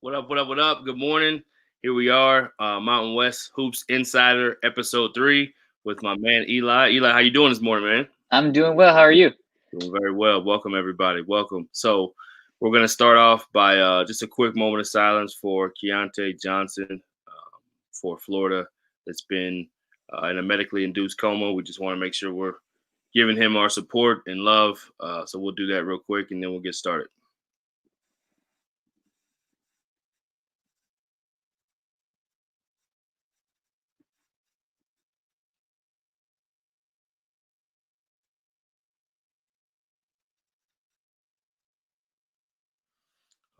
What up? What up? What up? Good morning. Here we are, Mountain West Hoops Insider, episode 3, with my man Eli. Eli, how you doing this morning, man? I'm doing well. How are you? Doing very well. Welcome, everybody. Welcome. So, we're gonna start off by just a quick moment of silence for Keontae Johnson for Florida. That's been in a medically induced coma. We just want to make sure we're giving him our support and love. So we'll do that real quick, and then we'll get started.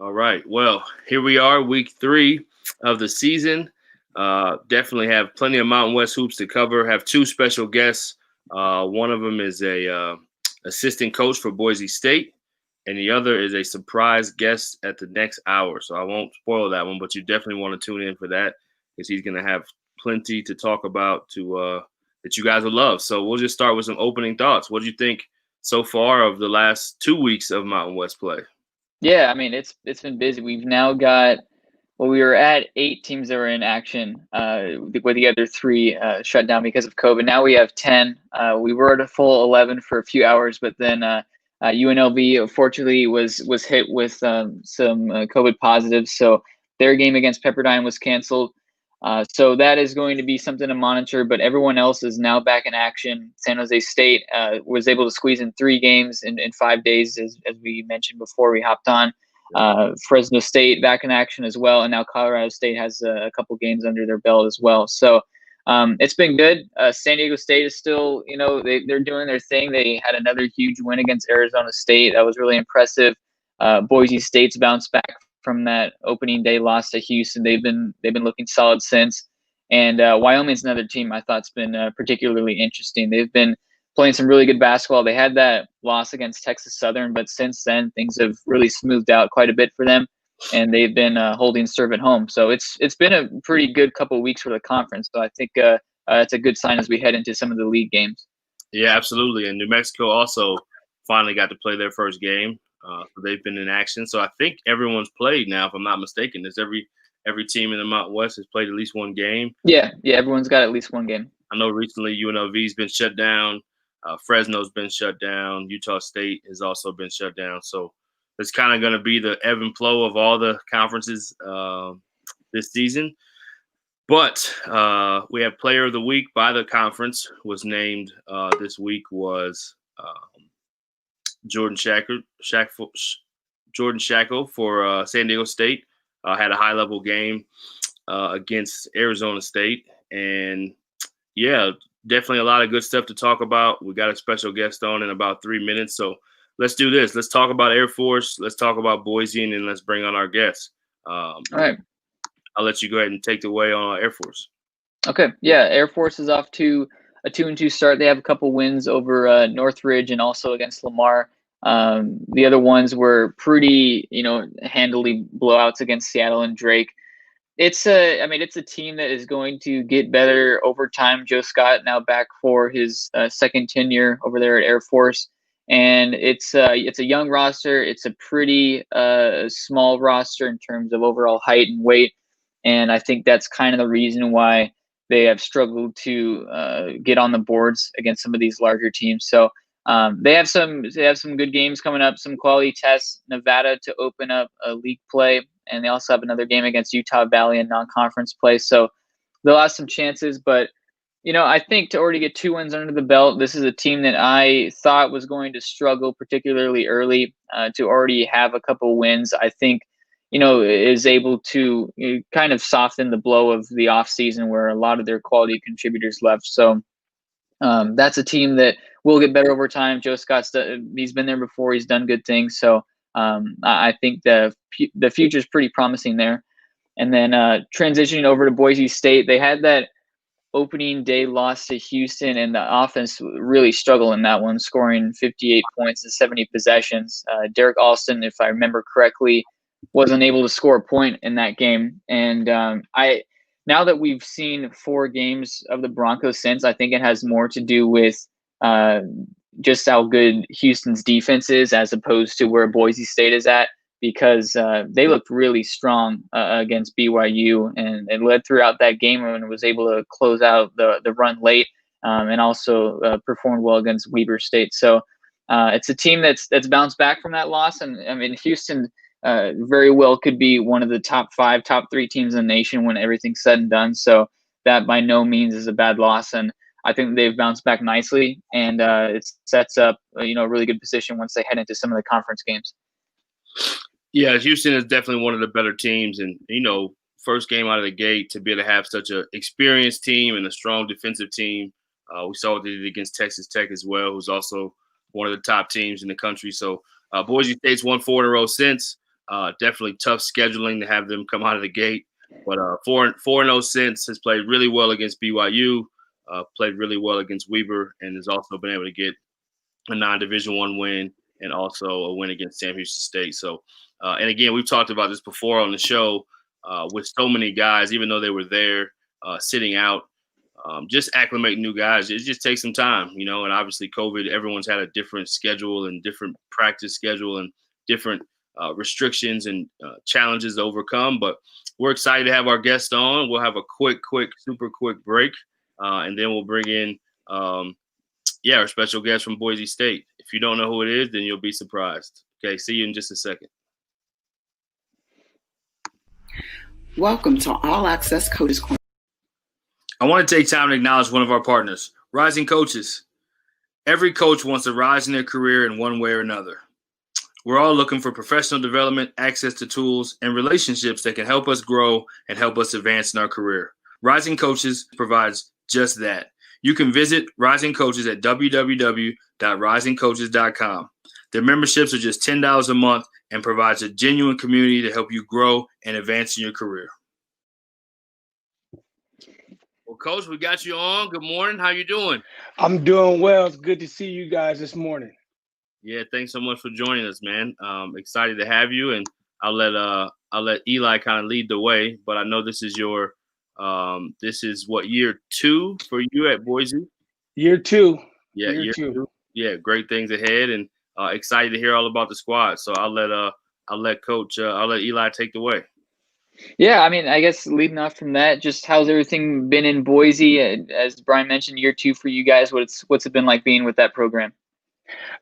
All right. Well, here we are, week 3 of the season. Definitely have plenty of Mountain West hoops to cover. Have 2 special guests. One of them is a assistant coach for Boise State, and the other is a surprise guest at the next hour. So I won't spoil that one, but you definitely want to tune in for that because he's going to have plenty to talk about that you guys will love. So we'll just start with some opening thoughts. What do you think so far of the last 2 weeks of Mountain West play? Yeah, I mean it's been busy. We've now got we were at 8 teams that were in action, with the other 3 shut down because of COVID. Now we have 10. We were at a full 11 for a few hours, but then UNLV unfortunately was hit with some COVID positives, so their game against Pepperdine was canceled. So that is going to be something to monitor, but everyone else is now back in action. San Jose State was able to squeeze in 3 games in 5 days, as we mentioned before we hopped on. Fresno State back in action as well, and now Colorado State has a couple games under their belt as well. So it's been good. San Diego State is still, they're doing their thing. They had another huge win against Arizona State. That was really impressive. Boise State's bounced back from that opening day loss to Houston. They've been looking solid since. And Wyoming's another team I thought's been particularly interesting. They've been playing some really good basketball. They had that loss against Texas Southern, but since then things have really smoothed out quite a bit for them, and they've been holding serve at home. So it's been a pretty good couple of weeks for the conference. So I think it's a good sign as we head into some of the league games. Yeah, absolutely. And New Mexico also finally got to play their first game. So they've been in action. So I think everyone's played now, if I'm not mistaken. There's every team in the Mountain West has played at least one game. Yeah, everyone's got at least one game. I know recently UNLV's been shut down. Fresno's been shut down. Utah State has also been shut down. So it's kind of going to be the ebb and flow of all the conferences this season. But we have Player of the Week by the conference was named this week was Jordan Shackle for San Diego State. Had a high-level game against Arizona State. And, yeah, definitely a lot of good stuff to talk about. We got a special guest on in about 3 minutes. So let's do this. Let's talk about Air Force. Let's talk about Boise, and then let's bring on our guests. All right. I'll let you go ahead and take the way on Air Force. Okay. Yeah, Air Force is off to a 2-2 start. They have a couple wins over Northridge and also against Lamar. The other ones were pretty, handily blowouts against Seattle and Drake. It's a team that is going to get better over time. Joe Scott now back for his second tenure over there at Air Force, and it's a young roster. It's a pretty small roster in terms of overall height and weight, and I think that's kind of the reason why they have struggled to get on the boards against some of these larger teams. So they have some good games coming up, some quality tests. Nevada to open up a league play, and they also have another game against Utah Valley in non-conference play. So they'll have some chances, but I think to already get 2 wins under the belt, this is a team that I thought was going to struggle particularly early. To already have a couple wins, I think is able to kind of soften the blow of the offseason where a lot of their quality contributors left. So that's a team that will get better over time. Joe Scott's he's been there before. He's done good things. So I think the future is pretty promising there. And then transitioning over to Boise State, they had that opening day loss to Houston, and the offense really struggled in that one, scoring 58 points in 70 possessions. Derek Alston, if I remember correctly, wasn't able to score a point in that game. And now that we've seen 4 games of the Broncos since, I think it has more to do with just how good Houston's defense is as opposed to where Boise State is at. because they looked really strong against BYU, and it led throughout that game and was able to close out the run late, and also performed well against Weber State. So it's a team that's bounced back from that loss, and I mean Houston very well could be one of the top 5, top 3 teams in the nation when everything's said and done. So that by no means is a bad loss, and I think they've bounced back nicely, and it sets up a really good position once they head into some of the conference games. Yeah, Houston is definitely one of the better teams, and first game out of the gate to be able to have such an experienced team and a strong defensive team. We saw what they did against Texas Tech as well, who's also one of the top teams in the country. So Boise State's won 4 in a row since. Definitely tough scheduling to have them come out of the gate, but 4-0 since, has played really well against BYU, played really well against Weber, and has also been able to get a non-Division I win and also a win against Sam Houston State. So, and again, we've talked about this before on the show, with so many guys, even though they were there sitting out, just acclimate new guys. It just takes some time, and obviously COVID, everyone's had a different schedule and different practice schedule and different restrictions and challenges to overcome. But we're excited to have our guest on. We'll have a super quick break, and then we'll bring in our special guest from Boise State. If you don't know who it is, then you'll be surprised. Okay, see you in just a second. Welcome to All Access Coaches Corner. I want to take time to acknowledge one of our partners, Rising Coaches. Every coach wants to rise in their career in one way or another. We're all looking for professional development, access to tools, and relationships that can help us grow and help us advance in our career. Rising Coaches provides just that. You can visit Rising Coaches at www.risingcoaches.com. Their memberships are just $10 a month and provides a genuine community to help you grow and advance in your career. Well, Coach, we got you on. Good morning. How you doing? I'm doing well. It's good to see you guys this morning. Yeah, thanks so much for joining us, man. Excited to have you, and I'll let Eli kind of lead the way. But I know this is your this is what, year 2 for you at Boise? Year 2. Yeah, year 2. Yeah, great things ahead, and excited to hear all about the squad. So I'll let Eli take the way. Yeah, I mean, I guess leading off from that, just how's everything been in Boise? As Brian mentioned, year 2 for you guys. What's it been like being with that program?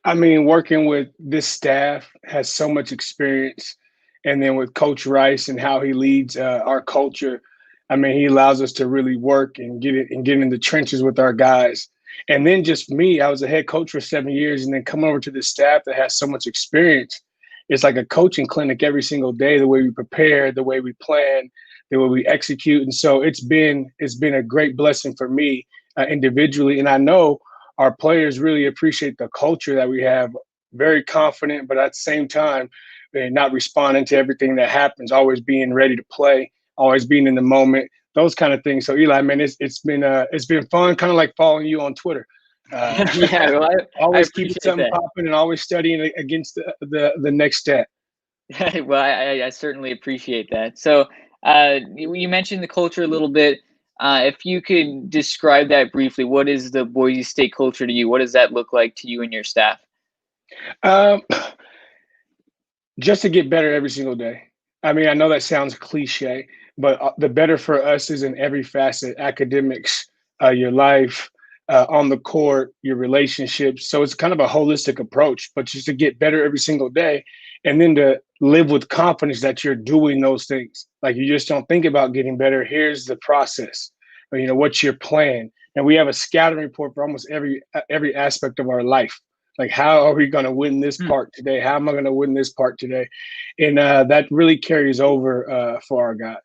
I mean, working with this staff has so much experience, and then with Coach Rice and how he leads our culture, I mean, he allows us to really work and get in the trenches with our guys. And then just me, I was a head coach for 7 years, and then coming over to the staff that has so much experience. It's like a coaching clinic every single day, the way we prepare, the way we plan, the way we execute. And so it's been a great blessing for me individually. And I know our players really appreciate the culture that we have, very confident, but at the same time, not responding to everything that happens, always being ready to play, always being in the moment, those kind of things. So Eli, man, it's been fun, kind of like following you on Twitter. Yeah, well, always keep something popping and always studying against the next step. Well, I certainly appreciate that. So you mentioned the culture a little bit. If you could describe that briefly, what is the Boise State culture to you? What does that look like to you and your staff? Just to get better every single day. I mean, I know that sounds cliche, but the better for us is in every facet: academics, your life, on the court, your relationships. So it's kind of a holistic approach, but just to get better every single day, and then to live with confidence that you're doing those things. Like, you just don't think about getting better. Here's the process. Or, what's your plan? And we have a scouting report for almost every aspect of our life. Like, how are we going to win this part today? How am I going to win this part today? And that really carries over for our guys.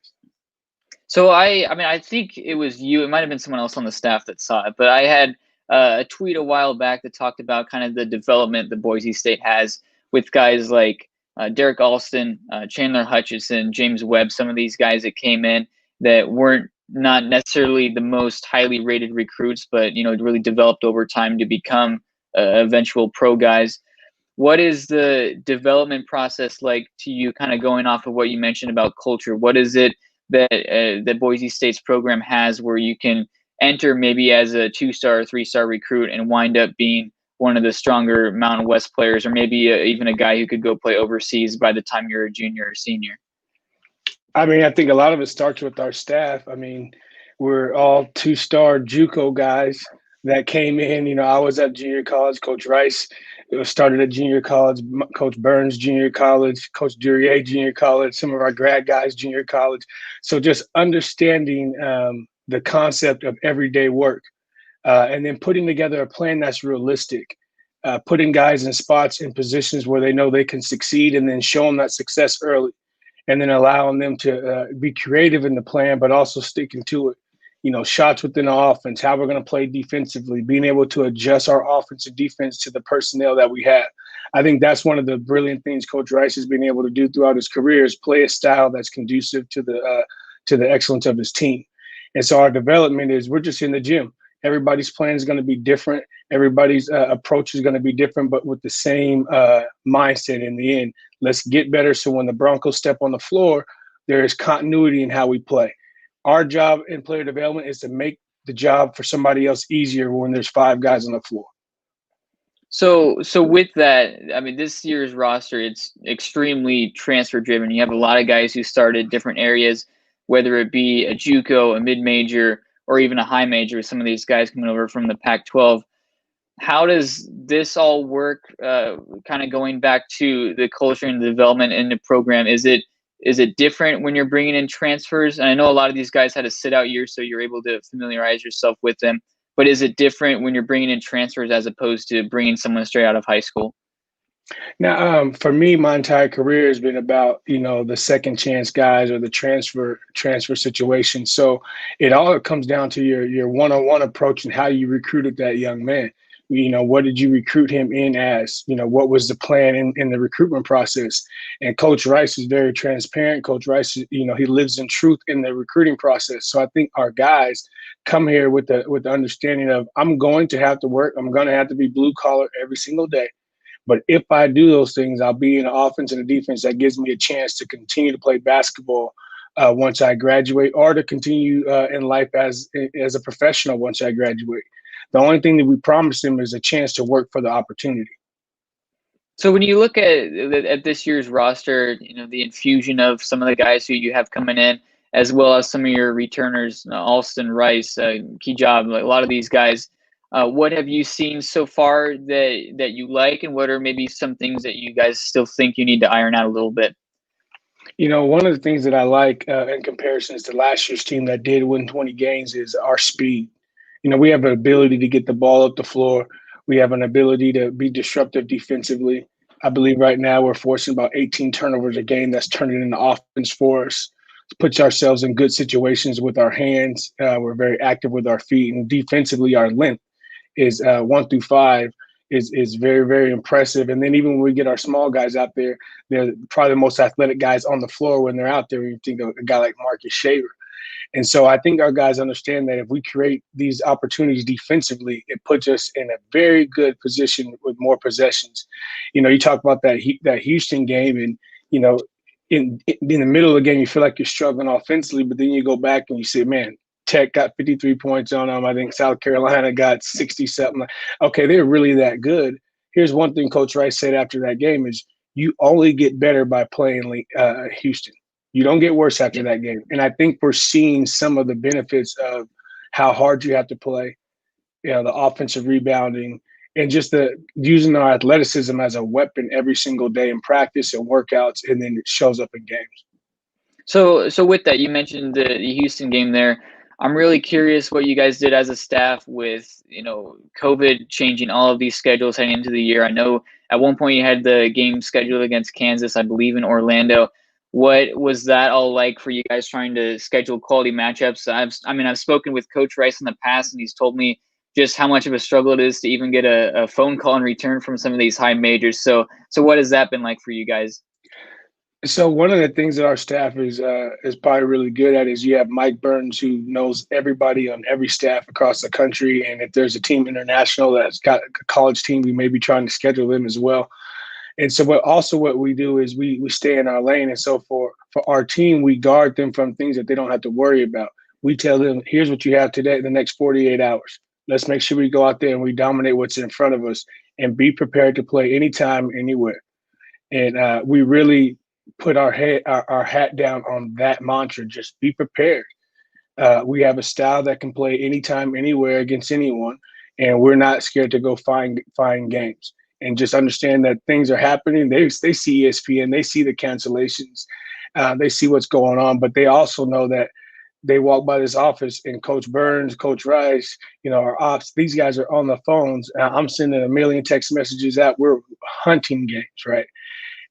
So I think it was you. It might have been someone else on the staff that saw it, but I had a tweet a while back that talked about kind of the development that Boise State has with guys like Derek Alston, Chandler Hutchison, James Webb, some of these guys that came in that weren't not necessarily the most highly rated recruits, but really developed over time to become eventual pro guys. What is the development process like to you, kind of going off of what you mentioned about culture? What is it that Boise State's program has where you can enter maybe as a 2-star or 3-star recruit and wind up being one of the stronger Mountain West players, or maybe even a guy who could go play overseas by the time you're a junior or senior? I mean, I think a lot of it starts with our staff. I mean, we're all two-star JUCO guys that came in. You know, I was at junior college. Coach Rice started at junior college. Coach Burns, junior college. Coach Duryea, junior college. Some of our grad guys, junior college. So just understanding the concept of everyday work and then putting together a plan that's realistic. Putting guys in spots in positions where they know they can succeed, and then show them that success early. And then allowing them to be creative in the plan, but also sticking to it. You know, shots within the offense, how we're going to play defensively, being able to adjust our offense and defense to the personnel that we have. I think that's one of the brilliant things Coach Rice has been able to do throughout his career, is play a style that's conducive to the excellence of his team. And so our development is, we're just in the gym. Everybody's plan is going to be different. Everybody's approach is going to be different, but with the same mindset in the end. Let's get better so when the Broncos step on the floor, there is continuity in how we play. Our job in player development is to make the job for somebody else easier when there's 5 guys on the floor. So with that, I mean, this year's roster, it's extremely transfer driven. You have a lot of guys who started different areas, whether it be a JUCO, a mid-major, or even a high major, with some of these guys coming over from the Pac-12. How does this all work, kind of going back to the culture and the development in the program? Is it different when you're bringing in transfers? And I know a lot of these guys had a sit-out year, so you're able to familiarize yourself with them. But is it different when you're bringing in transfers as opposed to bringing someone straight out of high school? Now, for me, my entire career has been about, you know, the second chance guys or the transfer situation. So it all comes down to your one-on-one approach and how you recruited that young man. You know, what did you recruit him in as? You know, what was the plan in the recruitment process? And Coach Rice is very transparent. Coach Rice, you know, he lives in truth in the recruiting process. So I think our guys come here with the understanding of, I'm going to have to work. I'm going to have to be blue collar every single day. But if I do those things, I'll be in an offense and a defense that gives me a chance to continue to play basketball once I graduate, or to continue in life as a professional once I graduate. The only thing that we promise them is a chance to work for the opportunity. So when you look at this year's roster, you know, the infusion of some of the guys who you have coming in, as well as some of your returners, Alston, Rice, Key-Job, like a lot of these guys, what have you seen so far that you like, and what are maybe some things that you guys still think you need to iron out a little bit? You know, one of the things that I like in comparisons to last year's team that did win 20 games is our speed. You know, we have an ability to get the ball up the floor. We have an ability to be disruptive defensively. I believe right now we're forcing about 18 turnovers a game. That's turning into offense for us. It puts ourselves in good situations with our hands. We're very active with our feet. And defensively, our length is 1 through 5 is very, very impressive. And then even when we get our small guys out there, they're probably the most athletic guys on the floor when they're out there. You think of a guy like Marcus Shaver. And so I think our guys understand that if we create these opportunities defensively, it puts us in a very good position with more possessions. You know, you talk about that Houston game, and, you know, in the middle of the game, you feel like you're struggling offensively, but then you go back and you say, man, Tech got 53 points on them. I think South Carolina got 60-something. Okay, they're really that good. Here's one thing Coach Rice said after that game is, you only get better by playing Houston. You don't get worse after that game. And I think we're seeing some of the benefits of how hard you have to play, you know, the offensive rebounding, and just using our athleticism as a weapon every single day in practice and workouts, and then it shows up in games. So with that, you mentioned the Houston game there. I'm really curious what you guys did as a staff with, you know, COVID changing all of these schedules heading into the year. I know at one point you had the game scheduled against Kansas, I believe in Orlando. What was that all like for you guys trying to schedule quality matchups? I've spoken with Coach Rice in the past, and he's told me just how much of a struggle it is to even get a phone call in return from some of these high majors. So what has that been like for you guys? So one of the things that our staff is probably really good at is you have Mike Burns, who knows everybody on every staff across the country. And if there's a team international that's got a college team, we may be trying to schedule them as well. And so what we do is we stay in our lane. And so for our team, we guard them from things that they don't have to worry about. We tell them, here's what you have today, the next 48 hours. Let's make sure we go out there and we dominate what's in front of us. and be prepared to play anytime, anywhere. And we really put our hat down on that mantra. Just be prepared. We have a style that can play anytime, anywhere against anyone, and we're not scared to go find games. And just understand that things are happening. They see ESPN, they see the cancellations, they see what's going on, but they also know that they walk by this office and Coach Burns, Coach Rice, our ops, these guys are on the phones. I'm sending a million text messages out. We're hunting games, right?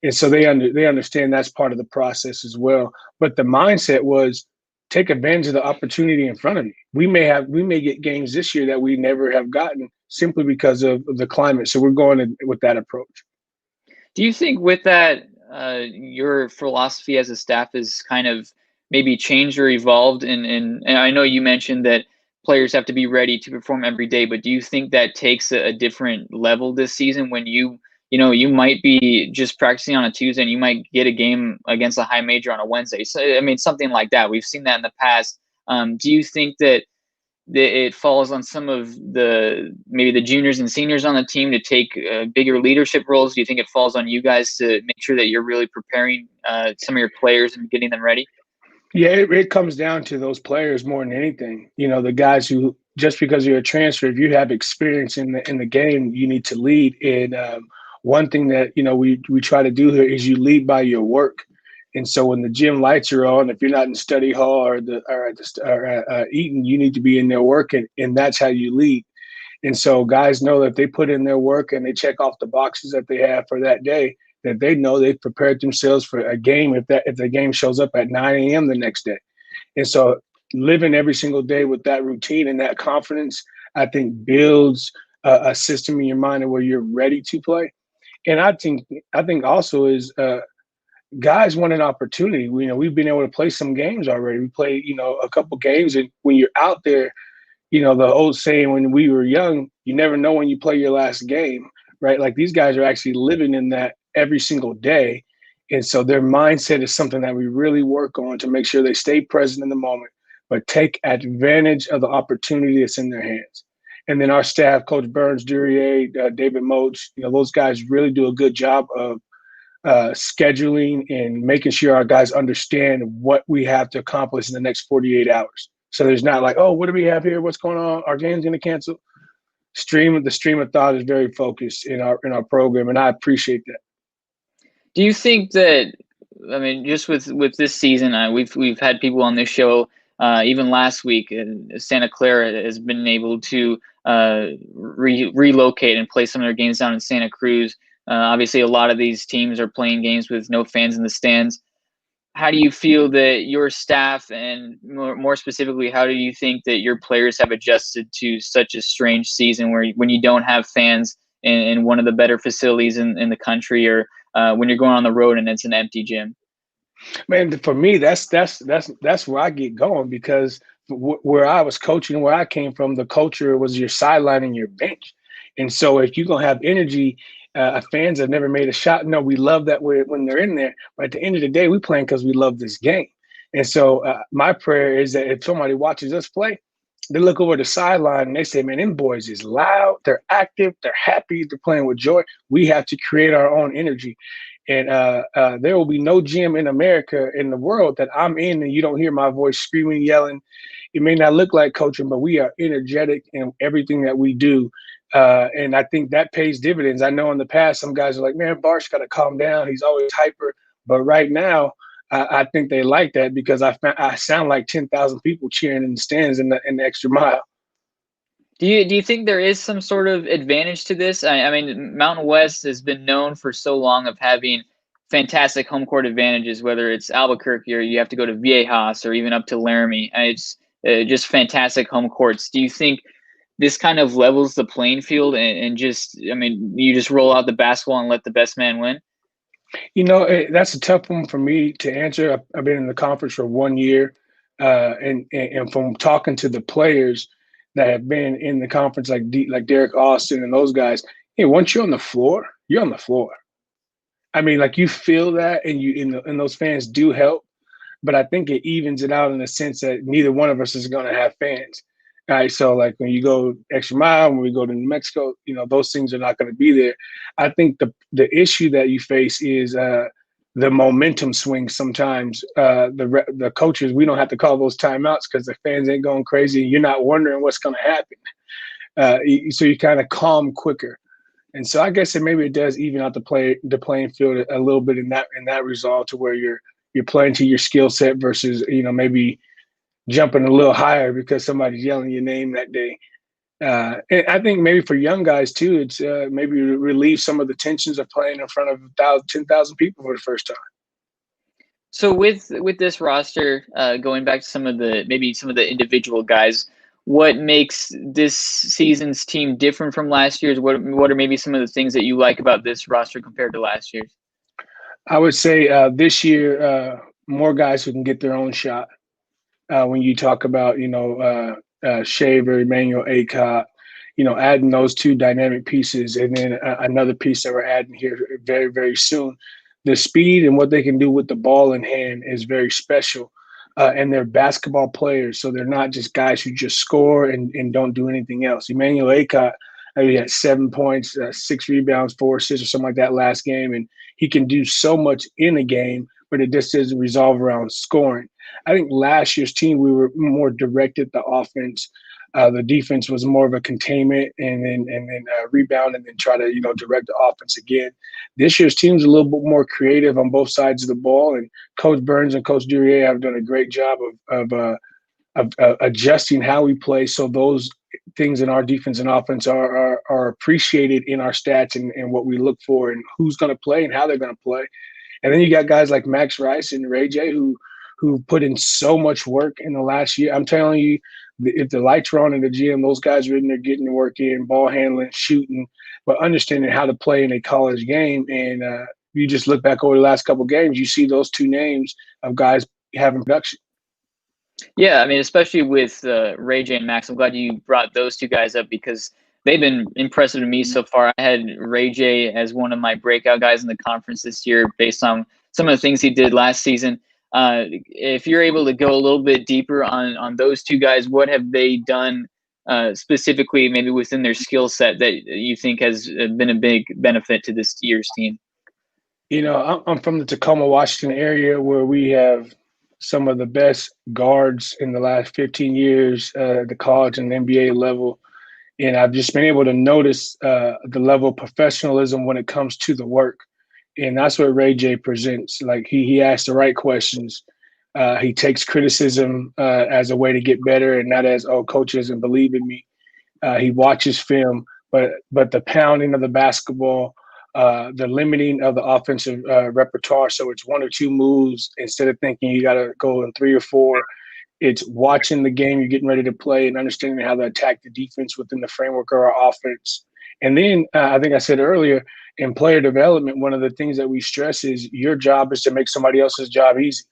And so they understand that's part of the process as well. But the mindset was take advantage of the opportunity in front of you. We may get games this year that we never have gotten simply because of the climate. So we're going with that approach. Do you think with that, your philosophy as a staff is kind of maybe changed or evolved? And I know you mentioned that players have to be ready to perform every day, but do you think that takes a different level this season when you might be just practicing on a Tuesday and you might get a game against a high major on a Wednesday? So, I mean, something like that. We've seen that in the past. Do you think that it falls on some of maybe the juniors and seniors on the team to take bigger leadership roles? Do you think it falls on you guys to make sure that you're really preparing some of your players and getting them ready? Yeah, it comes down to those players more than anything. The guys who, just because you're a transfer, if you have experience in the game, you need to lead. And one thing that we try to do here is you lead by your work. And so when the gym lights are on, if you're not in study hall or eating, you need to be in there working, and that's how you lead. And so guys know that if they put in their work and they check off the boxes that they have for that day, that they know they've prepared themselves for a game if the game shows up at 9 a.m. the next day. And so living every single day with that routine and that confidence, I think builds a system in your mind where you're ready to play. And I think also is guys want an opportunity. We've been able to play some games already. We played, a couple games, and when you're out there, the old saying when we were young, you never know when you play your last game, right? Like these guys are actually living in that every single day. And so their mindset is something that we really work on to make sure they stay present in the moment, but take advantage of the opportunity that's in their hands. And then our staff, Coach Burns, Duryea, David Moach, those guys really do a good job of scheduling and making sure our guys understand what we have to accomplish in the next 48 hours. So there's not like, oh, what do we have here? What's going on? Our game's going to cancel. The stream of thought is very focused in our program, and I appreciate that. Do you think that, I mean, just with this season, we've had people on this show, even last week, Santa Clara has been able to relocate and play some of their games down in Santa Cruz. Obviously, a lot of these teams are playing games with no fans in the stands. How do you feel that your staff, and more specifically, how do you think that your players have adjusted to such a strange season when you don't have fans in one of the better facilities in the country, or when you're going on the road and it's an empty gym? Man, for me, that's where I get going, because where I was coaching, where I came from, the culture was your sideline and your bench. And so if you're going to have energy, fans have never made a shot. No, we love that when they're in there. But at the end of the day, we playing because we love this game. And so my prayer is that if somebody watches us play, they look over the sideline and they say, man, them boys is loud. They're active. They're happy. They're playing with joy. We have to create our own energy. And there will be no gym in America, in the world, that I'm in and you don't hear my voice screaming, yelling. It may not look like coaching, but we are energetic in everything that we do. And I think that pays dividends. I know in the past, some guys are like, man, Bart's got to calm down. He's always hyper. But right now, I think they like that because I sound like 10,000 people cheering in the stands in the extra mile. Do you think there is some sort of advantage to this? I mean, Mountain West has been known for so long of having fantastic home court advantages, whether it's Albuquerque or you have to go to Viejas or even up to Laramie. It's just fantastic home courts. Do you think this kind of levels the playing field and just, I mean, you just roll out the basketball and let the best man win? That's a tough one for me to answer. I've been in the conference for 1 year, and from talking to the players that have been in the conference, like Derek Austin and those guys, hey, once you're on the floor, you're on the floor. I mean, like you feel that, and those fans do help, but I think it evens it out in the sense that neither one of us is going to have fans. All right, so like when you go extra mile, when we go to New Mexico, those things are not going to be there. I think the issue that you face is the momentum swings. Sometimes the coaches, we don't have to call those timeouts because the fans ain't going crazy. You're not wondering what's going to happen, so you kind of calm quicker. And so I guess maybe it does even out the playing field a little bit in that result to where you're playing to your skill set versus maybe jumping a little higher because somebody's yelling your name that day. And I think maybe for young guys too, it's maybe relieve some of the tensions of playing in front of 10,000 people for the first time. So with this roster, going back to some of the individual guys, what makes this season's team different from last year's? What are maybe some of the things that you like about this roster compared to last year's? I would say this year, more guys who can get their own shot. When you talk about, Shaver, Emmanuel Acott, adding those two dynamic pieces, and then another piece that we're adding here very, very soon. The speed and what they can do with the ball in hand is very special. And they're basketball players, so they're not just guys who just score and don't do anything else. Emmanuel Acott, he had 7 points, 6 rebounds, 4 assists or something like that last game, and he can do so much in a game, but it just doesn't resolve around scoring. I think last year's team, we were more directed the offense. The defense was more of a containment and then rebound and then try to, direct the offense again. This year's team is a little bit more creative on both sides of the ball, and Coach Burns and Coach Duryea have done a great job of adjusting how we play. So those things in our defense and offense are appreciated in our stats and what we look for and who's going to play and how they're going to play. And then you got guys like Max Rice and Ray J who put in so much work in the last year. I'm telling you, if the lights are on in the gym, those guys are in there getting the work in, ball handling, shooting, but understanding how to play in a college game. And you just look back over the last couple of games, you see those two names of guys having production. Yeah, I mean, especially with Ray J and Max, I'm glad you brought those two guys up because they've been impressive to me so far. I had Ray J as one of my breakout guys in the conference this year based on some of the things he did last season. If you're able to go a little bit deeper on those two guys, what have they done specifically maybe within their skill set that you think has been a big benefit to this year's team? I'm from the Tacoma, Washington area where we have some of the best guards in the last 15 years at the college and NBA level. And I've just been able to notice the level of professionalism when it comes to the work. And that's what Ray J presents. Like he asks the right questions. He takes criticism as a way to get better and not as, oh, coach doesn't believe in me. He watches film, but the pounding of the basketball, the limiting of the offensive repertoire. So it's 1 or 2 moves instead of thinking you got to go in 3 or 4. It's watching the game you're getting ready to play and understanding how to attack the defense within the framework of our offense. And then I think I said earlier, in player development, one of the things that we stress is your job is to make somebody else's job easy.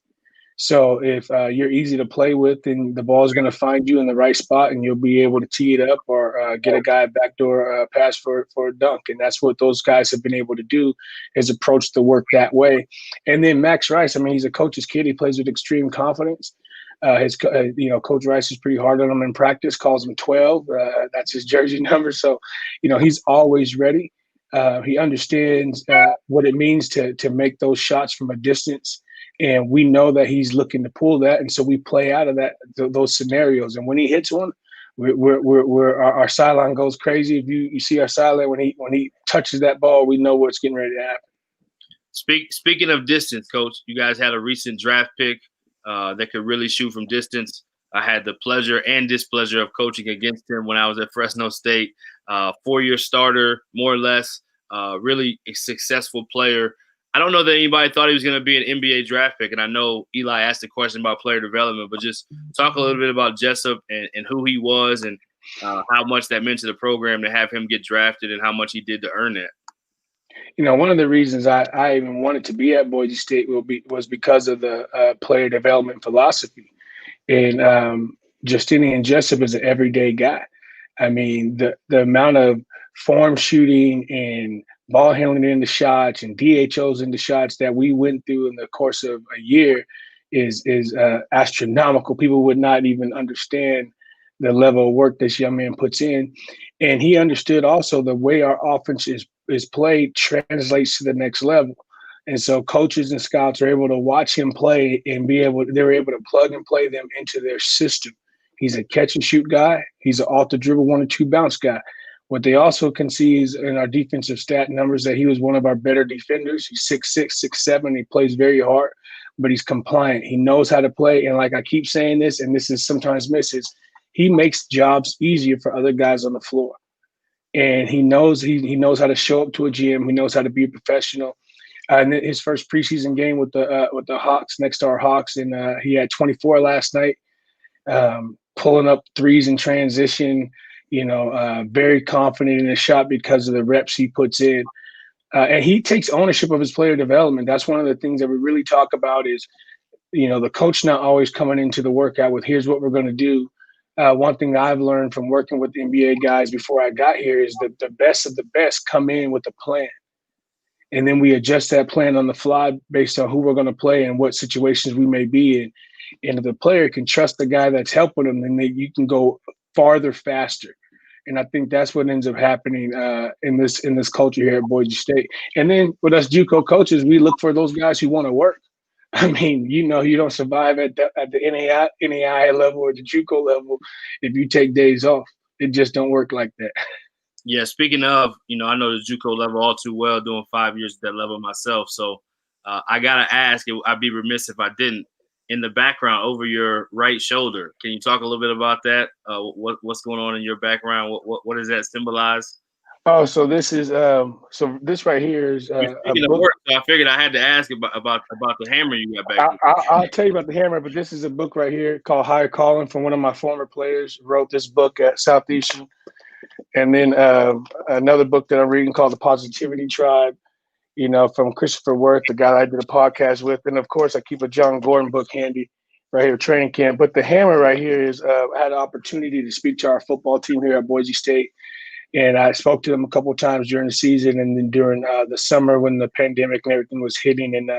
So if you're easy to play with, then the ball is going to find you in the right spot and you'll be able to tee it up or get a guy a backdoor pass for a dunk. And that's what those guys have been able to do, is approach the work that way. And then Max Rice, I mean, he's a coach's kid. He plays with extreme confidence. Coach Rice is pretty hard on him in practice, calls him 12. That's his jersey number. So, he's always ready. He understands what it means to make those shots from a distance. And we know that he's looking to pull that. And so we play out of those scenarios. And when he hits one, our sideline goes crazy. If you see our sideline, when he touches that ball, we know what's getting ready to happen. Speaking of distance, Coach, you guys had a recent draft pick that could really shoot from distance. I had the pleasure and displeasure of coaching against him when I was at Fresno State. 4-year starter, more or less, really a successful player. I don't know that anybody thought he was going to be an NBA draft pick, and I know Eli asked a question about player development, but just talk a little bit about Jessup and who he was and how much that meant to the program to have him get drafted and how much he did to earn that. One of the reasons I even wanted to be at Boise State was because of the player development philosophy. And Justinian Jessup is an everyday guy. I mean, the amount of form shooting and ball handling into shots and DHOs into shots that we went through in the course of a year is astronomical. People would not even understand the level of work this young man puts in. And he understood also the way our offense is played translates to the next level. And so coaches and scouts are able to watch him play and they're able to plug and play them into their system. He's a catch and shoot guy. He's an off the dribble 1-2 bounce guy. What they also can see is in our defensive stat numbers that he was one of our better defenders. He's 6'6", 6'7". He plays very hard, but he's compliant. He knows how to play. And like I keep saying this, and this is sometimes misses, he makes jobs easier for other guys on the floor. And he knows how to show up to a gym. He knows how to be a professional. And his first preseason game with the Hawks, next to our Hawks, and he had 24 last night, pulling up threes in transition. Very confident in his shot because of the reps he puts in. And he takes ownership of his player development. That's one of the things that we really talk about is, the coach not always coming into the workout with, here's what we're going to do. One thing I've learned from working with NBA guys before I got here is that the best of the best come in with a plan. And then we adjust that plan on the fly based on who we're going to play and what situations we may be in. And if the player can trust the guy that's helping them, then you can go farther faster. And I think that's what ends up happening in this culture here at Boise State. And then with us JUCO coaches, we look for those guys who want to work. I mean, you don't survive at the NAI level or the JUCO level if you take days off. It just don't work like that. Yeah, speaking of, I know the JUCO level all too well, doing 5 years at that level myself. So I got to ask, I'd be remiss if I didn't. In the background over your right shoulder, can you talk a little bit about that? What's going on in your background? What does that symbolize? Oh, so this is this right here is a book. Work, so I figured I had to ask about the hammer you got back. I'll tell you about the hammer, but this is a book right here called Higher Calling from one of my former players. Wrote this book at Southeastern, and then another book that I'm reading called The Positivity Tribe. From Christopher Worth, the guy that I did a podcast with. And, of course, I keep a John Gordon book handy right here, training camp. But the hammer right here is I had an opportunity to speak to our football team here at Boise State. And I spoke to them a couple of times during the season and then during the summer when the pandemic and everything was hitting. And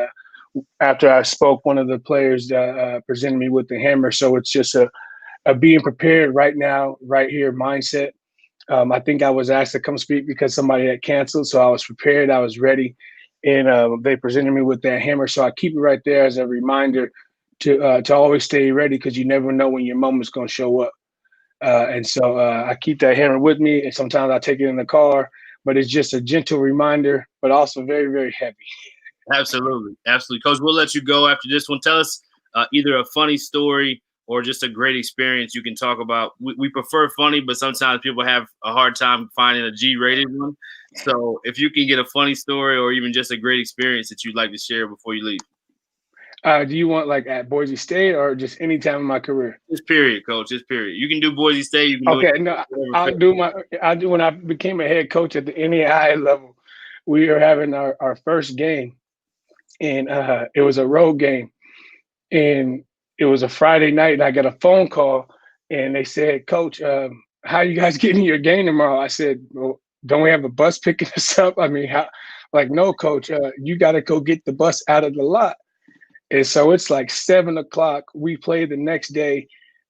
after I spoke, one of the players presented me with the hammer. So it's just a being prepared right now, right here mindset. I think I was asked to come speak because somebody had canceled, so I was prepared. I was ready, and they presented me with that hammer. So I keep it right there as a reminder to always stay ready because you never know when your moment's going to show up. And so I keep that hammer with me, and sometimes I take it in the car. But it's just a gentle reminder, but also very, very heavy. Absolutely, absolutely, Coach. We'll let you go after this one. Tell us either a funny story or just a great experience you can talk about. We prefer funny, but sometimes people have a hard time finding a G-rated one. So if you can get a funny story or even just a great experience that you'd like to share before you leave. Do you want like at Boise State or just any time in my career? Just period, Coach. Just period. You can do Boise State. You can I'll do when I became a head coach at the NAI level. We were having our first game, and it was a road game, and it was a Friday night, and I got a phone call, and they said, Coach, how you guys getting your game tomorrow? I said, well, don't we have a bus picking us up? I mean, no, Coach, you got to go get the bus out of the lot. And so it's like 7 o'clock. We play the next day.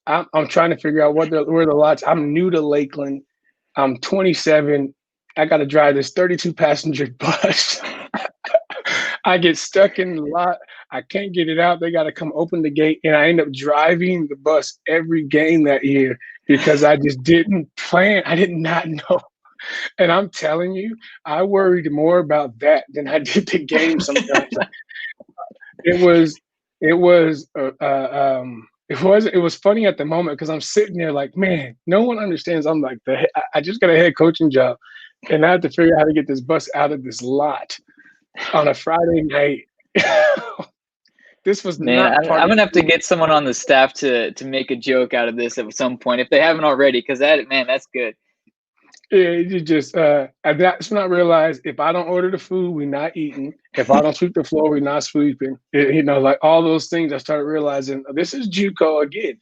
I'm trying to figure out where the lots. I'm new to Lakeland. I'm 27. I got to drive this 32-passenger bus. I get stuck in the lot. I can't get it out. They got to come open the gate. And I end up driving the bus every game that year because I just didn't plan. I did not know. And I'm telling you, I worried more about that than I did the game sometimes. It was funny at the moment because I'm sitting there like, man, no one understands. I'm like, I just got a head coaching job, and I have to figure out how to get this bus out of this lot on a Friday night. This was not. I'm gonna have to get someone on the staff to make a joke out of this at some point if they haven't already, because that's good. Yeah, you just that's when I realized if I don't order the food, we're not eating. If I don't sweep the floor, we're not sweeping. Like all those things, I started realizing this is JUCO again.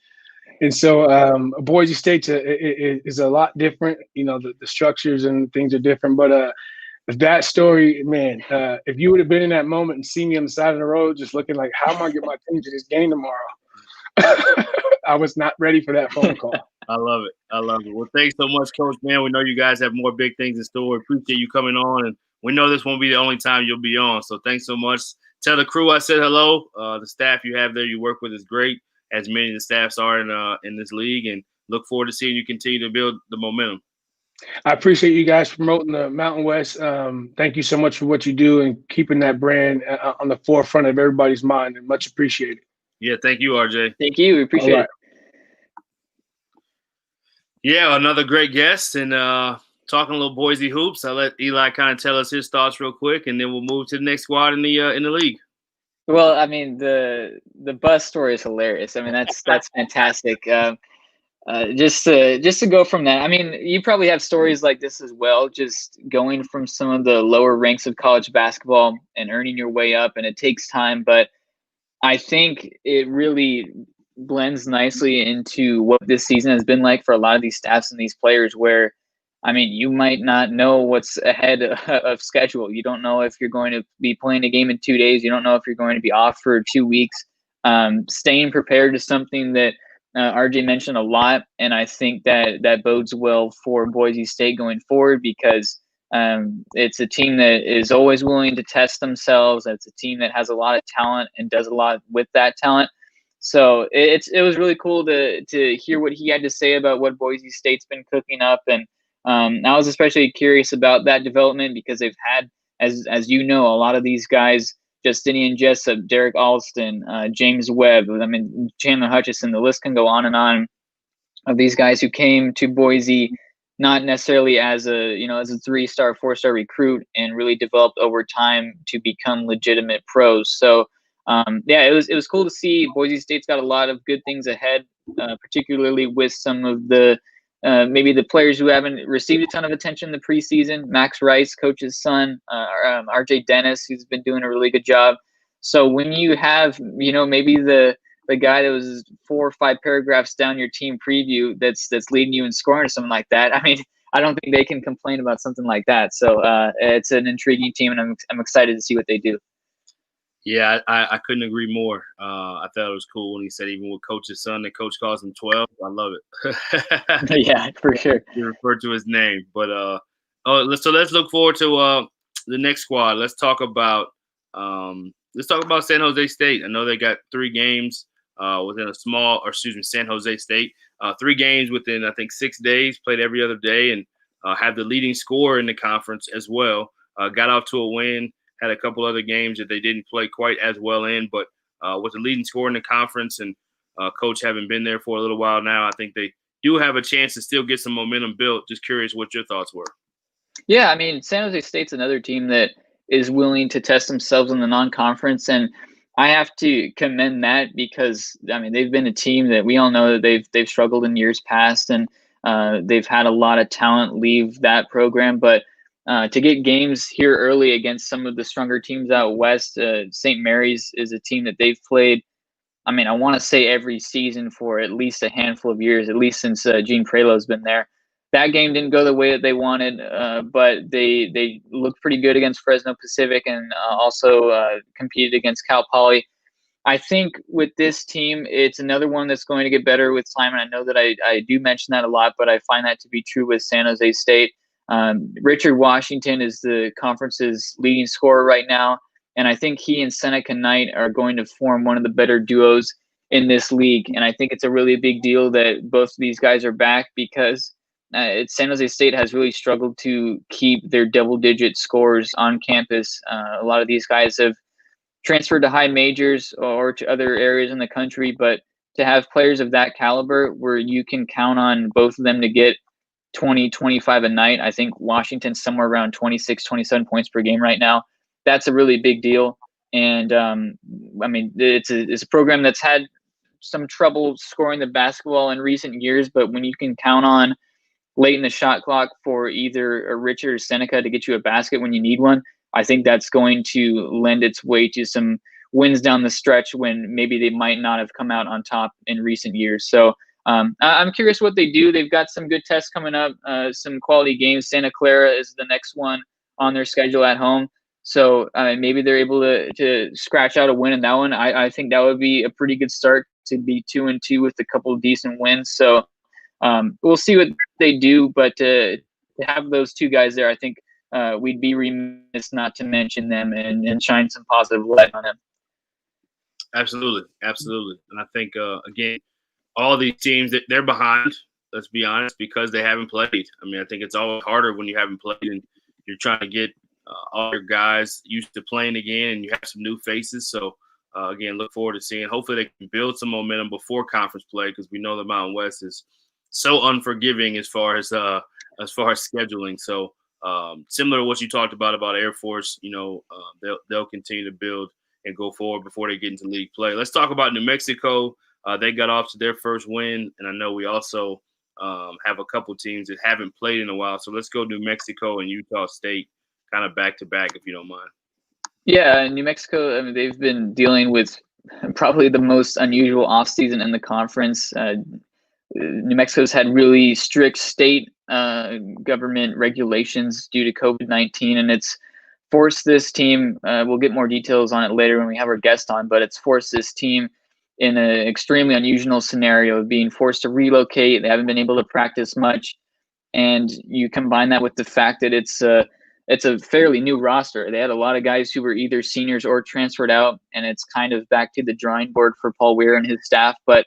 And so Boise State is a lot different. The structures and things are different. But that story, man, if you would have been in that moment and seen me on the side of the road, just looking like, how am I going to get my team to this game tomorrow? I was not ready for that phone call. I love it. I love it. Well, thanks so much, Coach, man. We know you guys have more big things in store. Appreciate you coming on, and we know this won't be the only time you'll be on. So thanks so much. Tell the crew I said hello. The staff you have there, you work with, is great, as many of the staffs are in this league, and look forward to seeing you continue to build the momentum. I appreciate you guys promoting the Mountain West. Thank you so much for what you do and keeping that brand on the forefront of everybody's mind, and much appreciated. Yeah, thank you, RJ. Thank you. We appreciate it. Yeah, another great guest, and talking a little Boise hoops. I'll let Eli kind of tell us his thoughts real quick, and then we'll move to the next squad in the league. Well, I mean, the bus story is hilarious. I mean, that's fantastic. Just to go from that, I mean, you probably have stories like this as well, just going from some of the lower ranks of college basketball and earning your way up, and it takes time, but I think it really blends nicely into what this season has been like for a lot of these staffs and these players, where, I mean, you might not know what's ahead of schedule. You don't know if you're going to be playing a game in 2 days. You don't know if you're going to be off for 2 weeks. Staying prepared is something that RJ mentioned a lot, and I think that bodes well for Boise State going forward, because it's a team that is always willing to test themselves. It's a team that has a lot of talent and does a lot with that talent. So it was really cool to hear what he had to say about what Boise State's been cooking up, and I was especially curious about that development, because they've had, as you know, a lot of these guys. Justinian Jessup, Derek Alston, James Webb, I mean, Chandler Hutchison, the list can go on and on of these guys who came to Boise not necessarily as a 3-star, 4-star recruit, and really developed over time to become legitimate pros. So yeah, it was cool to see. Boise State's got a lot of good things ahead, particularly with some of the maybe the players who haven't received a ton of attention in the preseason. Max Rice, coach's son, RJ Dennis, who's been doing a really good job. So when you have, maybe the guy that was 4 or 5 paragraphs down your team preview that's leading you in scoring or something like that, I mean, I don't think they can complain about something like that. So it's an intriguing team, and I'm excited to see what they do. Yeah, I couldn't agree more. I thought it was cool when he said even with coach's son, the coach calls him 12. I love it. Yeah, for sure. He referred to his name. But so let's look forward to the next squad. Let's talk about San Jose State. I know they got 3 games within San Jose State. 3 games within, I think, 6 days, played every other day, and have the leading scorer in the conference as well. Got off to a win. Had a couple other games that they didn't play quite as well in, but with the leading scorer in the conference and coach having been there for a little while now, I think they do have a chance to still get some momentum built. Just curious what your thoughts were. Yeah, I mean, San Jose State's another team that is willing to test themselves in the non-conference, and I have to commend that, because, I mean, they've been a team that we all know that they've struggled in years past, and they've had a lot of talent leave that program, but to get games here early against some of the stronger teams out west, St. Mary's is a team that they've played, I mean, I want to say every season for at least a handful of years, at least since Gene Pralo's been there. That game didn't go the way that they wanted, but they looked pretty good against Fresno Pacific, and also competed against Cal Poly. I think with this team, it's another one that's going to get better with time, and I know that I do mention that a lot, but I find that to be true with San Jose State. Richard Washington is the conference's leading scorer right now, and I think he and Seneca Knight are going to form one of the better duos in this league. And I think it's a really big deal that both of these guys are back, because San Jose State has really struggled to keep their double-digit scores on campus. A lot of these guys have transferred to high majors or to other areas in the country, but to have players of that caliber where you can count on both of them to get 20, 25 a night. I think Washington's somewhere around 26, 27 points per game right now. That's a really big deal. And I mean, it's a program that's had some trouble scoring the basketball in recent years, but when you can count on late in the shot clock for either a Richard or Seneca to get you a basket when you need one, I think that's going to lend its way to some wins down the stretch when maybe they might not have come out on top in recent years. So I'm curious what they do. They've got some good tests coming up, some quality games. Santa Clara is the next one on their schedule at home. So maybe they're able to scratch out a win in that one. I think that would be a pretty good start to be 2-2 with a couple of decent wins. So we'll see what they do. But to have those two guys there, I think we'd be remiss not to mention them and shine some positive light on them. Absolutely. And I think, again, all these teams, they're behind, let's be honest, because they haven't played. I mean, I think it's always harder when you haven't played and you're trying to get all your guys used to playing again, and you have some new faces. So, again, look forward to seeing. Hopefully they can build some momentum before conference play, because we know the Mountain West is so unforgiving as far as scheduling. So, similar to what you talked about Air Force, they'll continue to build and go forward before they get into league play. Let's talk about New Mexico. They got off to their first win, and I know we also have a couple teams that haven't played in a while. So let's go New Mexico and Utah State kind of back to back, if you don't mind. Yeah, New Mexico, I mean, they've been dealing with probably the most unusual offseason in the conference. New Mexico's had really strict state government regulations due to COVID-19, and it's forced this team, we'll get more details on it later when we have our guest on, but it's forced this team in an extremely unusual scenario of being forced to relocate. They haven't been able to practice much. And you combine that with the fact that it's a fairly new roster. They had a lot of guys who were either seniors or transferred out, and it's kind of back to the drawing board for Paul Weir and his staff. But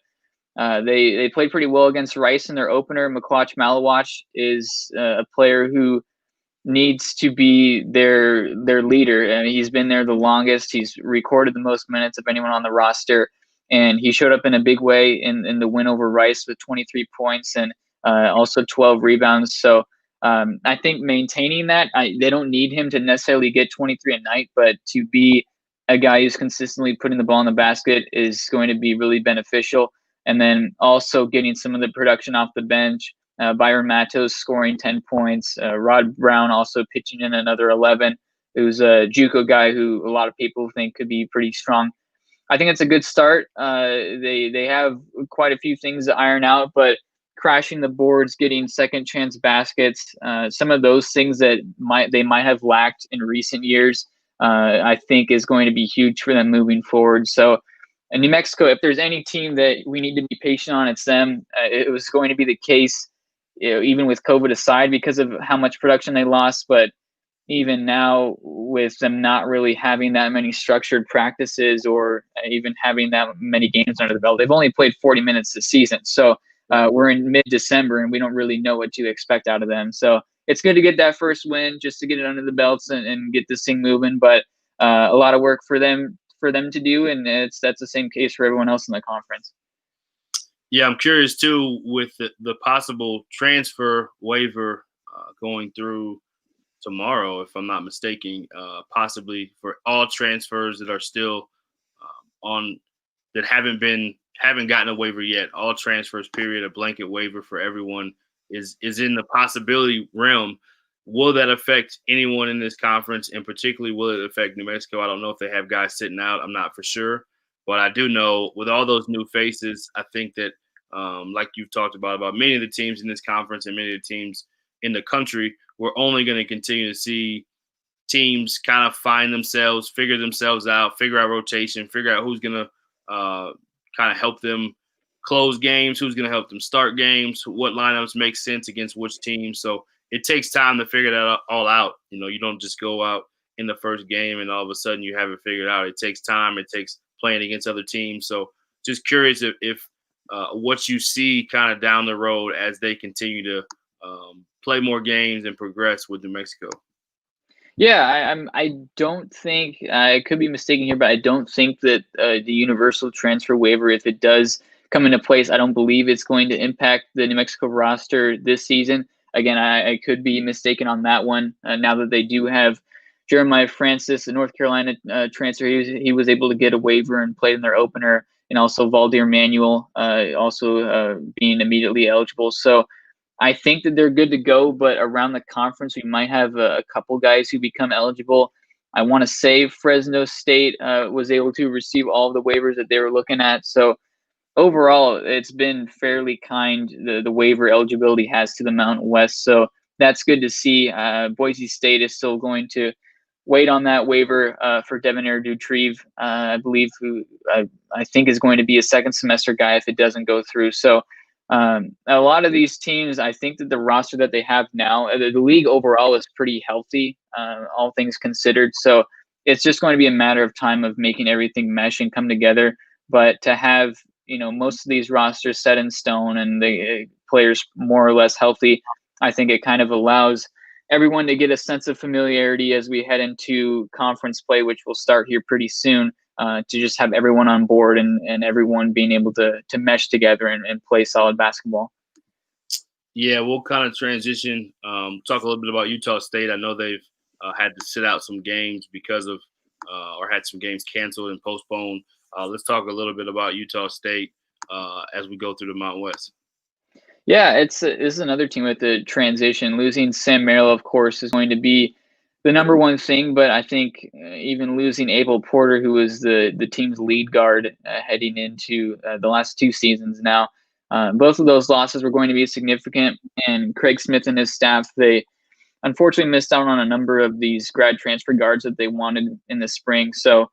they played pretty well against Rice in their opener. McQuatch Malawach is a player who needs to be their leader. I mean, he's been there the longest. He's recorded the most minutes of anyone on the roster, and he showed up in a big way in the win over Rice with 23 points and also 12 rebounds. So I think maintaining that, they don't need him to necessarily get 23 a night, but to be a guy who's consistently putting the ball in the basket is going to be really beneficial. And then also getting some of the production off the bench. Byron Matos scoring 10 points. Rod Brown also pitching in another 11. Who's a JUCO guy who a lot of people think could be pretty strong. I think it's a good start. They have quite a few things to iron out, but crashing the boards, getting second chance baskets, some of those things that they might have lacked in recent years, I think is going to be huge for them moving forward. So New Mexico, if there's any team that we need to be patient on, it's them. It was going to be the case, even with COVID aside, because of how much production they lost. But even now, with them not really having that many structured practices or even having that many games under the belt, they've only played 40 minutes this season. So we're in mid-December, and we don't really know what to expect out of them. So it's good to get that first win, just to get it under the belts and get this thing moving. But a lot of work for them to do, and that's the same case for everyone else in the conference. Yeah, I'm curious too, with the possible transfer waiver going through tomorrow, if I'm not mistaken, possibly for all transfers that are still that haven't gotten a waiver yet. All transfers, period, a blanket waiver for everyone is in the possibility realm. Will that affect anyone in this conference, and particularly will it affect New Mexico? I don't know if they have guys sitting out. I'm not for sure. But I do know with all those new faces, I think that, like you've talked about many of the teams in this conference and many of the teams in the country, we're only going to continue to see teams kind of find themselves, figure themselves out, figure out rotation, figure out who's going to kind of help them close games, who's going to help them start games, what lineups make sense against which teams. So it takes time to figure that all out. You don't just go out in the first game and all of a sudden you have it figured out. It takes time. It takes playing against other teams. So just curious if what you see kind of down the road as they continue to play more games and progress with New Mexico. Yeah, I don't think I could be mistaken here, but I don't think that the universal transfer waiver, if it does come into place, I don't believe it's going to impact the New Mexico roster this season. Again, I could be mistaken on that one. Now that they do have Jeremiah Francis, the North Carolina transfer, he was able to get a waiver and played in their opener, and also Valdir Manuel also being immediately eligible. So I think that they're good to go, but around the conference, we might have a couple guys who become eligible. I want to say Fresno State was able to receive all of the waivers that they were looking at. So overall, it's been fairly kind, the waiver eligibility has to the Mountain West. So that's good to see. Boise State is still going to wait on that waiver for Devonair Dutrieve, I believe, who I think is going to be a second semester guy if it doesn't go through. So A lot of these teams, I think that the roster that they have now, the league overall is pretty healthy, all things considered. So it's just going to be a matter of time of making everything mesh and come together. But to have, most of these rosters set in stone and the players more or less healthy, I think it kind of allows everyone to get a sense of familiarity as we head into conference play, which will start here pretty soon. To just have everyone on board and everyone being able to mesh together and play solid basketball. Yeah, we'll kind of transition, talk a little bit about Utah State. I know they've had to sit out some games because of or had some games canceled and postponed. Let's talk a little bit about Utah State as we go through the Mountain West. Yeah, this is another team with the transition. Losing Sam Merrill, of course, is going to be the number one thing, but I think even losing Abel Porter, who was the team's lead guard heading into the last 2 seasons now, both of those losses were going to be significant. And Craig Smith and his staff, they unfortunately missed out on a number of these grad transfer guards that they wanted in the spring. So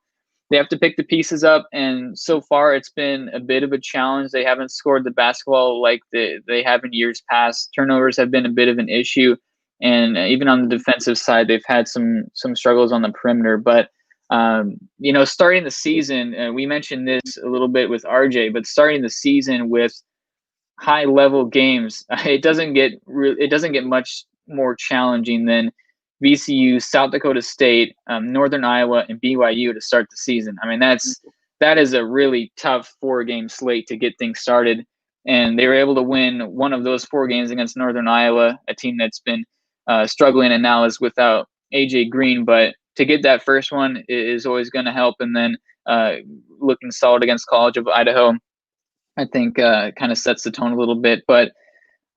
they have to pick the pieces up, and so far it's been a bit of a challenge. They haven't scored the basketball like they have in years past. Turnovers have been a bit of an issue, and even on the defensive side, they've had some struggles on the perimeter. But starting the season, we mentioned this a little bit with RJ, but starting the season with high level games, it doesn't get much more challenging than VCU, South Dakota State, Northern Iowa, and BYU to start the season. I mean, that is a really tough 4-game slate to get things started. And they were able to win one of those 4 games against Northern Iowa, a team that's been struggling and now is without AJ Green. But to get that first one is always going to help. And then looking solid against College of Idaho, I think kind of sets the tone a little bit. But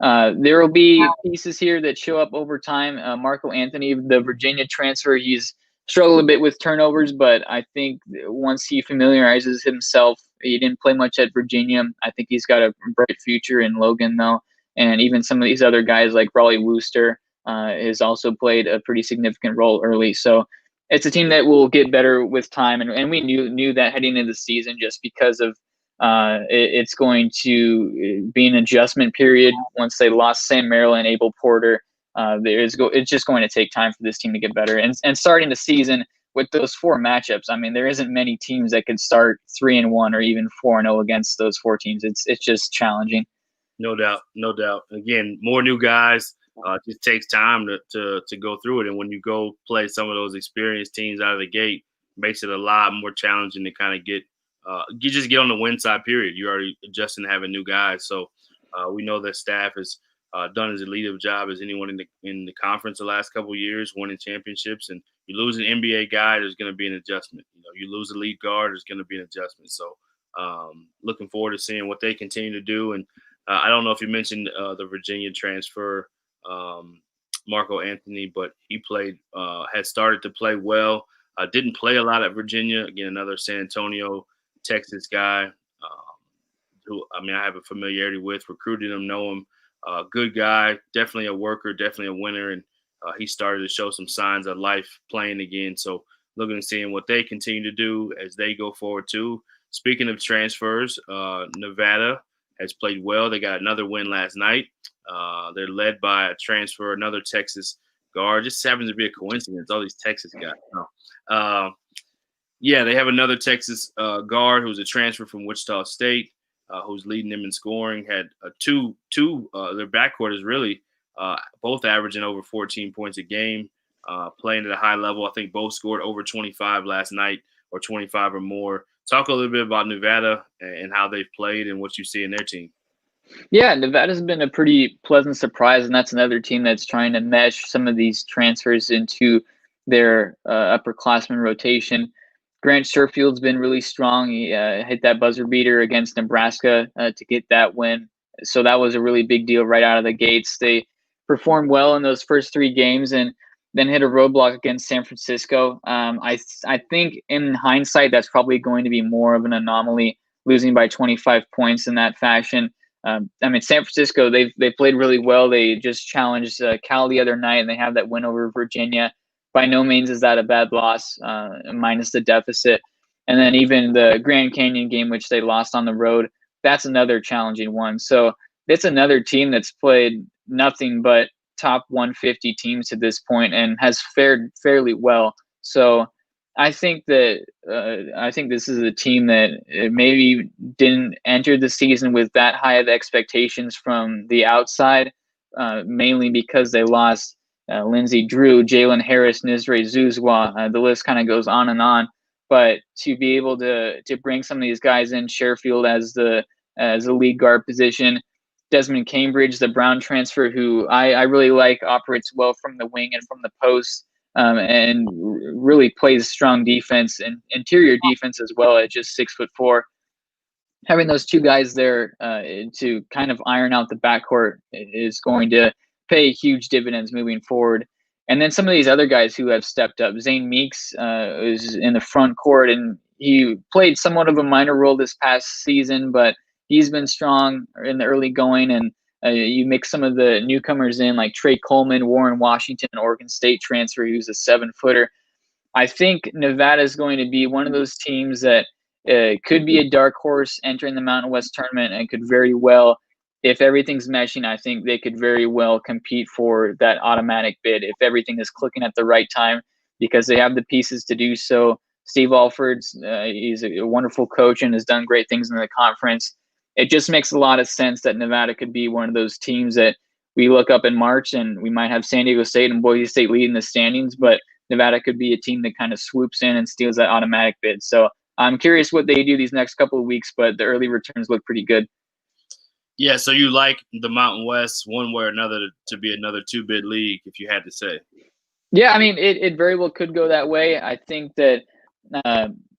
there will be pieces here that show up over time. Marco Anthony, the Virginia transfer, he's struggled a bit with turnovers, but I think once he familiarizes himself, he didn't play much at Virginia. I think he's got a bright future in Logan, though. And even some of these other guys like Raleigh Wooster has also played a pretty significant role early. So it's a team that will get better with time. And we knew that heading into the season just because of it's going to be an adjustment period once they lost Sam Merrill and Abel Porter. It's just going to take time for this team to get better. And starting the season with those 4 matchups, I mean, there isn't many teams that could start 3-1 or even 4-0 against those 4 teams. It's just challenging. No doubt. Again, more new guys. It just takes time to go through it. And when you go play some of those experienced teams out of the gate, makes it a lot more challenging to kind of get you just get on the win side, period. You're already adjusting to having new guys. So we know that staff has done as elite of a job as anyone in the conference the last couple of years, winning championships. And you lose an NBA guy, there's going to be an adjustment. You lose a lead guard, there's going to be an adjustment. So looking forward to seeing what they continue to do. And I don't know if you mentioned the Virginia transfer, Marco Anthony, but he had started to play well. Didn't play a lot at Virginia. Again, another San Antonio, Texas guy who I have a familiarity with, recruited him, know him, good guy, definitely a worker, definitely a winner, and he started to show some signs of life playing again. So looking and seeing what they continue to do as they go forward too. Speaking of transfers, Nevada has played well. They got another win last night. They're led by a transfer, another Texas guard. Just happens to be a coincidence, all these Texas guys. Yeah, they have another Texas guard who's a transfer from Wichita State, who's leading them in scoring. Had their backcourt is really both averaging over 14 points a game, playing at a high level. I think both scored over 25 last night or 25 or more. Talk a little bit about Nevada and how they've played and what you see in their team. Yeah, Nevada's been a pretty pleasant surprise, and that's another team that's trying to mesh some of these transfers into their upperclassmen rotation. Grant Sherfield's been really strong. He hit that buzzer beater against Nebraska to get that win. So that was a really big deal right out of the gates. They performed well in those first 3 games and then hit a roadblock against San Francisco. I think in hindsight, that's probably going to be more of an anomaly, losing by 25 points in that fashion. San Francisco, they played really well. They just challenged Cal the other night, and they have that win over Virginia. By no means is that a bad loss, minus the deficit. And then even the Grand Canyon game, which they lost on the road, that's another challenging one. So it's another team that's played nothing but top 150 teams to this point and has fared fairly well. So I think this is a team that maybe didn't enter the season with that high of expectations from the outside, mainly because they lost Lindsey Drew, Jalen Harris, Nizre Zuzwa. The list kind of goes on and on. But to be able to bring some of these guys in, Sherfield as the lead guard position, Desmond Cambridge, the Brown transfer, who I really like, operates well from the wing and from the post, and really plays strong defense and interior defense as well at just 6'4". Having those two guys there to kind of iron out the backcourt is going to pay huge dividends moving forward. And then some of these other guys who have stepped up. Zane Meeks is in the front court, and he played somewhat of a minor role this past season, but he's been strong in the early going. And you mix some of the newcomers in, like Trey Coleman, Warren Washington, Oregon State transfer, who's a 7-footer. I think Nevada is going to be one of those teams that could be a dark horse entering the Mountain West tournament, and could very well, if everything's meshing, I think they could very well compete for that automatic bid if everything is clicking at the right time, because they have the pieces to do so. Steve Alford's he's a wonderful coach and has done great things in the conference. It just makes a lot of sense that Nevada could be one of those teams that we look up in March and we might have San Diego State and Boise State leading the standings, but Nevada could be a team that kind of swoops in and steals that automatic bid. So I'm curious what they do these next couple of weeks, but the early returns look pretty good. Yeah, so you like the Mountain West one way or another to be another 2-bid league, if you had to say. Yeah, I mean, it very well could go that way. I think that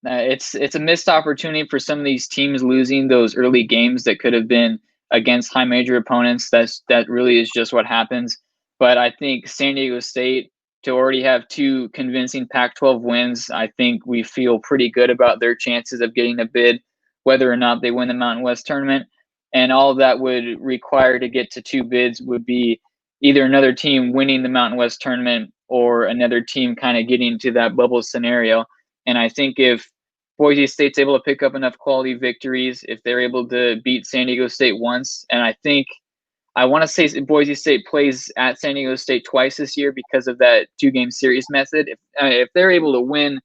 it's a missed opportunity for some of these teams losing those early games that could have been against high major opponents. That really is just what happens. But I think San Diego State, to already have 2 convincing Pac-12 wins, I think we feel pretty good about their chances of getting a bid, whether or not they win the Mountain West tournament. And all that would require to get to 2 bids would be either another team winning the Mountain West tournament or another team kind of getting to that bubble scenario. And I think if Boise State's able to pick up enough quality victories, if they're able to beat San Diego State once, and I want to say Boise State plays at San Diego State twice this year because of that 2-game series method. If they're able to win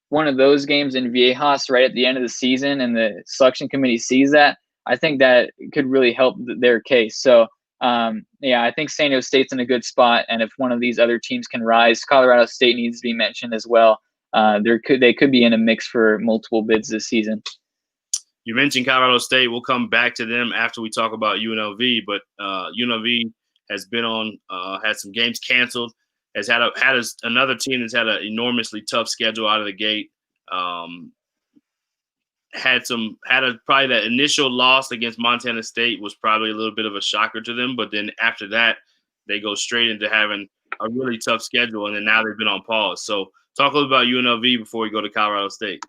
one of those games in Viejas right at the end of the season and the selection committee sees that, I think that could really help their case. So, yeah, I think San Diego State's in a good spot. And if one of these other teams can rise, Colorado State needs to be mentioned as well. They could be in a mix for multiple bids this season. You mentioned Colorado State. We'll come back to them after we talk about UNLV, but UNLV has been on, had some games canceled, has had another team that's had an enormously tough schedule out of the gate. Probably that initial loss against Montana State was probably a little bit of a shocker to them, but then after that, they go straight into having a really tough schedule, and then now they've been on pause. So talk a little about UNLV before we go to Colorado State.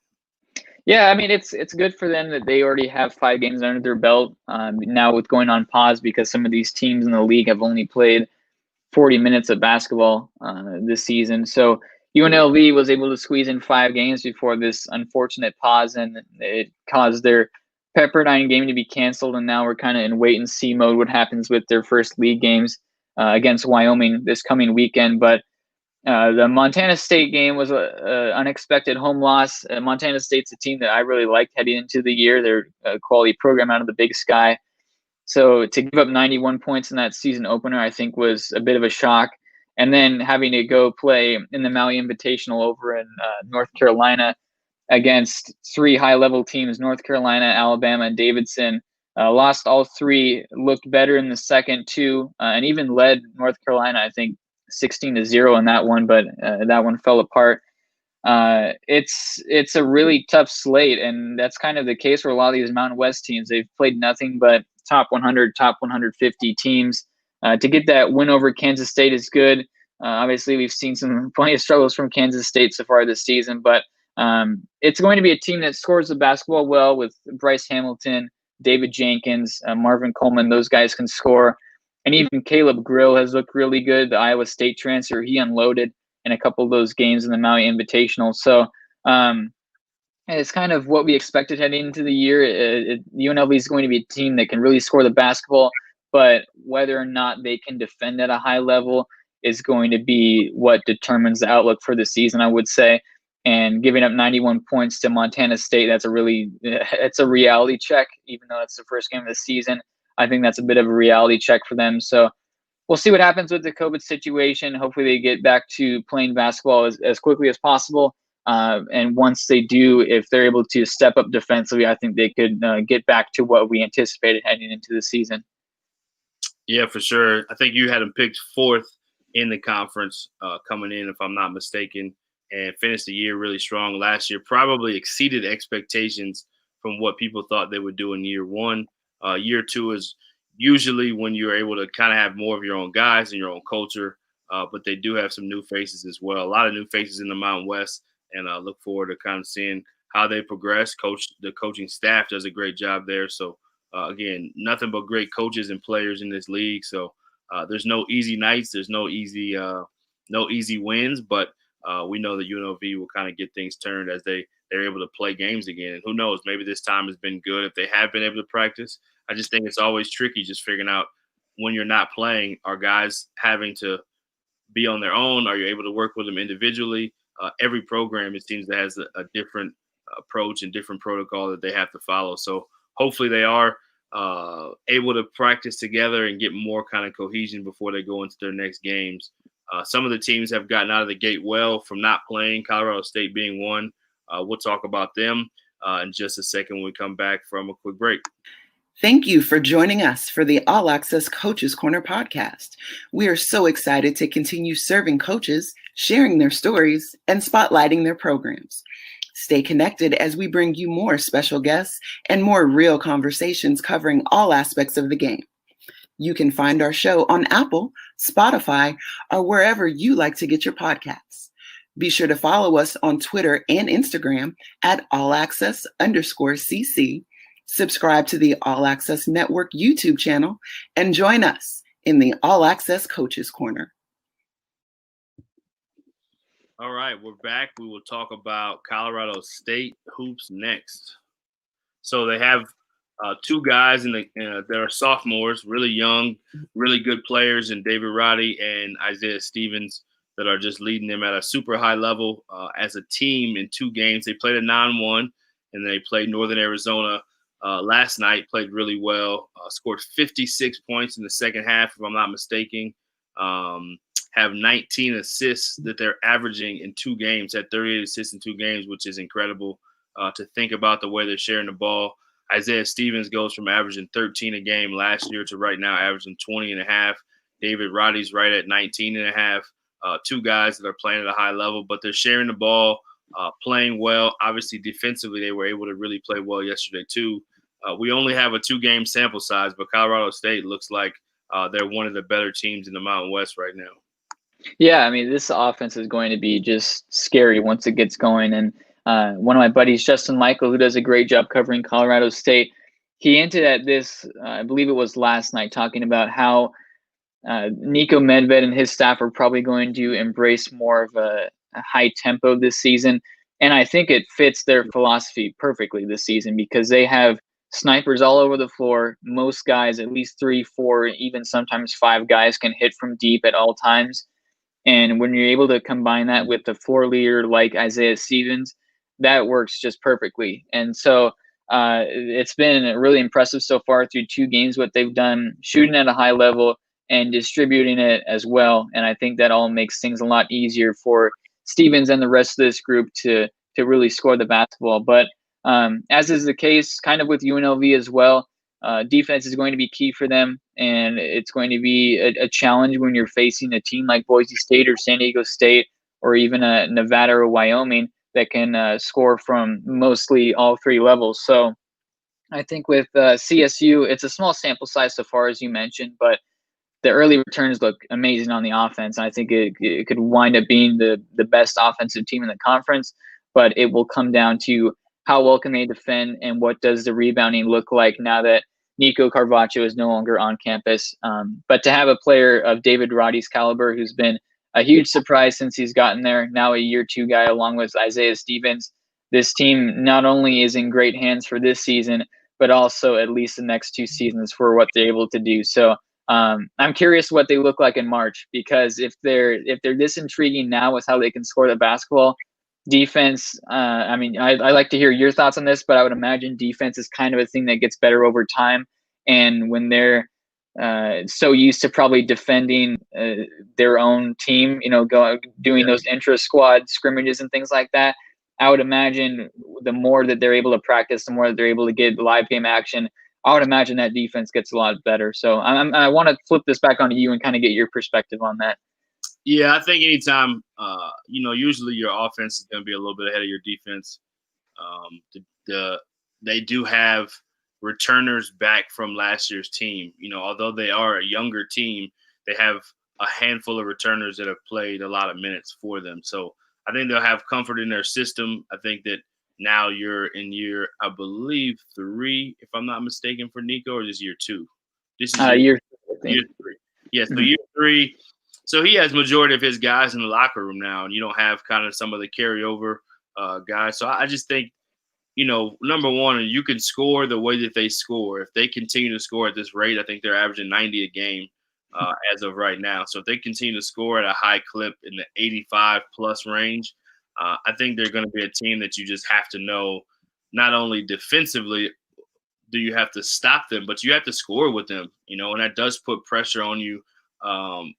Yeah, I mean, it's good for them that they already have 5 games under their belt now with going on pause, because some of these teams in the league have only played 40 minutes of basketball this season. So UNLV was able to squeeze in 5 games before this unfortunate pause, and it caused their Pepperdine game to be canceled. And now we're kind of in wait and see mode what happens with their first league games against Wyoming this coming weekend. But the Montana State game was an unexpected home loss. Montana State's a team that I really liked heading into the year. They're a quality program out of the Big Sky. So to give up 91 points in that season opener, I think was a bit of a shock. And then having to go play in the Maui Invitational over in North Carolina against 3 high-level teams, North Carolina, Alabama, and Davidson. Lost all 3, looked better in the second 2, and even led North Carolina, I think, 16-0 in that one, but that one fell apart. It's a really tough slate, and that's kind of the case for a lot of these Mountain West teams. They've played nothing but top 100, top 150 teams. To get that win over Kansas State is good. Obviously, we've seen plenty of struggles from Kansas State so far this season, but it's going to be a team that scores the basketball well with Bryce Hamilton, David Jenkins, Marvin Coleman. Those guys can score. And even Caleb Grill has looked really good. The Iowa State transfer, he unloaded in a couple of those games in the Maui Invitational. So it's kind of what we expected heading into the year. UNLV is going to be a team that can really score the basketball, but whether or not they can defend at a high level is going to be what determines the outlook for the season, I would say. And giving up 91 points to Montana State, it's a reality check, even though it's the first game of the season. I think that's a bit of a reality check for them. So we'll see what happens with the COVID situation. Hopefully they get back to playing basketball as quickly as possible. And once they do, if they're able to step up defensively, I think they could get back to what we anticipated heading into the season. Yeah, for sure. I think you had them picked 4th in the conference coming in, if I'm not mistaken, and finished the year really strong last year. Probably exceeded expectations from what people thought they would do in year one. Year two is usually when you're able to kind of have more of your own guys and your own culture, but they do have some new faces as well. A lot of new faces in the Mountain West, and I look forward to kind of seeing how they progress. The coaching staff does a great job there. So, again, nothing but great coaches and players in this league. So there's no easy nights. There's no easy wins, but we know that UNLV will kind of get things turned as they're able to play games again. And who knows, maybe this time has been good if they have been able to practice. I just think it's always tricky just figuring out when you're not playing, are guys having to be on their own? Are you able to work with them individually? Every program, it seems, that has a different approach and different protocol that they have to follow. So hopefully they are able to practice together and get more kind of cohesion before they go into their next games. Some of the teams have gotten out of the gate well from not playing, Colorado State being one. We'll talk about them in just a second when we come back from a quick break. Thank you for joining us for the All Access Coaches Corner podcast. We are so excited to continue serving coaches, sharing their stories, and spotlighting their programs. Stay connected as we bring you more special guests and more real conversations covering all aspects of the game. You can find our show on Apple, Spotify, or wherever you like to get your podcasts. Be sure to follow us on Twitter and Instagram at allaccess_CC. Subscribe to the All Access Network YouTube channel and join us in the All Access Coaches Corner. All right, we're back. We will talk about Colorado State hoops next. So they have two guys that are sophomores, really young, really good players, and David Roddy and Isaiah Stevens that are just leading them at a super high level as a team in 2 games. They played a 9-1, and they played Northern Arizona last night, played really well, scored 56 points in the second half, if I'm not mistaken. Have 19 assists that they're averaging in 2 games, had 38 assists in 2 games, which is incredible to think about the way they're sharing the ball. Isaiah Stevens goes from averaging 13 a game last year to right now averaging 20 and a half. David Roddy's right at 19 and a half. 2 guys that are playing at a high level, but they're sharing the ball, playing well. Obviously, defensively, they were able to really play well yesterday too. We only have a 2-game sample size, but Colorado State looks like they're one of the better teams in the Mountain West right now. Yeah, I mean, this offense is going to be just scary once it gets going. And one of my buddies, Justin Michael, who does a great job covering Colorado State, he hinted at this, I believe it was last night, talking about how Nico Medved and his staff are probably going to embrace more of a high tempo this season. And I think it fits their philosophy perfectly this season because they have snipers all over the floor. Most guys, at least 3, 4, even sometimes 5 guys can hit from deep at all times. And when you're able to combine that with the floor leader like Isaiah Stevens, that works just perfectly. And so it's been really impressive so far through 2 games what they've done, shooting at a high level and distributing it as well. And I think that all makes things a lot easier for Stevens and the rest of this group to really score the basketball. But as is the case kind of with UNLV as well, defense is going to be key for them, and it's going to be a challenge when you're facing a team like Boise State or San Diego State or even a Nevada or Wyoming that can score from mostly all 3 levels. So I think with CSU, it's a small sample size so far, as you mentioned, but the early returns look amazing on the offense. I think it could wind up being the best offensive team in the conference, but it will come down to how well can they defend and what does the rebounding look like now that Nico Carvacho is no longer on campus. But to have a player of David Roddy's caliber, who's been a huge surprise since he's gotten there, now a year 2 guy along with Isaiah Stevens, this team not only is in great hands for this season, but also at least the next 2 seasons for what they're able to do. So I'm curious what they look like in March, because if they're this intriguing now with how they can score the basketball, defense, I mean, I like to hear your thoughts on this, but I would imagine defense is kind of a thing that gets better over time. And when they're so used to probably defending their own team, doing those intra-squad scrimmages and things like that, I would imagine the more that they're able to practice, the more that they're able to get live game action, I would imagine that defense gets a lot better. So I want to flip this back onto you and kind of get your perspective on that. Yeah, I think anytime, usually your offense is going to be a little bit ahead of your defense. They do have returners back from last year's team. Although they are a younger team, they have a handful of returners that have played a lot of minutes for them. So I think they'll have comfort in their system. I think that now you're in year, I believe, 3, if I'm not mistaken, for Nico, or is this year 2? This is year 3. Yeah, so year 3. So he has majority of his guys in the locker room now, and you don't have kind of some of the carryover guys. So I just think, number one, you can score the way that they score. If they continue to score at this rate, I think they're averaging 90 a game as of right now. So if they continue to score at a high clip in the 85-plus range, I think they're going to be a team that you just have to know, not only defensively do you have to stop them, but you have to score with them, and that does put pressure on you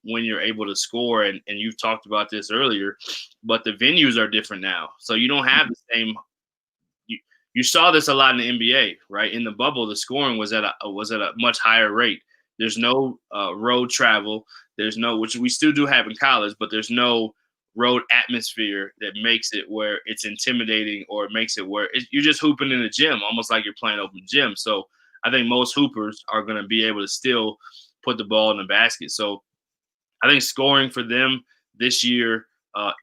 when you're able to score. And you've talked about this earlier, but the venues are different now. So you don't have the same – you saw this a lot in the NBA, right? In the bubble, the scoring was at a much higher rate. There's no road travel. There's no – which we still do have in college, but there's no road atmosphere that makes it where it's intimidating, or it makes it where you're just hooping in the gym, almost like you're playing open gym. So I think most hoopers are going to be able to still put the ball in the basket. So I think scoring for them this year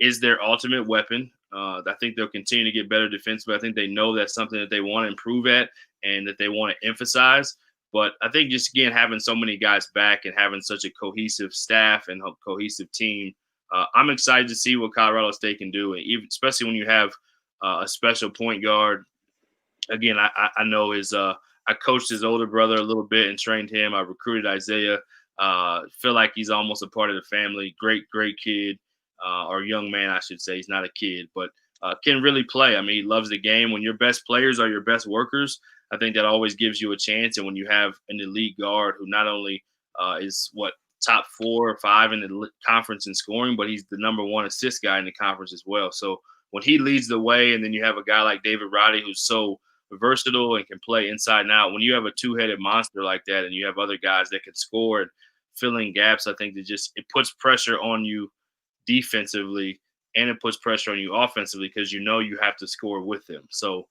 is their ultimate weapon. I think they'll continue to get better defensively. I think they know that's something that they want to improve at and that they want to emphasize. But I think just, again, having so many guys back and having such a cohesive staff and a cohesive team, I'm excited to see what Colorado State can do, and even, especially when you have a special point guard. Again, I know I coached his older brother a little bit and trained him. I recruited Isaiah. Feel like he's almost a part of the family. Great kid, or young man, I should say. He's not a kid, but can really play. I mean, he loves the game. When your best players are your best workers, I think that always gives you a chance. And when you have an elite guard who not only is top 4 or 5 in the conference in scoring, but he's the number 1 assist guy in the conference as well. So when he leads the way, and then you have a guy like David Roddy who's so versatile and can play inside and out, when you have a two-headed monster like that and you have other guys that can score and fill in gaps, I think that it puts pressure on you defensively, and it puts pressure on you offensively, because you have to score with them. So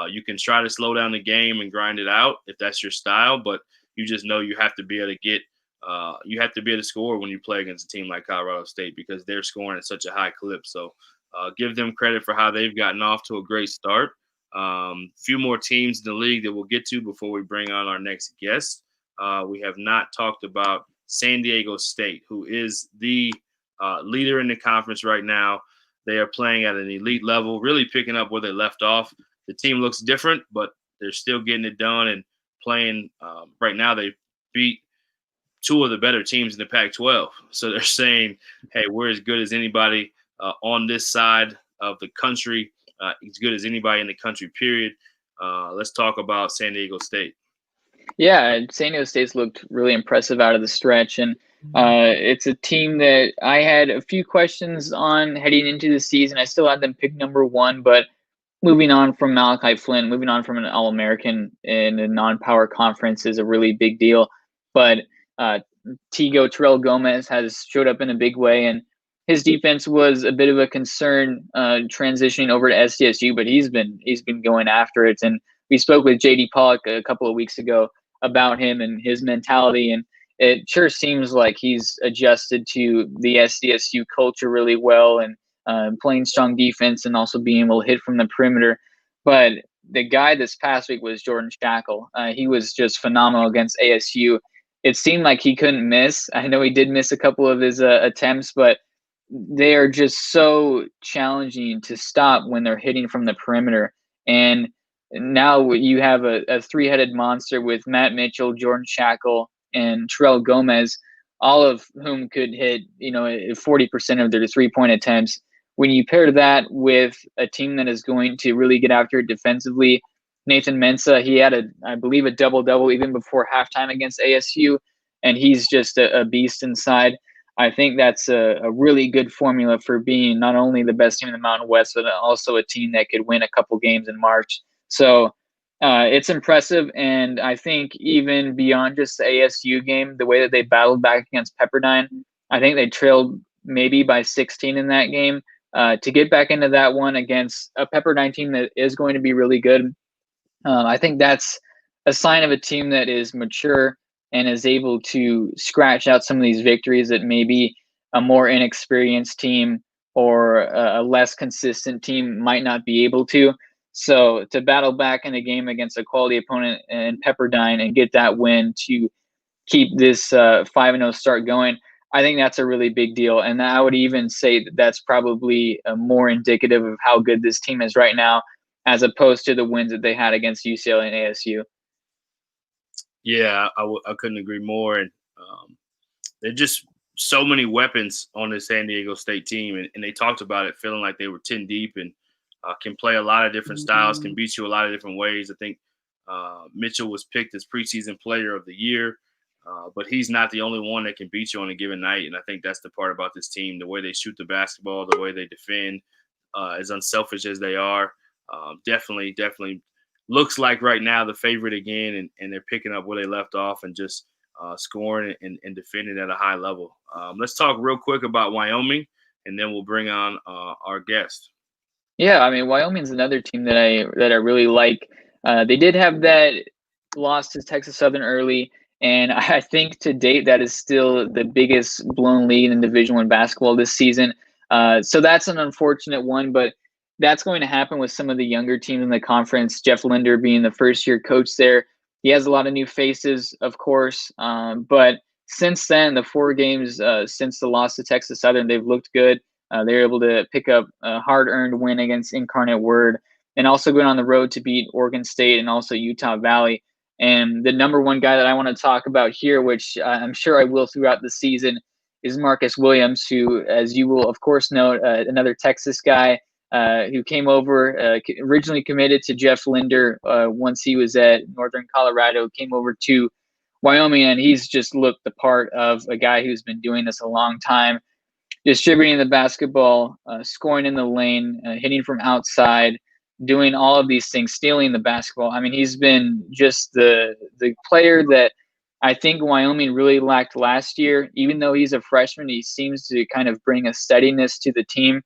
you can try to slow down the game and grind it out if that's your style, but you just know you have to be able to score when you play against a team like Colorado State, because they're scoring at such a high clip. So give them credit for how they've gotten off to a great start. Few more teams in the league that we'll get to before we bring on our next guest. We have not talked about San Diego State, who is the leader in the conference right now. They are playing at an elite level, really picking up where they left off. The team looks different, but they're still getting it done and playing. Right now, they beat 2 of the better teams in the Pac-12. So they're saying, hey, we're as good as anybody on this side of the country, as good as anybody in the country, period. Let's talk about San Diego State. Yeah, San Diego State's looked really impressive out of the stretch, and it's a team that I had a few questions on heading into the season. I still had them pick number 1, but moving on from Malachi Flynn, moving on from an All-American in a non-power conference is a really big deal. But Terrell Gomez has showed up in a big way, and his defense was a bit of a concern transitioning over to SDSU, but he's been going after it. And we spoke with J.D. Pollock a couple of weeks ago about him and his mentality, and it sure seems like he's adjusted to the SDSU culture really well, and playing strong defense and also being able to hit from the perimeter. But the guy this past week was Jordan Shackle. He was just phenomenal against ASU. It seemed like he couldn't miss. I know he did miss a couple of his attempts, but they are just so challenging to stop when they're hitting from the perimeter. And now you have a three-headed monster with Matt Mitchell, Jordan Shackle, and Terrell Gomez, all of whom could hit 40% of their three-point attempts. When you pair that with a team that is going to really get after it defensively, Nathan Mensah, he had I believe a double-double even before halftime against ASU, and he's just a beast inside. I think that's a really good formula for being not only the best team in the Mountain West, but also a team that could win a couple games in March. So it's impressive, and I think even beyond just the ASU game, the way that they battled back against Pepperdine, I think they trailed maybe by 16 in that game. To get back into that one against a Pepperdine team that is going to be really good, I think that's a sign of a team that is mature and is able to scratch out some of these victories that maybe a more inexperienced team or a less consistent team might not be able to. So to battle back in a game against a quality opponent in Pepperdine and get that win to keep this 5-0 start going, I think that's a really big deal. And I would even say that that's probably more indicative of how good this team is right now, as opposed to the wins that they had against UCLA and ASU. Yeah, I couldn't agree more. And there's just so many weapons on the San Diego State team. And they talked about it feeling like they were 10 deep and can play a lot of different styles, can beat you a lot of different ways. I think Mitchell was picked as preseason player of the year, but he's not the only one that can beat you on a given night. And I think that's the part about this team, the way they shoot the basketball, the way they defend, as unselfish as they are. Definitely looks like right now the favorite again, and they're picking up where they left off and just scoring and defending at a high level. Let's talk real quick about Wyoming, and then we'll bring on our guest. Yeah, I mean, Wyoming's another team that I really like. They did have that loss to Texas Southern early, and I think to date that is still the biggest blown lead in Division I basketball this season. So that's an unfortunate one, but that's going to happen with some of the younger teams in the conference. Jeff Linder being the first-year coach there, he has a lot of new faces, of course. But since then, the 4 games since the loss to Texas Southern, they've looked good. They were able to pick up a hard-earned win against Incarnate Word, and also going on the road to beat Oregon State and also Utah Valley. And the number one guy that I want to talk about here, which I'm sure I will throughout the season, is Marcus Williams, who, as you will, of course, know, another Texas guy, who came over, originally committed to Jeff Linder once he was at Northern Colorado, came over to Wyoming, and he's just looked the part of a guy who's been doing this a long time, distributing the basketball, scoring in the lane, hitting from outside, doing all of these things, stealing the basketball. I mean, he's been just the player that I think Wyoming really lacked last year. Even though he's a freshman, he seems to kind of bring a steadiness to the team,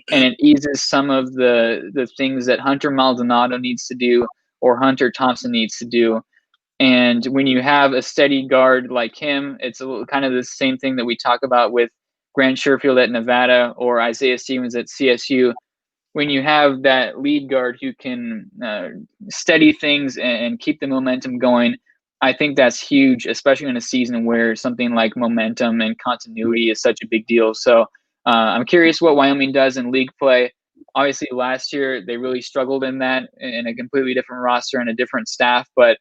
and it eases some of the things that Hunter Maldonado needs to do or Hunter Thompson needs to do. And when you have a steady guard like him, it's kind of the same thing that we talk about with Grant Sherfield at Nevada or Isaiah Stevens at CSU. When you have that lead guard who can steady things and keep the momentum going, I think that's huge, especially in a season where something like momentum and continuity is such a big deal. So I'm curious what Wyoming does in league play. Obviously, last year they really struggled in that, in a completely different roster and a different staff. But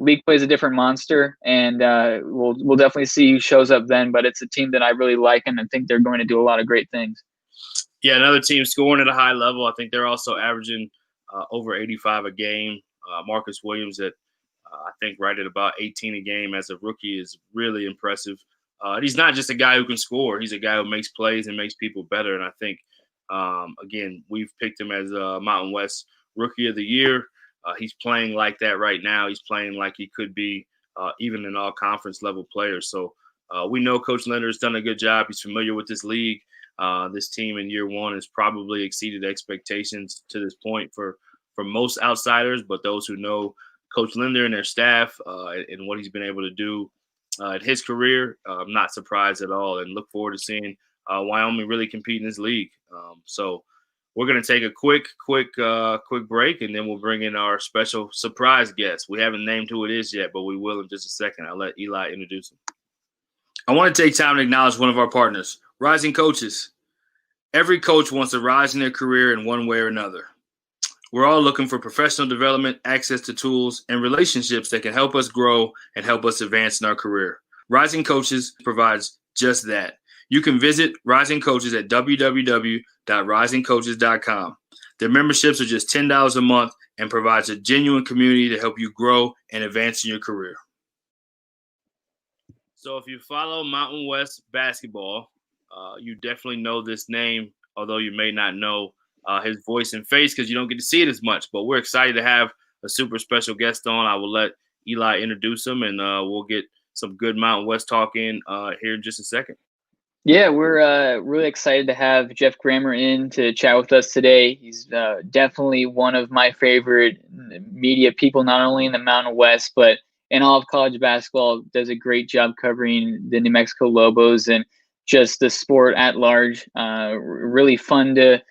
league play is a different monster, and we'll definitely see who shows up then. But it's a team that I really like, and I think they're going to do a lot of great things. Yeah, another team scoring at a high level. I think they're also averaging over 85 a game. Marcus Williams at I think right at about 18 a game as a rookie is really impressive. He's not just a guy who can score. He's a guy who makes plays and makes people better. And I think, again, we've picked him as a Mountain West Rookie of the Year. He's playing like that right now. He's playing like he could be even an all-conference level player. So we know Coach Linder has done a good job. He's familiar with this league. This team in year one has probably exceeded expectations to this point for most outsiders, but those who know Coach Linder and their staff and what he's been able to do in his career, I'm not surprised at all, and look forward to seeing Wyoming really compete in this league. So we're going to take a quick break, and then we'll bring in our special surprise guest. We haven't named who it is yet, but we will in just a second. I'll let Eli introduce him. I want to take time to acknowledge one of our partners, Rising Coaches. Every coach wants to rise in their career in one way or another. We're all looking for professional development, access to tools, and relationships that can help us grow and help us advance in our career. Rising Coaches provides just that. You can visit Rising Coaches at www.risingcoaches.com. Their memberships are just $10 a month and provides a genuine community to help you grow and advance in your career. So if you follow Mountain West basketball, you definitely know this name, although you may not know his voice and face because you don't get to see it as much. But we're excited to have a super special guest on. I will let Eli introduce him, and we'll get some good Mountain West talk in here in just a second. Yeah, we're really excited to have Jeff Grammer in to chat with us today. He's definitely one of my favorite media people, not only in the Mountain West, but in all of college basketball. Does a great job covering the New Mexico Lobos and just the sport at large. Really fun to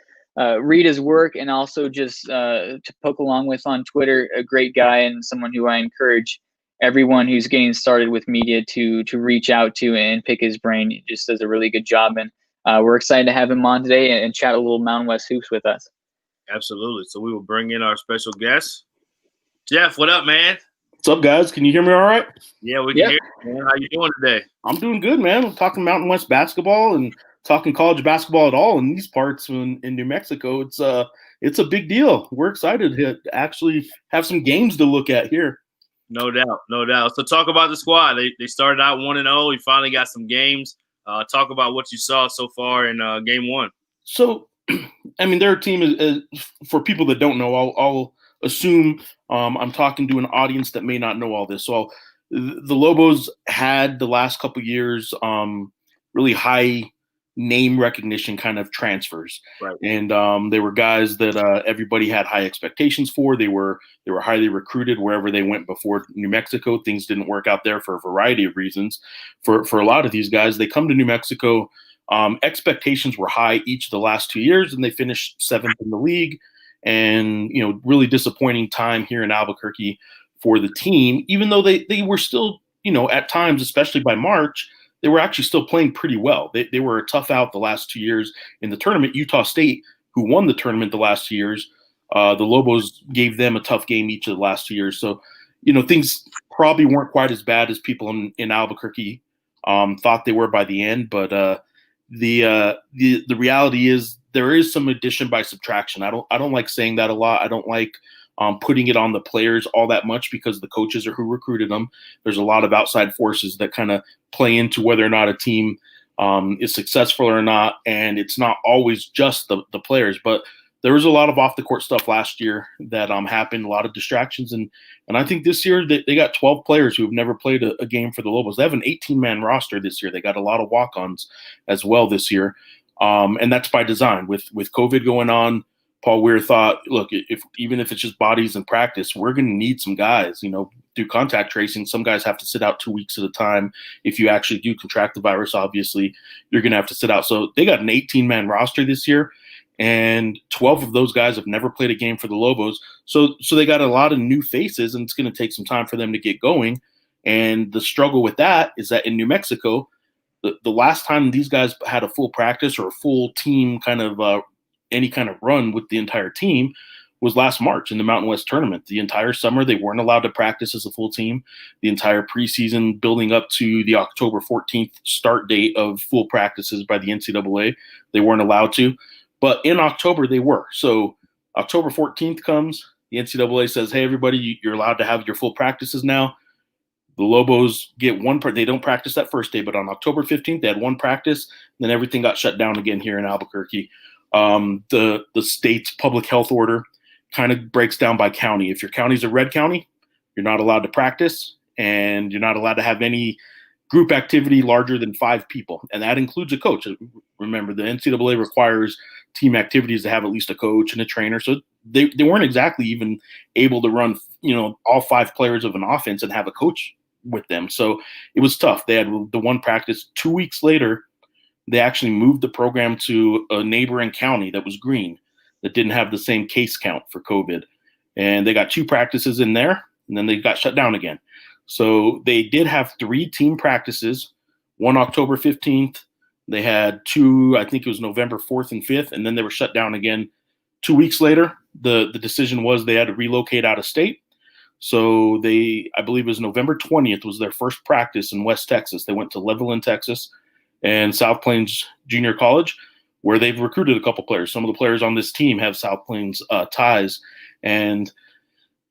read his work and also just to poke along with on Twitter. A great guy and someone who I encourage everyone who's getting started with media to reach out to and pick his brain. He just does a really good job. And we're excited to have him on today and chat a little Mountain West hoops with us. Absolutely. So we will bring in our special guest. Jeff, what up, man? What's up, guys? Can you hear me all right? Yeah, we can hear you, man. How you doing today? I'm doing good, man. I'm talking Mountain West basketball and talking college basketball at all in these parts in New Mexico. It's a big deal. We're excited to actually have some games to look at here. No doubt, no doubt. So talk about the squad. They started out 1-0. We finally got some games. Talk about what you saw so far in game one. So, I mean, their team is for people that don't know. I'll assume I'm talking to an audience that may not know all this. So the Lobos had the last couple of years really high name recognition kind of transfers, right? And they were guys that everybody had high expectations for. They were highly recruited wherever they went before New Mexico. Things didn't work out there for a variety of reasons. For a lot of these guys, they come to New Mexico. Expectations were high each of the last 2 years, and they finished 7th in the league. And really disappointing time here in Albuquerque for the team, even though they were still, at times, especially by March, they were actually still playing pretty well. They were a tough out the last 2 years in the tournament. Utah State, who won the tournament the last 2 years, the Lobos gave them a tough game each of the last 2 years. So, things probably weren't quite as bad as people in Albuquerque thought they were by the end. But the reality is there is some addition by subtraction. I don't like saying that a lot. I don't like putting it on the players all that much because the coaches are who recruited them. There's a lot of outside forces that kind of play into whether or not a team is successful or not. And it's not always just the players, but there was a lot of off the court stuff last year that happened, a lot of distractions. And I think this year they got 12 players who have never played a game for the Lobos. They have an 18-man roster this year. They got a lot of walk-ons as well this year. And that's by design. With COVID going on, Paul Weir thought, look, even if it's just bodies in practice, we're going to need some guys, do contact tracing. Some guys have to sit out 2 weeks at a time. If you actually do contract the virus, obviously, you're going to have to sit out. So they got an 18-man roster this year, and 12 of those guys have never played a game for the Lobos. So they got a lot of new faces, and it's going to take some time for them to get going. And the struggle with that is that in New Mexico, the last time these guys had a full practice or a full team kind of any kind of run with the entire team was last March in the Mountain West tournament. The entire summer, they weren't allowed to practice as a full team. The entire preseason building up to the October 14th start date of full practices by the NCAA, they weren't allowed to. But in October, they were. So October 14th comes, the NCAA says, hey, everybody, you're allowed to have your full practices now. The Lobos get one – they don't practice that first day, but on October 15th, they had one practice. Then everything got shut down again here in Albuquerque. The state's public health order kind of breaks down by county. If your county's a red county, you're not allowed to practice, and you're not allowed to have any group activity larger than 5 people, and that includes a coach. Remember, the NCAA requires team activities to have at least a coach and a trainer, so they weren't exactly even able to run, all 5 players of an offense and have a coach with them. So it was tough. They had the one practice. 2 weeks later, they actually moved the program to a neighboring county that was green, that didn't have the same case count for COVID. And they got 2 practices in there, and then they got shut down again. So they did have 3 team practices, one October 15th. They had 2, I think it was November 4th and 5th, and then they were shut down again 2 weeks later, the decision was they had to relocate out of state. So I believe it was November 20th was their first practice in West Texas. They went to Levelland, Texas, and South Plains Junior College, where they've recruited a couple players. Some of the players on this team have South Plains ties, and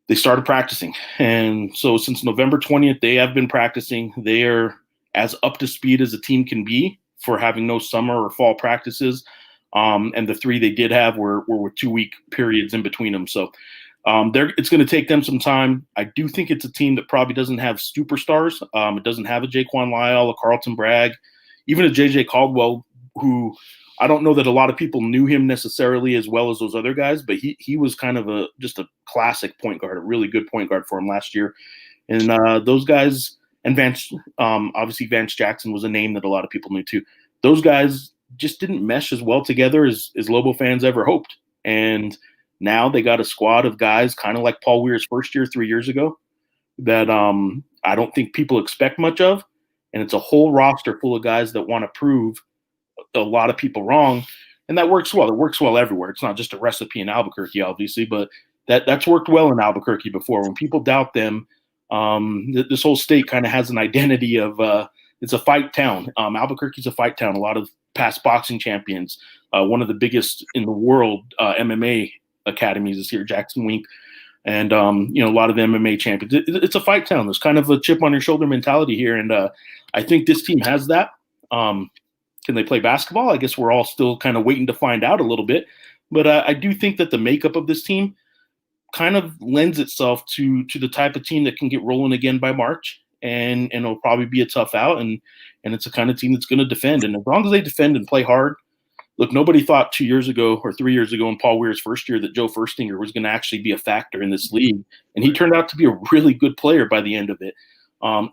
they started practicing. And so since November 20th, they have been practicing. They are as up to speed as a team can be for having no summer or fall practices. And the 3 they did have were with 2-week periods in between them. So it's going to take them some time. I do think it's a team that probably doesn't have superstars. It doesn't have a Jaquan Lyle, a Carlton Bragg, even a JJ Caldwell, who I don't know that a lot of people knew him necessarily as well as those other guys, but he was kind of just a classic point guard, a really good point guard for him last year. And those guys, and obviously Vance Jackson was a name that a lot of people knew too. Those guys just didn't mesh as well together as Lobo fans ever hoped. And now they got a squad of guys kind of like Paul Weir's first year 3 years ago that I don't think people expect much of. And it's a whole roster full of guys that want to prove a lot of people wrong. And that works well. It works well everywhere. It's not just a recipe in Albuquerque, obviously, but that's worked well in Albuquerque before. When people doubt them, this whole state kind of has an identity of it's a fight town. Albuquerque's a fight town. A lot of past boxing champions, one of the biggest in the world MMA academies is here, Jackson Wink, and a lot of the MMA champions. It's a fight town. There's kind of a chip on your shoulder mentality here, and I think this team has that. Can they play basketball? I guess we're all still kind of waiting to find out a little bit, but I do think that the makeup of this team kind of lends itself to the type of team that can get rolling again by March, and it'll probably be a tough out, and it's a kind of team that's going to defend, and as long as they defend and play hard. Look, nobody thought 2 years ago or 3 years ago in Paul Weir's first year that Joe Furstinger was going to actually be a factor in this league. And he turned out to be a really good player by the end of it.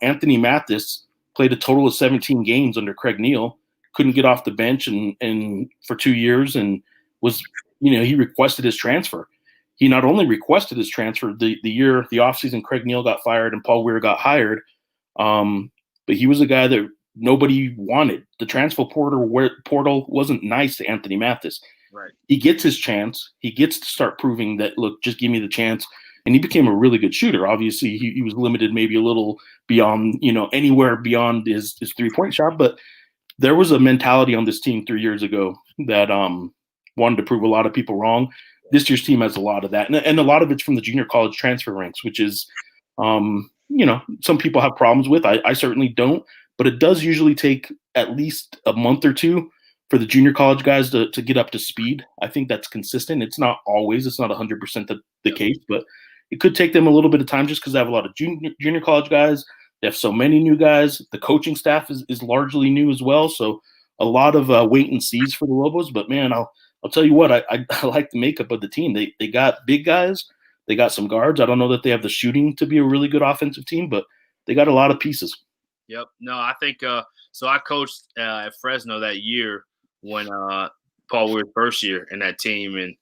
Anthony Mathis played a total of 17 games under Craig Neal, couldn't get off the bench and for 2 years, and was, he requested his transfer. He not only requested his transfer the offseason Craig Neal got fired and Paul Weir got hired, but he was a guy that nobody wanted. The transfer portal wasn't nice to Anthony Mathis. Right. He gets his chance. He gets to start proving that, look, just give me the chance. And he became a really good shooter. Obviously, he was limited maybe a little beyond, anywhere beyond his 3-point shot. But there was a mentality on this team 3 years ago that wanted to prove a lot of people wrong. This year's team has a lot of that. And a lot of it's from the junior college transfer ranks, which is, some people have problems with. I certainly don't. But it does usually take at least a month or two for the junior college guys to get up to speed. I think that's consistent. It's not 100% the case, but it could take them a little bit of time just because they have a lot of junior college guys. They have so many new guys. The coaching staff is largely new as well. So a lot of wait and sees for the Lobos. But, man, I'll tell you what, I like the makeup of the team. They got big guys. They got some guards. I don't know that they have the shooting to be a really good offensive team, but they got a lot of pieces. Yep. No, I think so. I coached at Fresno that year when Paul Weir's first year in that team, and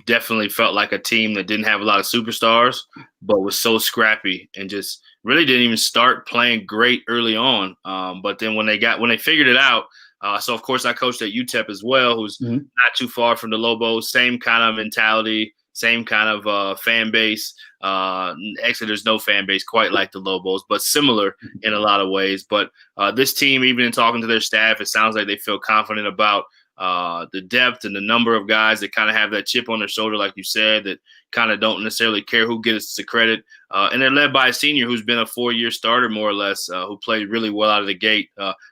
definitely felt like a team that didn't have a lot of superstars, but was so scrappy and just really didn't even start playing great early on. But then when they figured it out, so of course I coached at UTEP as well, who's not too far from the Lobos, same kind of mentality, same kind of fan base. Actually, there's no fan base quite like the Lobos, but similar in a lot of ways. But this team, even in talking to their staff, it sounds like they feel confident about the depth and the number of guys that kind of have that chip on their shoulder, like you said, that kind of don't necessarily care who gets the credit. And they're led by a senior who's been a 4-year starter, more or less, who played really well out of the gate.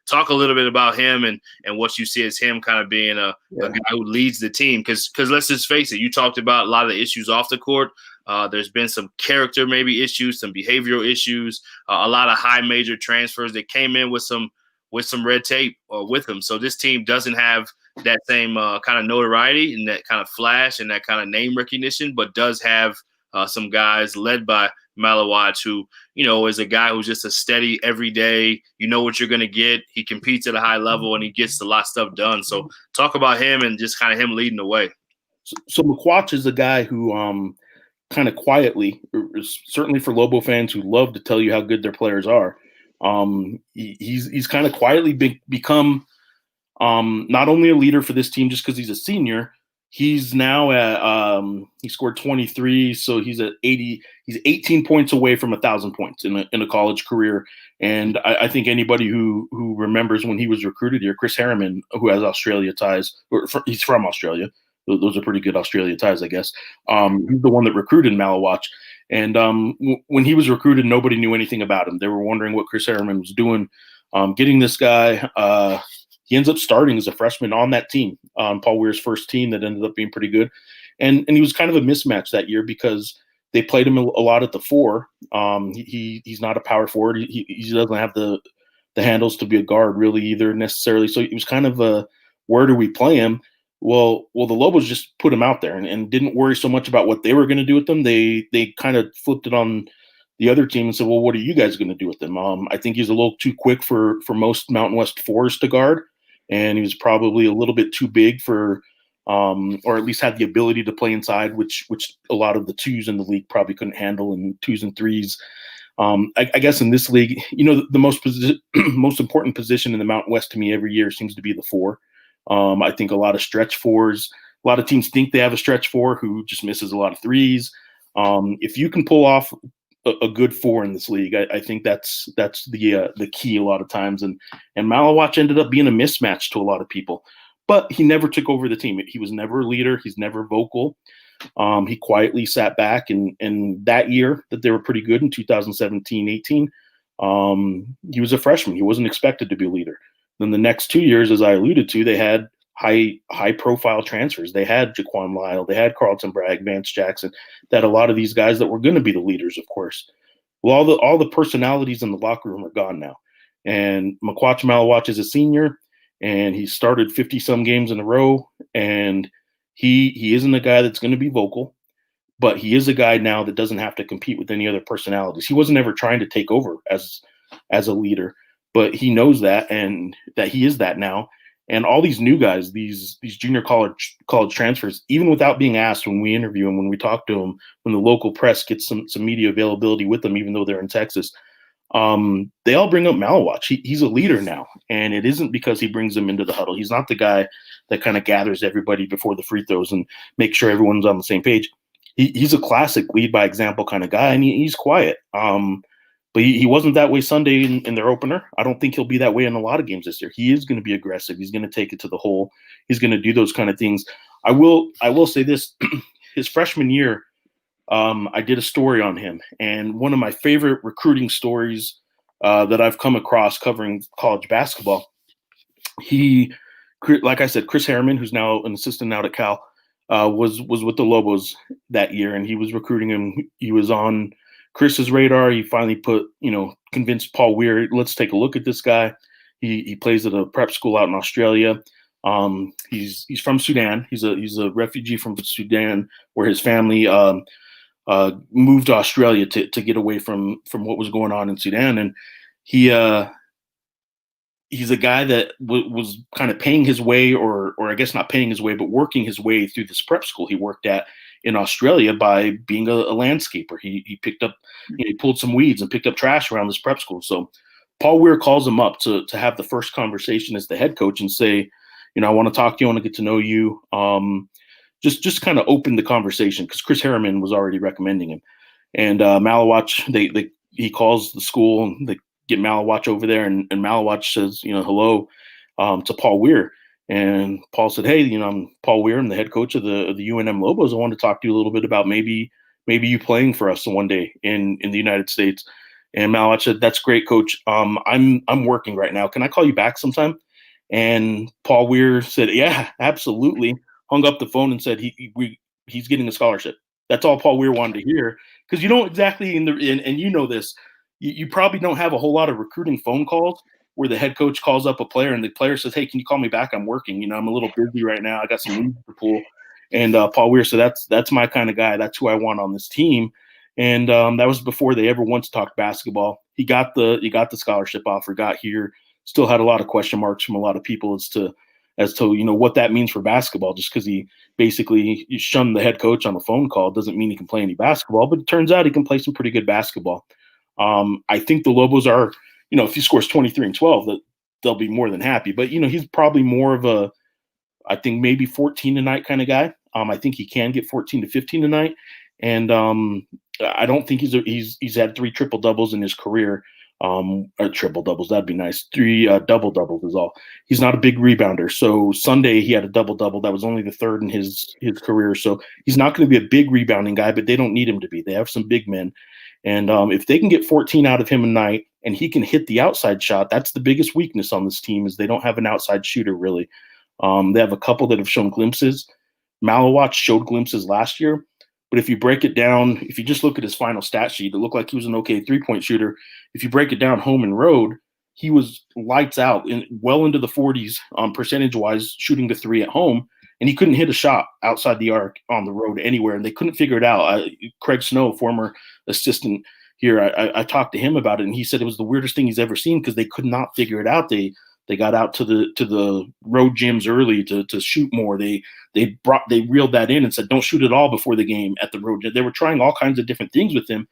Talk a little bit about him and what you see as him kind of being a guy who leads the team. Because let's just face it, you talked about a lot of the issues off the court. There's been some character maybe issues, some behavioral issues, a lot of high major transfers that came in with some red tape with them. So this team doesn't have that same kind of notoriety and that kind of flash and that kind of name recognition, but does have some guys led by Malawatch, who, is a guy who's just a steady every day. You know what you're going to get. He competes at a high level and he gets a lot of stuff done. So talk about him and just kind of him leading the way. So McQuatch is a guy who kind of quietly, certainly for Lobo fans who love to tell you how good their players are, he's kind of quietly become not only a leader for this team just because he's a senior. He's now at he scored 23, so he's at 80. He's 18 points away from 1,000 points in a college career. And I think anybody who remembers when he was recruited here, Chris Harriman, who has Australia ties, he's from Australia. Those are pretty good Australia ties, I guess. He's the one that recruited Malawach. And when he was recruited, nobody knew anything about him. They were wondering what Chris Harriman was doing. Getting this guy, he ends up starting as a freshman on that team, Paul Weir's first team that ended up being pretty good. And he was kind of a mismatch that year because they played him a lot at the 4. He's not a power forward. He doesn't have the handles to be a guard really either necessarily. So it was kind of a, where do we play him? Well, the Lobos just put him out there and didn't worry so much about what they were going to do with them. They kind of flipped it on the other team and said, well, what are you guys going to do with him? I think he's a little too quick for most Mountain West 4s to guard. And he was probably a little bit too big for, or at least had the ability to play inside, which a lot of the 2s in the league probably couldn't handle, and 2s and 3s. I guess in this league, the most important position in the Mountain West to me every year seems to be the 4. I think a lot of stretch 4s, a lot of teams think they have a stretch 4 who just misses a lot of 3s. If you can pull off a good 4 in this league, I think that's the key a lot of times. And Malawach ended up being a mismatch to a lot of people, but he never took over the team. He was never a leader. He's never vocal. He quietly sat back, and that year that they were pretty good in 2017-18, he was a freshman. He wasn't expected to be a leader. Then the next 2 years, as I alluded to, they had high profile transfers. They had Jaquan Lyle, they had Carlton Bragg, Vance Jackson, that a lot of these guys that were going to be the leaders, of course. Well, all the personalities in the locker room are gone now. And Makwach Malawach is a senior, and he started 50-some games in a row, and he isn't a guy that's going to be vocal, but he is a guy now that doesn't have to compete with any other personalities. He wasn't ever trying to take over as a leader, but he knows that, and that he is that now. And all these new guys, these junior college transfers, even without being asked when we interview them, when we talk to them, when the local press gets some media availability with them, even though they're in Texas, they all bring up Malawach. He's a leader now, and it isn't because he brings them into the huddle. He's not the guy that kind of gathers everybody before the free throws and makes sure everyone's on the same page. He's a classic lead by example kind of guy, and he's quiet. But he wasn't that way Sunday in their opener. I don't think he'll be that way in a lot of games this year. He is going to be aggressive. He's going to take it to the hole. He's going to do those kind of things. I will say this: his freshman year, I did a story on him, and one of my favorite recruiting stories that I've come across covering college basketball. Like I said, Chris Harriman, who's now an assistant out at Cal, was with the Lobos that year, and he was recruiting him. He was on Chris's radar. He finally convinced Paul Weir, let's take a look at this guy. He plays at a prep school out in Australia. He's from Sudan. He's a refugee from Sudan, where his family moved to Australia to get away from what was going on in Sudan. And he's a guy that was kind of paying his way, or I guess not paying his way, but working his way through this prep school he worked at in Australia by being a landscaper. He picked up, he pulled some weeds and picked up trash around this prep school. So Paul Weir calls him up to have the first conversation as the head coach and say, I want to talk to you. I want to get to know you. Just kind of open the conversation, because Chris Harriman was already recommending him. And Malawach, he calls the school, and they get Malawach over there, and Malawach says, hello to Paul Weir. And Paul said, hey, I'm Paul Weir. I'm the head coach of the UNM Lobos. I want to talk to you a little bit about maybe you playing for us one day in the United States. And Malawach said, that's great, coach. I'm working right now. Can I call you back sometime? And Paul Weir said, yeah, absolutely. Hung up the phone and said he's getting a scholarship. That's all Paul Weir wanted to hear, because you don't exactly and you know this, you probably don't have a whole lot of recruiting phone calls where the head coach calls up a player and the player says, hey, can you call me back? I'm working. I'm a little busy right now. I got some news to pull. And Paul Weir said, that's my kind of guy. That's who I want on this team. And that was before they ever once talked basketball. He got the scholarship offer, got here, still had a lot of question marks from a lot of people as to what that means for basketball. Just because he basically shunned the head coach on a phone call doesn't mean he can play any basketball, but it turns out he can play some pretty good basketball. I think the Lobos are, if he scores 23 and 12, that they'll be more than happy. But he's probably more of I think maybe 14 a night kind of guy. I think he can get 14 to 15 tonight. And I don't think he's had 3 triple doubles in his career. Or triple doubles, that'd be nice. 3 double doubles is all. He's not a big rebounder. So Sunday he had a double double. That was only the 3rd in his career. So he's not going to be a big rebounding guy, but they don't need him to be. They have some big men. And if they can get 14 out of him a night and he can hit the outside shot, that's the biggest weakness on this team is they don't have an outside shooter really. They have a couple that have shown glimpses. Malawatch showed glimpses last year. But if you break it down, if you just look at his final stat sheet, it looked like he was an okay 3-point shooter. If you break it down home and road, he was lights out well into the 40s percentage-wise shooting the 3 at home, and he couldn't hit a shot outside the arc on the road anywhere, and they couldn't figure it out. Craig Snow, former assistant here, I talked to him about it, and he said it was the weirdest thing he's ever seen because they could not figure it out. They got out to the road gyms early to shoot more. They reeled that in and said, don't shoot at all before the game at the road. They were trying all kinds of different things with him.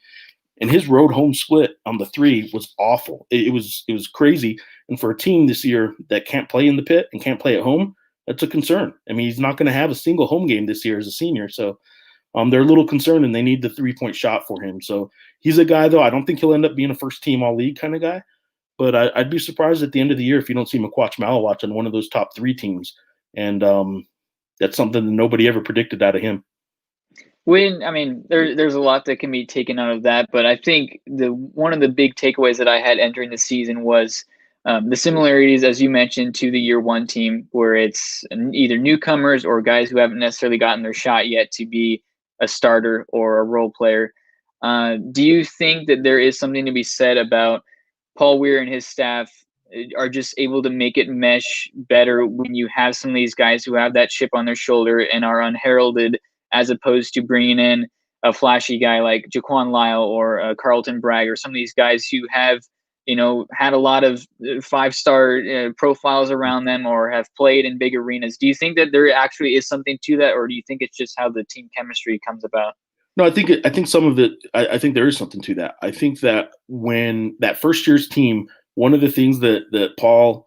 And his road home split on the 3 was awful. It was crazy. And for a team this year that can't play in the pit and can't play at home, that's a concern. I mean, he's not going to have a single home game this year as a senior. So they're a little concerned and they need the 3-point shot for him. So he's a guy, though, I don't think he'll end up being a first team all league kind of guy. But I'd be surprised at the end of the year if you don't see McQuatch Malawatch on one of those top 3 teams. And that's something that nobody ever predicted out of him. There's a lot that can be taken out of that, but I think one of the big takeaways that I had entering the season was the similarities, as you mentioned, to the year 1 team, where it's either newcomers or guys who haven't necessarily gotten their shot yet to be a starter or a role player. Do you think that there is something to be said about Paul Weir and his staff are just able to make it mesh better when you have some of these guys who have that chip on their shoulder and are unheralded, as opposed to bringing in a flashy guy like Jaquan Lyle or Carlton Bragg or some of these guys who have, had a lot of 5-star profiles around them or have played in big arenas. Do you think that there actually is something to that, or do you think it's just how the team chemistry comes about? No, I think some of it, I think there is something to that. I think that when that first year's team, one of the things that Paul,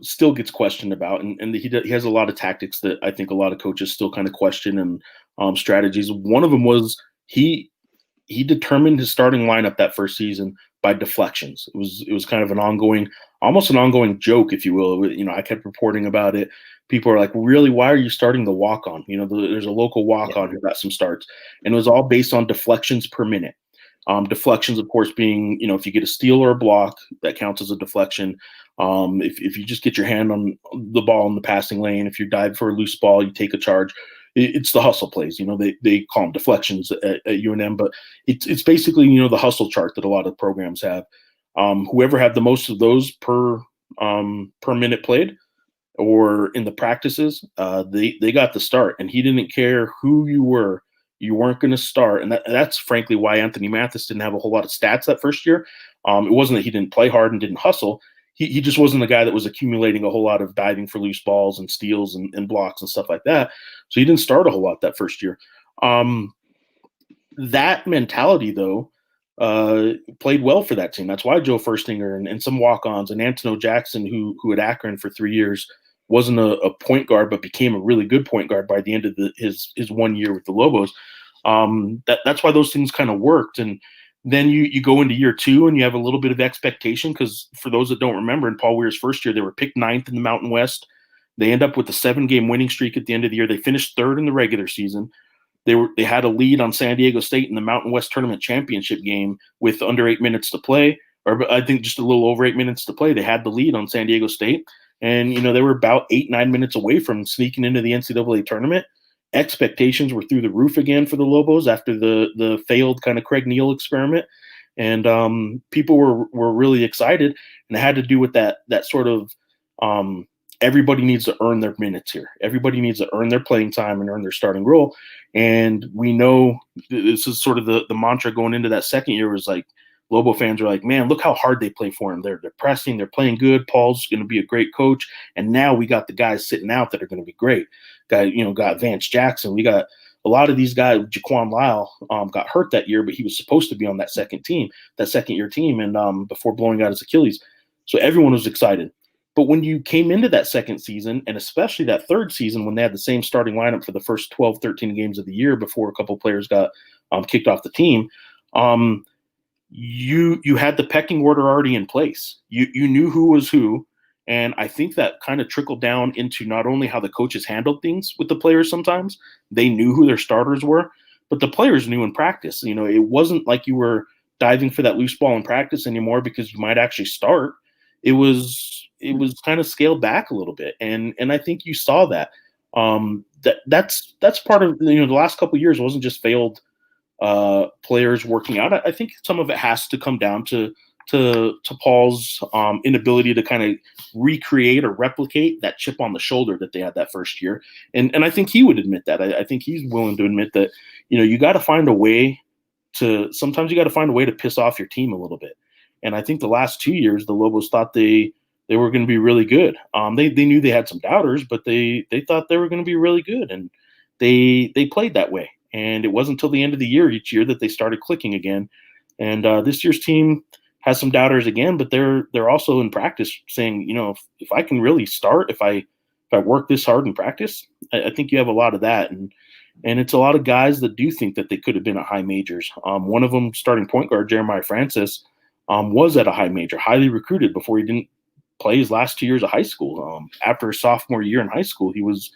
still gets questioned about, and he has a lot of tactics that I think a lot of coaches still kind of question and strategies. One of them was he determined his starting lineup that first season by deflections. It was kind of almost an ongoing joke, if you will. I kept reporting about it. People are like, really, why are you starting the walk-on? There's a local walk-on who got some starts. And it was all based on deflections per minute. Deflections, of course, being, if you get a steal or a block, that counts as a deflection. If you just get your hand on the ball in the passing lane, if you dive for a loose ball, you take a charge. It's the hustle plays. They call them deflections at UNM, but it's basically, the hustle chart that a lot of programs have. Whoever had the most of those per minute played, or in the practices, they got the start, and he didn't care who you were. You weren't going to start, and that's frankly why Anthony Mathis didn't have a whole lot of stats that first year. It wasn't that he didn't play hard and didn't hustle. He just wasn't the guy that was accumulating a whole lot of diving for loose balls and steals and blocks and stuff like that. So he didn't start a whole lot that first year. That mentality, though, played well for that team. That's why Joe Furstinger and some walk-ons and Antono Jackson, who at Akron for 3 years wasn't a point guard but became a really good point guard by the end of his 1 year with the Lobos. That's why those things kind of worked. And then you go into year 2 and you have a little bit of expectation, because for those that don't remember, in Paul Weir's first year, they were picked 9th in the Mountain West. They end up with a 7-game winning streak at the end of the year. They finished 3rd in the regular season. They had a lead on San Diego State in the Mountain West Tournament Championship game with under 8 minutes to play, or I think just a little over 8 minutes to play. They had the lead on San Diego State. And, they were about 8-9 minutes away from sneaking into the NCAA tournament. Expectations were through the roof again for the Lobos after the failed kind of Craig Neal experiment. And people were really excited, and it had to do with that sort of everybody needs to earn their minutes here. Everybody needs to earn their playing time and earn their starting role. And we know this is sort of the mantra going into that second year was like, Lobo fans are like, man, look how hard they play for him. They're pressing, they're playing good. Paul's going to be a great coach. And now we got the guys sitting out that are going to be great. Got Vance Jackson. We got a lot of these guys. Jaquan Lyle got hurt that year, but he was supposed to be on that second year team, and before blowing out his Achilles. So everyone was excited. But when you came into that second season, and especially that third season when they had the same starting lineup for the first 12, 13 games of the year before a couple of players got kicked off the team, you had the pecking order already in place. You knew who was who, and I think that kind of trickled down into not only how the coaches handled things with the players. Sometimes they knew who their starters were, but the players knew in practice. You know, it wasn't like you were diving for that loose ball in practice anymore because you might actually start. It was kind of scaled back a little bit, and I think you saw that. That's part of, you know, the last couple of years wasn't just failed players working out. I think some of it has to come down to Paul's inability to kind of recreate or replicate that chip on the shoulder that they had that first year, and I think he would admit that. I think he's willing to admit that, you know, you got to find a way to piss off your team a little bit. And I think the last 2 years, the Lobos thought they were going to be really good. They knew they had some doubters, but they thought they were going to be really good, and they played that way. And it wasn't until the end of the year each year that they started clicking again. And this year's team has some doubters again, but they're also in practice saying, you know, if I can really start, if I work this hard in practice, I think you have a lot of that. And it's a lot of guys that do think that they could have been at high majors. One of them, starting point guard Jeremiah Francis, was at a high major, highly recruited before he didn't play his last 2 years of high school. After his sophomore year in high school, he was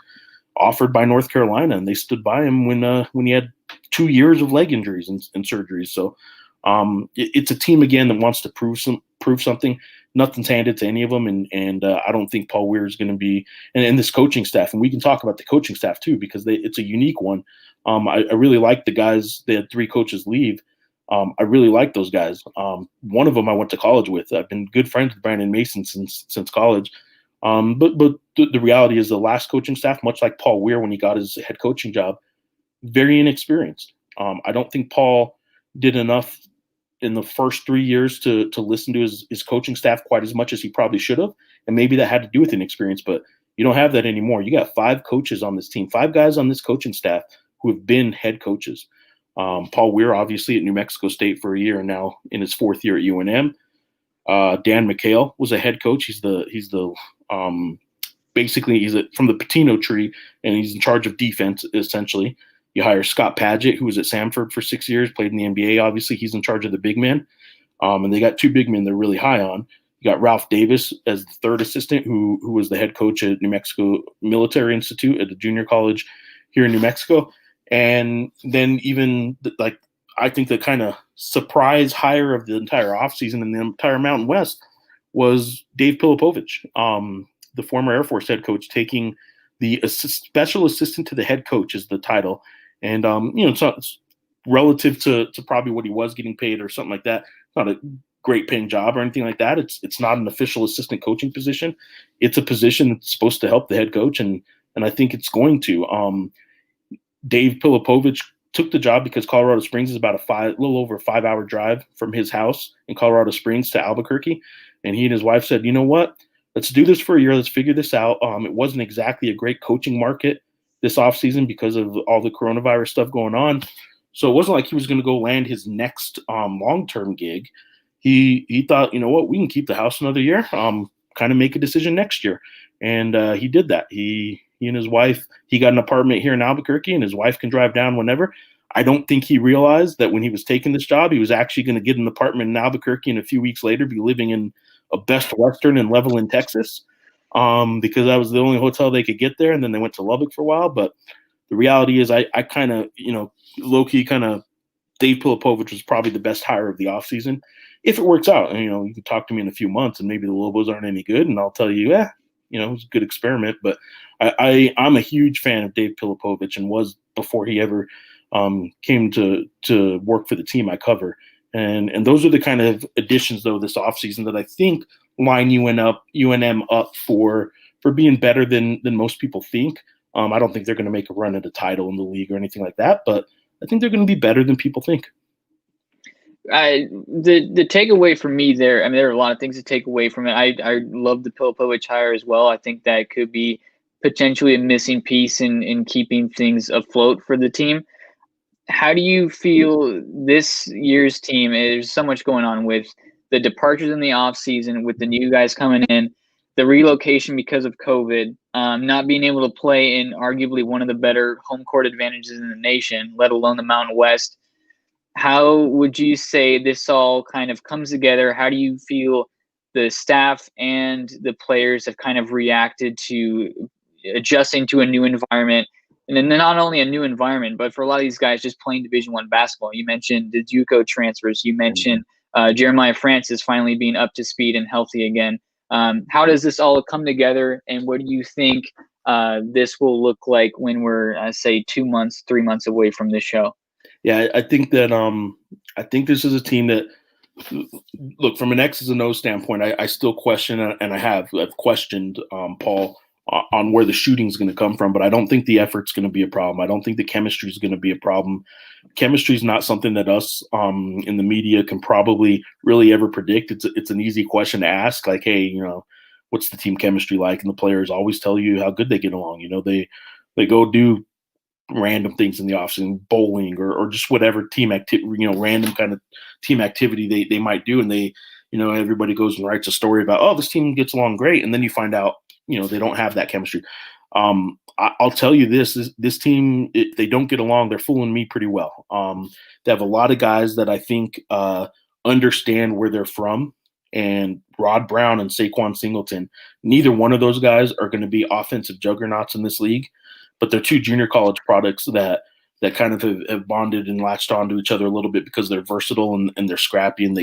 offered by North Carolina, and they stood by him when he had 2 years of leg injuries and surgeries. So it's a team again that wants to prove something. Nothing's handed to any of them, and I don't think Paul Weir is going to be, and this coaching staff, and we can talk about the coaching staff too because it's a unique one. I really like the guys. They had 3 coaches leave. I really like those guys. One of them I went to college with. I've been good friends with Brandon Mason since college. But the reality is the last coaching staff, much like Paul Weir when he got his head coaching job, very inexperienced. I don't think Paul did enough in the first 3 years to listen to his coaching staff quite as much as he probably should have. And maybe that had to do with inexperience, but you don't have that anymore. You got 5 coaches on this team, 5 guys on this coaching staff who have been head coaches. Paul Weir, obviously, at New Mexico State for a year, and now in his 4th year at UNM. Dan McHale was a head coach. He's from the Patino tree, and he's in charge of defense, essentially. You hire Scott Padgett, who was at Samford for 6 years, played in the NBA. Obviously, he's in charge of the big men. And they got 2 big men they're really high on. You got Ralph Davis as the 3rd assistant, who was the head coach at New Mexico Military Institute at the junior college here in New Mexico. And then even I think the kind of surprise hire of the entire offseason and the entire Mountain West was Dave Pilipovich, the former Air Force head coach, taking the special assistant to the head coach is the title. And, it's relative to probably what he was getting paid or something like that. It's not a great paying job or anything like that. It's not an official assistant coaching position. It's a position that's supposed to help the head coach. And I think it's going to. Dave Pilipovich took the job because Colorado Springs is about a little over a 5-hour drive from his house in Colorado Springs to Albuquerque. And he and his wife said, you know what, let's do this for a year. Let's figure this out. It wasn't exactly a great coaching market this offseason because of all the coronavirus stuff going on. So it wasn't like he was going to go land his next long-term gig. He thought, you know what, we can keep the house another year, kind of make a decision next year. And he did that. He and his wife, he got an apartment here in Albuquerque, and his wife can drive down whenever. I don't think he realized that when he was taking this job, he was actually going to get an apartment in Albuquerque and a few weeks later be living in a Best Western in Levelland, Texas, because that was the only hotel they could get there. And then they went to Lubbock for a while. But the reality is I kind of, low-key kind of Dave Pilipovich was probably the best hire of the offseason. If it works out, and, you can talk to me in a few months and maybe the Lobos aren't any good, and I'll tell you, it was a good experiment. But I'm a huge fan of Dave Pilipovich and was before he ever came to work for the team I cover. And those are the kind of additions, though, this offseason that I think line UNM up for being better than most people think. I don't think they're going to make a run at a title in the league or anything like that, but I think they're going to be better than people think. The takeaway for me there, I mean, there are a lot of things to take away from it. I love the Pilipovich hire as well. I think that could be potentially a missing piece in keeping things afloat for the team. How do you feel this year's team? There's so much going on with the departures in the offseason, with the new guys coming in. the relocation because of COVID, not being able to play in arguably one of the better home court advantages in the nation, let alone the Mountain West. How would you say this all kind of comes together? How do you feel the staff and the players have kind of reacted to adjusting to a new environment? And then not only a new environment, but for a lot of these guys just playing Division I basketball. You mentioned the JUCO transfers. You mentioned Jeremiah Francis finally being up to speed and healthy again. How does this all come together, and what do you think this will look like when we're, say, 2 months, 3 months away from this show? Yeah, I think that I think this is a team that, look, from an X's and O's standpoint, I still question, and I've questioned Paul on where the shooting is going to come from, but I don't think the effort's going to be a problem. I don't think the chemistry is going to be a problem. Chemistry is not something that us in the media can probably really ever predict. It's an easy question to ask, like, hey, what's the team chemistry like? And the players always tell you how good they get along. They go do random things in the offseason, bowling or just whatever team activity, random kind of team activity they might do, and they, everybody goes and writes a story about, oh, this team gets along great, and then you find out, they don't have that chemistry. I'll tell you this team, they don't get along. They're fooling me pretty well. They have a lot of guys that I think understand where they're from, and Rod Brown and Saquon Singleton, neither one of those guys are going to be offensive juggernauts in this league, but they're two junior college products that kind of have bonded and latched onto each other a little bit because they're versatile and they're scrappy and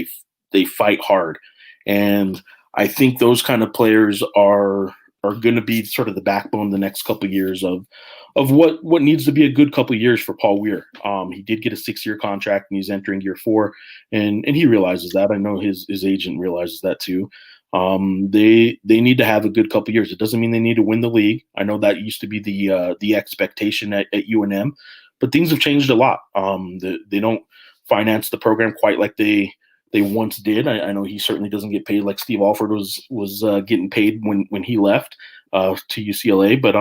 they fight hard. And I think those kind of players are going to be sort of the backbone the next couple of years of what needs to be a good couple of years for Paul Weir. He did get a 6-year contract and he's entering year 4, and he realizes that. I know his agent realizes that too. They need to have a good couple of years. It doesn't mean they need to win the league. I know that used to be the expectation at UNM, but things have changed a lot. They don't finance the program quite like they once did. I know he certainly doesn't get paid like Steve Alford was getting paid when he left to UCLA. But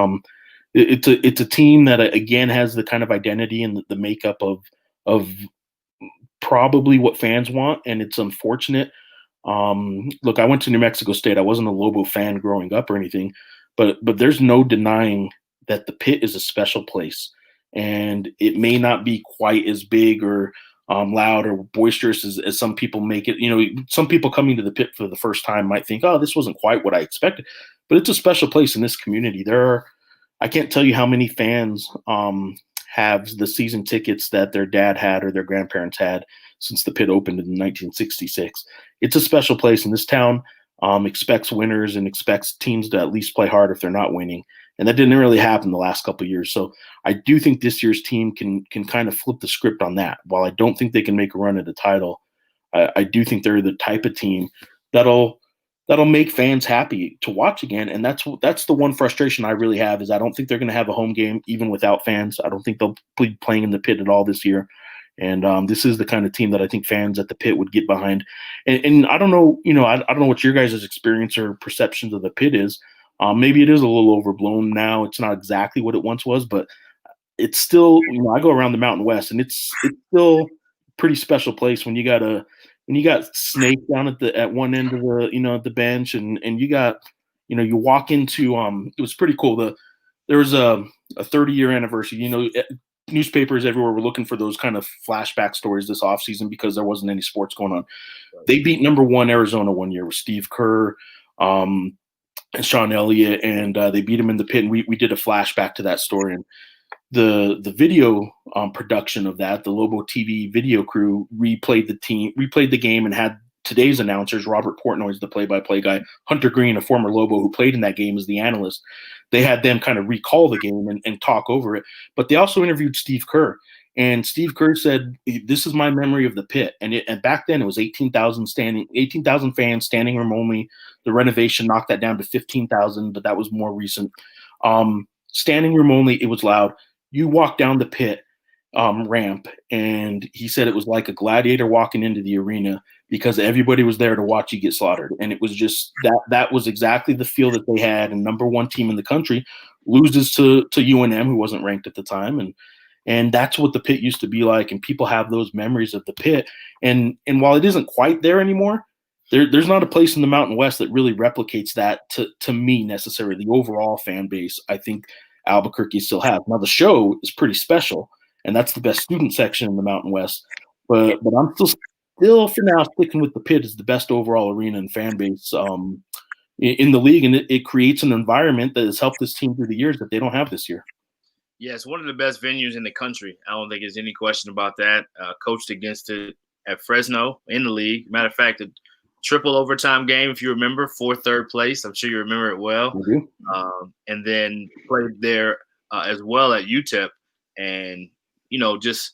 it's a team that again has the kind of identity and the makeup of probably what fans want, and it's unfortunate. Look, I went to New Mexico State. I wasn't a Lobo fan growing up or anything, but there's no denying that the Pit is a special place, and it may not be quite as big or loud or boisterous as some people make it. Some people coming to the Pit for the first time might think, oh, this wasn't quite what I expected, but it's a special place in this community. I can't tell you how many fans have the season tickets that their dad had or their grandparents had since the Pit opened in 1966. It's a special place, and this town expects winners and expects teams to at least play hard if they're not winning. And that didn't really happen the last couple of years. So I do think this year's team can kind of flip the script on that. While I don't think they can make a run at the title, I do think they're the type of team that'll make fans happy to watch again. And that's the one frustration I really have, is I don't think they're going to have a home game even without fans. I don't think they'll be playing in the Pit at all this year. And this is the kind of team that I think fans at the Pit would get behind. And I don't know, I don't know what your guys' experience or perceptions of the Pit is. Maybe it is a little overblown now. It's not exactly what it once was, but it's still, I go around the Mountain West, and it's still a pretty special place when you got Snake down at one end of the bench, and you got, you walk into it was pretty cool. There was a 30-year anniversary. Newspapers everywhere were looking for those kind of flashback stories this offseason because there wasn't any sports going on. They beat number 1 Arizona one year with Steve Kerr and Sean Elliott, and they beat him in the Pit. And we did a flashback to that story. And the video production of that, the Lobo TV video crew replayed the game, and had today's announcers, Robert Portnoy is the play-by-play guy, Hunter Green, a former Lobo who played in that game, as the analyst. They had them kind of recall the game and talk over it. But they also interviewed Steve Kerr. And Steve Kerr said, this is my memory of the Pit. And back then it was 18,000 fans, standing room only. The renovation knocked that down to 15,000, but that was more recent. Standing room only, it was loud. You walk down the Pit ramp, and he said it was like a gladiator walking into the arena because everybody was there to watch you get slaughtered. And it was just that was exactly the feel that they had. And number 1 team in the country loses to UNM, who wasn't ranked at the time. And that's what the Pit used to be like. And people have those memories of the Pit. And while it isn't quite there anymore, there's not a place in the Mountain West that really replicates that to me necessarily. The overall fan base, I think Albuquerque still has. Now the show is pretty special, and that's the best student section in the Mountain West. But I'm still for now sticking with the Pit as the best overall arena and fan base in the league, and it creates an environment that has helped this team through the years that they don't have this year. Yeah, it's one of the best venues in the country. I don't think there's any question about that. Coached against it at Fresno in the league. Matter of fact, a triple overtime game, if you remember, for third place. I'm sure you remember it well. And then played there as well at UTEP. And, just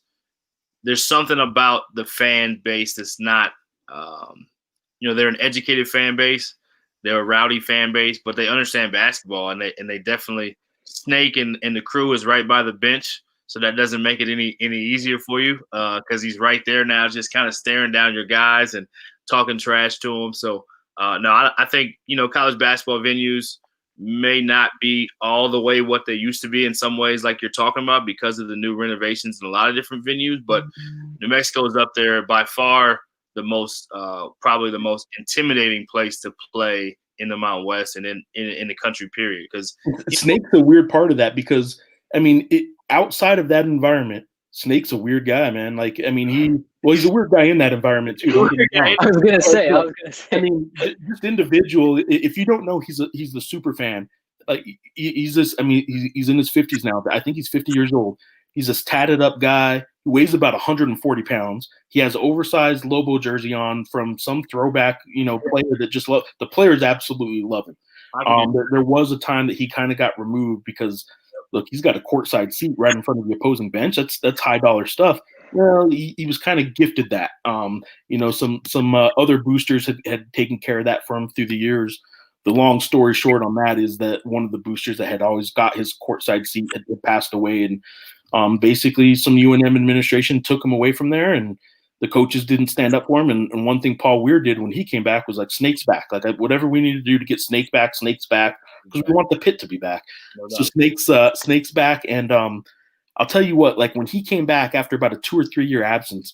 there's something about the fan base that's not, they're an educated fan base. They're a rowdy fan base, but they understand basketball, and they definitely – Snake and the crew is right by the bench, so that doesn't make it any easier for you because he's right there now just kind of staring down your guys and talking trash to them. So, no, I think, college basketball venues may not be all the way what they used to be in some ways like you're talking about because of the new renovations in a lot of different venues. But New Mexico is up there by far the most probably the most intimidating place to play in the Mountain West and in the country period. Because Snake's a weird part of that because, outside of that environment, Snake's a weird guy, man. He's a weird guy in that environment too. I was gonna say. Just individual. If you don't know, he's the super fan. He's in his 50s now. I think he's 50 years old. He's this tatted up guy who weighs about 140 pounds. He has oversized Lobo jersey on from some throwback, player that just love. The players absolutely love him. There was a time that he kind of got removed because, look, he's got a courtside seat right in front of the opposing bench. That's high dollar stuff. Well, he was kind of gifted that. Some other boosters had taken care of that for him through the years. The long story short on that is that one of the boosters that had always got his courtside seat had passed away, and basically some UNM administration took him away from there, and the coaches didn't stand up for him. And one thing Paul Weir did when he came back was Snake's back. Whatever we need to do to get Snake's back, because we want the Pit to be back. So Snake's back, and I'll tell you what, when he came back after about a 2 or 3 year absence,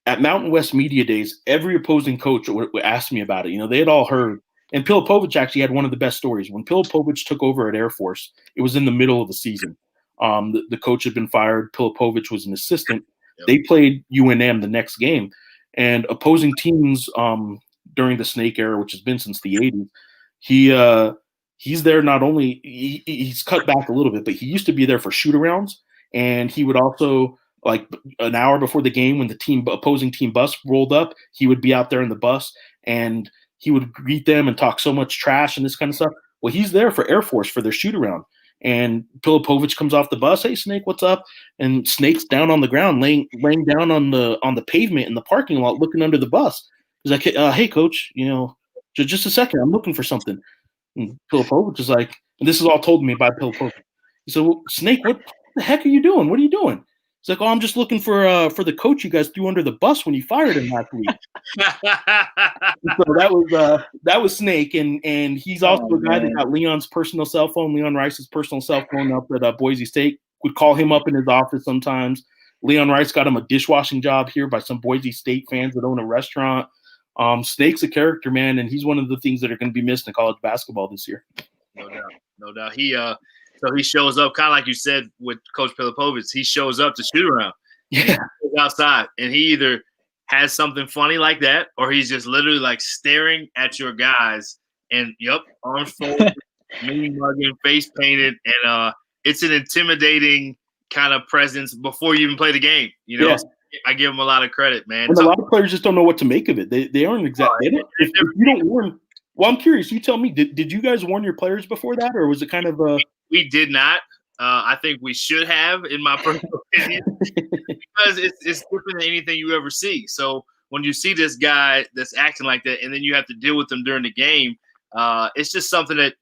at Mountain West Media Days, every opposing coach would ask me about it. They had all heard. And Pilipovich actually had one of the best stories. When Pilipovich took over at Air Force, it was in the middle of the season. The coach had been fired. Pilipovich was an assistant. Yep. They played UNM the next game. And opposing teams during the Snake era, which has been since the 80s, he's there not only – he's cut back a little bit, but he used to be there for shoot-arounds. And he would also – an hour before the game when the opposing team bus rolled up, he would be out there in the bus and he would greet them and talk so much trash and this kind of stuff. Well, he's there for Air Force for their shoot-around. And Pilipovich comes off the bus. Hey, Snake, what's up? And Snake's down on the ground, laying down on the pavement in the parking lot, looking under the bus. He's like, hey, coach, just a second, I'm looking for something. And Pilipovich is like, and this is all told to me by Pilipovich. He said, well, Snake, what the heck are you doing? What are you doing? He's like, I'm just looking for the coach you guys threw under the bus when you fired him last week. So that was Snake, and he's also a guy that got Leon's personal cell phone, Leon Rice's personal cell phone up at Boise State. Would call him up in his office sometimes. Leon Rice got him a dishwashing job here by some Boise State fans that own a restaurant. Snake's a character, man, and he's one of the things that are going to be missed in college basketball this year. No doubt. So he shows up kind of like you said with Coach Pilipovich. He shows up to shoot around. Yeah. He's outside, and he either has something funny like that, or he's just literally staring at your guys and arms folded, mean mugging, face painted, and it's an intimidating kind of presence before you even play the game. Yeah. I give him a lot of credit, man. And a lot of players just don't know what to make of it. They aren't exactly. If you don't warn, well, I'm curious. You tell me. Did you guys warn your players before that, or was it kind of We did not. I think we should have, in my personal opinion, because it's different than anything you ever see. So when you see this guy that's acting like that, and then you have to deal with them during the game, it's just something that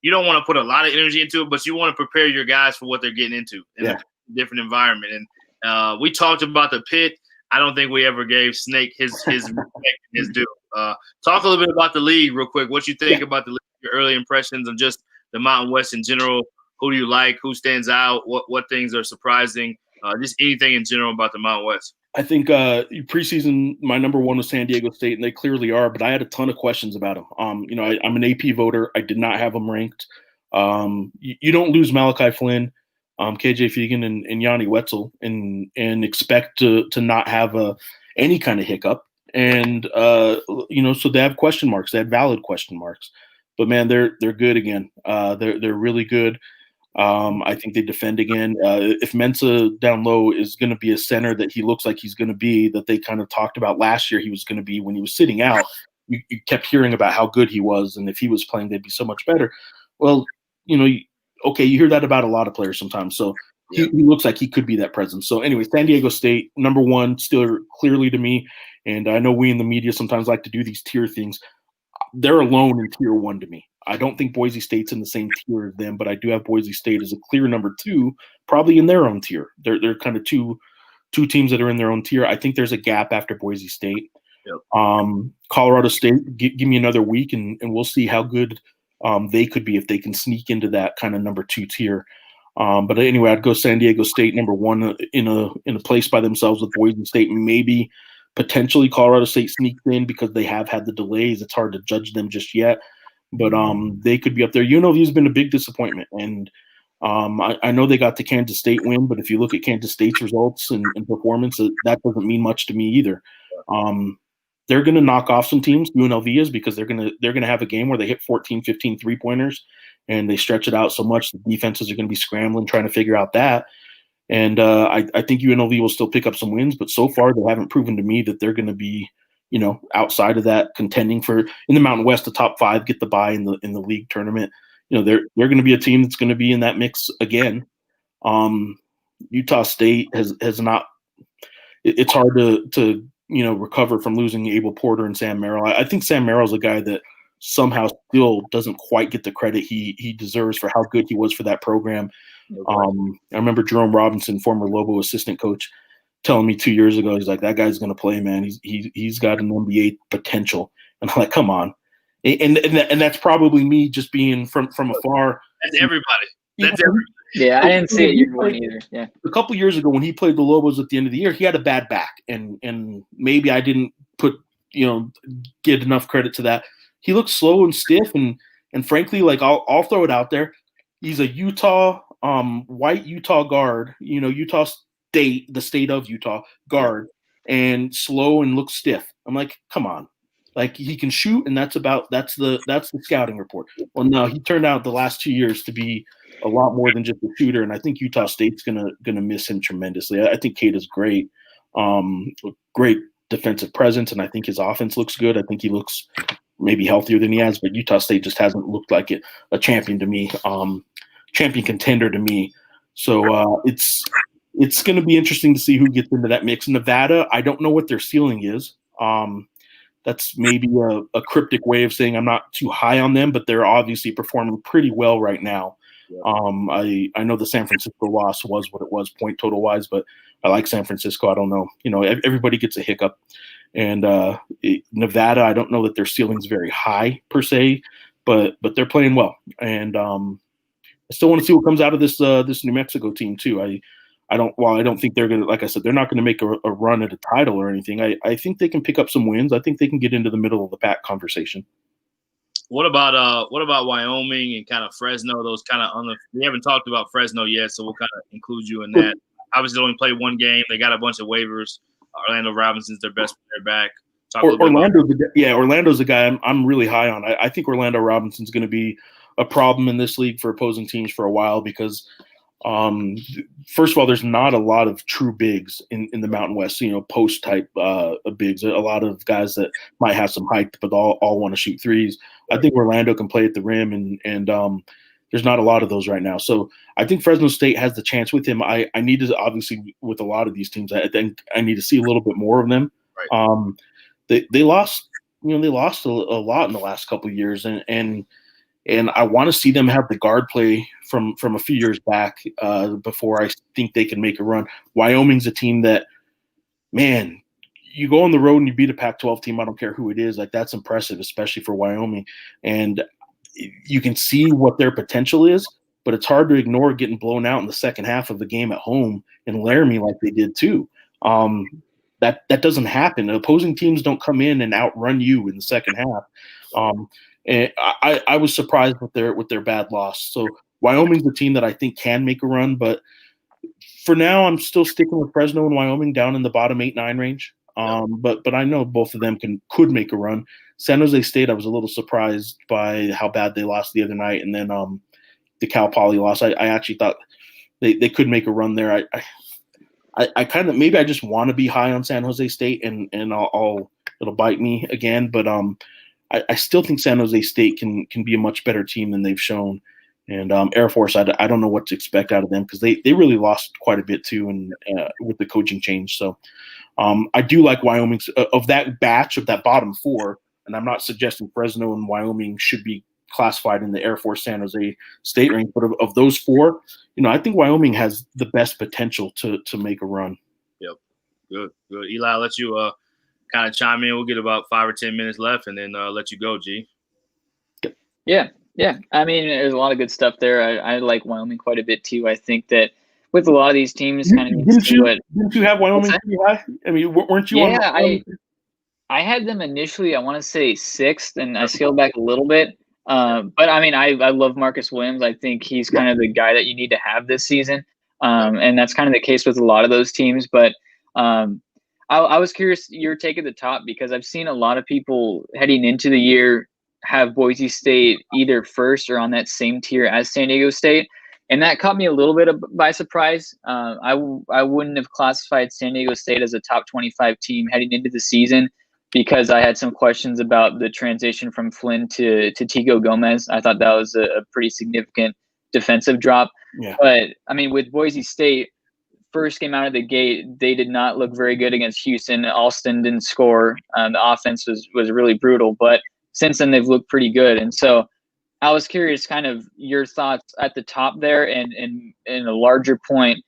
you don't want to put a lot of energy into it, but you want to prepare your guys for what they're getting into in a different environment. And we talked about the Pit. I don't think we ever gave Snake his respect and his due. Talk a little bit about the league real quick. What you think about the league, your early impressions of just the Mountain West in general. Who do you like? Who stands out? What things are surprising? Just anything in general about the Mountain West. I think preseason, my number one was San Diego State, and they clearly are. But I had a ton of questions about them. I'm an AP voter. I did not have them ranked. You don't lose Malachi Flynn, KJ Fegan, and Yanni Wetzel, and expect to not have any kind of hiccup. And so they have question marks. They have valid question marks. But man, they're good again. They're really good. I think they defend again. If Mensah down low is going to be a center that he looks like he's going to be, that they kind of talked about last year he was going to be when he was sitting out, you kept hearing about how good he was, and if he was playing, they'd be so much better. Well, you hear that about a lot of players sometimes. So he looks like he could be that presence. So anyway, San Diego State, number one, still clearly to me. And I know we in the media sometimes like to do these tier things. They're alone in tier one to me. I don't think Boise State's in the same tier as them, but I do have Boise State as a clear number two, probably in their own tier. They're kind of two teams that are in their own tier. I think there's a gap after Boise State. Yep. Colorado State, give me another week, and we'll see how good they could be if they can sneak into that kind of number two tier. But anyway, I'd go San Diego State number one in a place by themselves with Boise State. Maybe potentially Colorado State sneaks in because they have had the delays. It's hard to judge them just yet. But they could be up there. UNLV's been a big disappointment. And I know they got the Kansas State win, but if you look at Kansas State's results and performance, that doesn't mean much to me either. They're going to knock off some teams, UNLV is, because they're going to have a game where they hit 14, 15 three-pointers, and they stretch it out so much the defenses are going to be scrambling, trying to figure out that. And I think UNLV will still pick up some wins, but so far they haven't proven to me that they're going to be outside of that, contending for in the Mountain West, the top five, get the bye in the league tournament. They're going to be a team that's going to be in that mix again. Utah State has not. It's hard to recover from losing Abel Porter and Sam Merrill. I think Sam Merrill's a guy that somehow still doesn't quite get the credit he deserves for how good he was for that program. I remember Jerome Robinson, former Lobo assistant coach, telling me 2 years ago, he's like, that guy's going to play, man. He's got an NBA potential. And I'm like, come on. And that's probably me just being from afar. That's everybody. That's everybody. Yeah, I didn't see it year one either. Yeah. A couple years ago when he played the Lobos at the end of the year, he had a bad back. And maybe I didn't get enough credit to that. He looked slow and stiff. And frankly, like I'll throw it out there. He's a Utah, white Utah guard, Utah State, the state of Utah guard, and slow and looks stiff. I'm like, come on, like he can shoot, and that's the scouting report. Well, no, he turned out the last 2 years to be a lot more than just a shooter, and I think Utah State's gonna miss him tremendously. I think Cade is great, great defensive presence, and I think his offense looks good. I think he looks maybe healthier than he has, but Utah State just hasn't looked like a champion to me, champion contender to me. So it's going to be interesting to see who gets into that mix. Nevada, I don't know what their ceiling is. That's maybe a cryptic way of saying I'm not too high on them, but they're obviously performing pretty well right now. Yeah. I know the San Francisco loss was what it was point total wise, but I like San Francisco. I don't know. Everybody gets a hiccup. And Nevada, I don't know that their ceiling's very high per se, but they're playing well. And I still want to see what comes out of this New Mexico team too. I don't think they're going to, like I said, they're not going to make a run at a title or anything. I think they can pick up some wins. I think they can get into the middle of the pack conversation. What about Wyoming and kind of Fresno? Those kind of we haven't talked about Fresno yet, so we'll kind of include you in that. Obviously, they only played one game. They got a bunch of waivers. Orlando Robinson's their best player back. Orlando's a guy I'm really high on. I think Orlando Robinson's going to be a problem in this league for opposing teams for a while because, first of all, there's not a lot of true bigs in the Mountain West, post type bigs. A lot of guys that might have some height, but all want to shoot threes. I think Orlando can play at the rim, and there's not a lot of those right now. So I think Fresno State has the chance with him. I need to, obviously, with a lot of these teams, I think I need to see a little bit more of them. Right. They lost, they lost a lot in the last couple of years, and I want to see them have the guard play from a few years back before I think they can make a run. Wyoming's a team that, man, you go on the road and you beat a Pac-12 team. I don't care who it is. Like, that's impressive, especially for Wyoming. And you can see what their potential is, but it's hard to ignore getting blown out in the second half of the game at home in Laramie like they did too. that doesn't happen. Opposing teams don't come in and outrun you in the second half. And I was surprised with their bad loss. So Wyoming's the team that I think can make a run, but for now I'm still sticking with Fresno and Wyoming down in the bottom 8-9 range. But I know both of them could make a run. San Jose State, I was a little surprised by how bad they lost the other night, and then the Cal Poly loss. I actually thought they could make a run there. I kind of, maybe I just want to be high on San Jose State, and it'll bite me again. But I still think San Jose State can be a much better team than they've shown. And Air Force, I don't know what to expect out of them, because they really lost quite a bit too, and with the coaching change. So I do like Wyoming of that batch of that bottom four. And I'm not suggesting Fresno and Wyoming should be classified in the Air Force San Jose State range, but of those four, I think Wyoming has the best potential to make a run. Yep. Good. Eli, I'll let you kind of chime in. We'll get about 5 or 10 minutes left, and then let you go, G. Yeah. I mean, there's a lot of good stuff there. I like Wyoming quite a bit too. I think that with a lot of these teams, kind of didn't you have Wyoming pretty high? I mean, weren't you? Yeah, I had them initially, I want to say 6th, and I scaled back a little bit. But I mean, I love Marcus Williams. I think he's kind of the guy that you need to have this season. And that's kind of the case with a lot of those teams. But I was curious your take at the top, because I've seen a lot of people heading into the year have Boise State either first or on that same tier as San Diego State. And that caught me a little bit by surprise. I wouldn't have classified San Diego State as a top 25 team heading into the season, because I had some questions about the transition from Flynn to Tico Gomez. I thought that was a pretty significant defensive drop. Yeah. But, I mean, with Boise State, first game out of the gate, they did not look very good against Houston. Alston didn't score. The offense was really brutal. But since then, they've looked pretty good. And so I was curious kind of your thoughts at the top there, and in a larger point,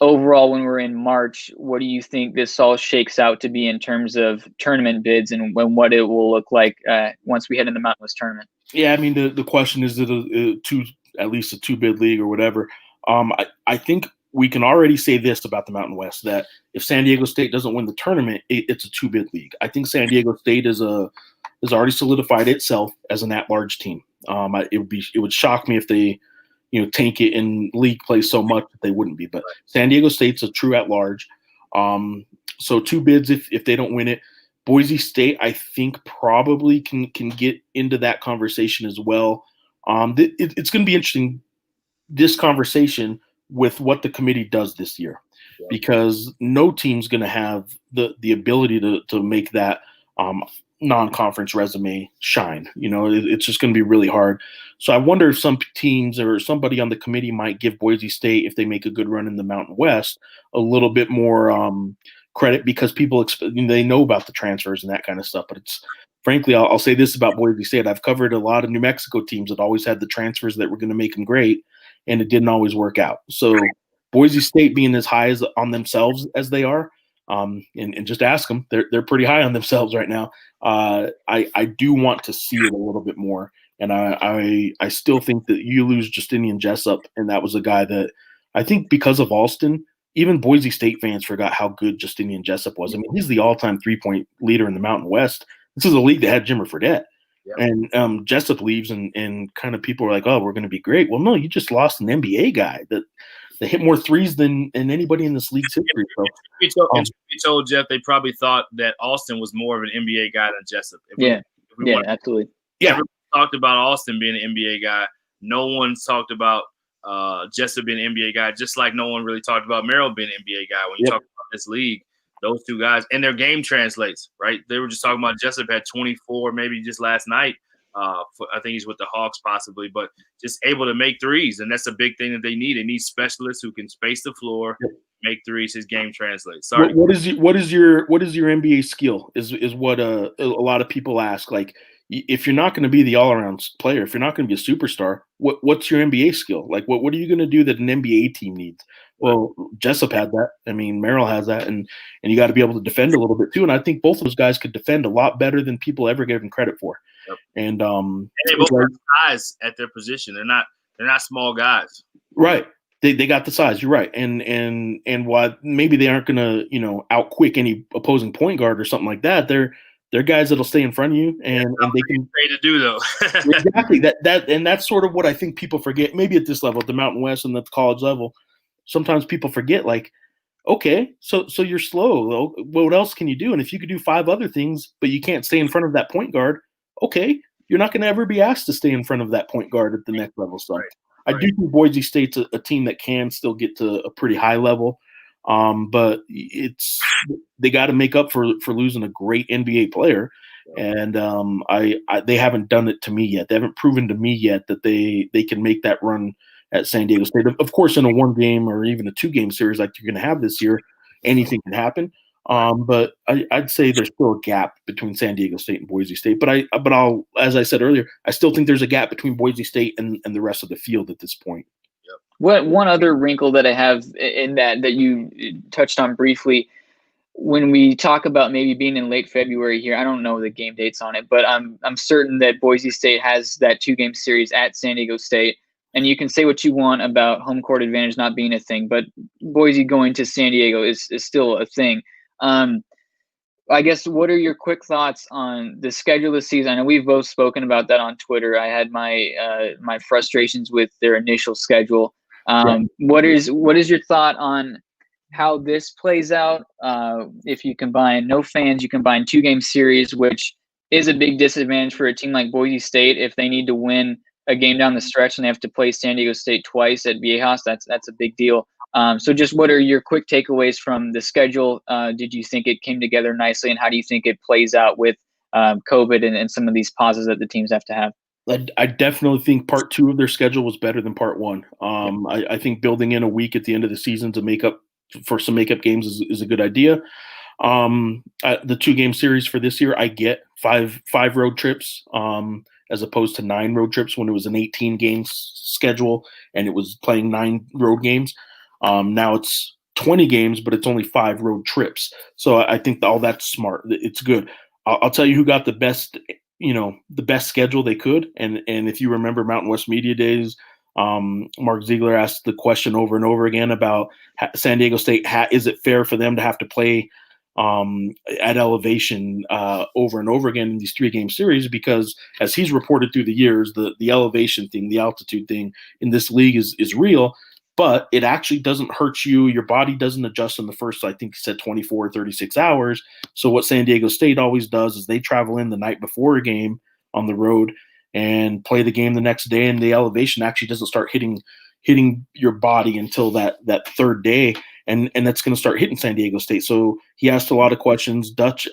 overall, when we're in March, what do you think this all shakes out to be in terms of tournament bids, and what it will look like once we head in the Mountain West tournament? Yeah, I mean, the question is, at least a 2-bid league or whatever. I think we can already say this about the Mountain West, that if San Diego State doesn't win the tournament, it's a 2-bid league. I think San Diego State has already solidified itself as an at-large team. It would shock me if they tank it in league play so much that they wouldn't be. But San Diego State's a true at-large. So 2 bids if they don't win it. Boise State, I think, probably can get into that conversation as well. It's going to be interesting, this conversation, with what the committee does this year, because no team's going to have the ability to make that non-conference resume shine. It's just going to be really hard. So I wonder if some teams or somebody on the committee might give Boise State, if they make a good run in the Mountain West, a little bit more credit, because people they know about the transfers and that kind of stuff. But it's frankly, I'll say this about Boise State: I've covered a lot of New Mexico teams that always had the transfers that were going to make them great, and it didn't always work out. So Boise State being as high on themselves as they are, and just ask them, they're pretty high on themselves right now. I do want to see it a little bit more, and I still think that you lose Justinian Jessup, and that was a guy that I think, because of Alston, even Boise State fans forgot how good Justinian Jessup was. I mean, he's the all-time 3-point leader in the Mountain West. This is a league that had Jimmer Fredette. Yep. And Jessup leaves, and kind of people are like, oh, we're going to be great. Well, no, you just lost an NBA guy that hit more threes than anybody in this league's history. So, you told Jeff they probably thought that Alston was more of an NBA guy than Jessup. Absolutely. Yeah, everyone talked about Alston being an NBA guy. No one's talked about Jessup being an NBA guy, just like no one really talked about Merrill being an NBA guy. When you talk about this league, those two guys, and their game translates, right? They were just talking about Jessup had 24 maybe just last night. I think he's with the Hawks possibly, but just able to make threes, and that's a big thing that they need. They need specialists who can space the floor, make threes. His game translates. Sorry. What is your NBA skill? Is what a lot of people ask. Like, if you're not going to be the all-around player, if you're not going to be a superstar, what's your NBA skill? Like, what are you going to do that an NBA team needs? Well, Jessup had that. I mean, Merrill has that, and you got to be able to defend a little bit too. And I think both of those guys could defend a lot better than people ever gave them credit for. Yep. And they both have size at their position. They're not small guys. Right. They got the size. You're right, and while maybe they aren't going to outquick any opposing point guard or something like that, they're guys that'll stay in front of you, and they can Great to do though. exactly that's sort of what I think people forget. Maybe at this level, at the Mountain West and at the college level, sometimes people forget like, okay, so you're slow. Well, what else can you do? And if you could do 5 other things, but you can't stay in front of that point guard, okay, you're not going to ever be asked to stay in front of that point guard at the next level. So I do think Boise State's a team that can still get to a pretty high level, but they got to make up for losing a great NBA player, and they haven't done it to me yet. They haven't proven to me yet that they can make that run at San Diego State. Of course, in a 1-game or even a 2-game series like you're going to have this year, anything can happen. But I'd say there's still a gap between San Diego State and Boise State. But I'll, as I said earlier, I still think there's a gap between Boise State and the rest of the field at this point. One other wrinkle that I have in that you touched on briefly, when we talk about maybe being in late February here, I don't know the game dates on it, but I'm certain that Boise State has that 2-game series at San Diego State. And you can say what you want about home court advantage not being a thing, but Boise going to San Diego is still a thing. I guess, what are your quick thoughts on the schedule this season? I know we've both spoken about that on Twitter. I had my frustrations with their initial schedule. What is your thought on how this plays out? If you combine no fans, you combine 2-game series, which is a big disadvantage for a team like Boise State if they need to win a game down the stretch and they have to play San Diego State twice at Viejas. That's a big deal. So just what are your quick takeaways from the schedule? Did you think it came together nicely, and how do you think it plays out with COVID and some of these pauses that the teams have to have? I definitely think part 2 of their schedule was better than part 1. I think building in a week at the end of the season to make up for some makeup games is a good idea. The 2-game series for this year, I get 5 road trips, as opposed to 9 road trips when it was an 18-game schedule and it was playing 9 road games. Now it's 20 games, but it's only 5 road trips. So I think all that's smart. It's good. I'll tell you who got the best schedule they could. And if you remember Mountain West Media Days, Mark Ziegler asked the question over and over again about San Diego State. Is it fair for them to have to play at elevation over and over again in these 3-game series? Because as he's reported through the years, the elevation thing, the altitude thing in this league is real, but it actually doesn't hurt you. Your body doesn't adjust in the first, I think he said 24 or 36 hours. So what San Diego State always does is they travel in the night before a game on the road and play the game the next day, and the elevation actually doesn't start hitting your body until that 3rd day. And that's going to start hitting San Diego State. So he asked a lot of questions. Dutch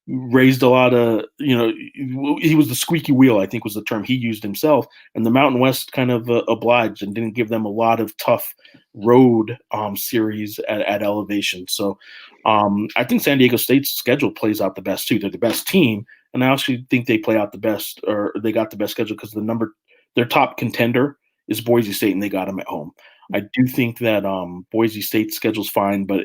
raised a lot of, he was the squeaky wheel, I think was the term he used himself. And the Mountain West kind of obliged and didn't give them a lot of tough road series at elevation. So I think San Diego State's schedule plays out the best too. They're the best team. And I actually think they play out the best, or they got the best schedule because their top contender is Boise State, and they got them at home. I do think that Boise State's schedule's fine, but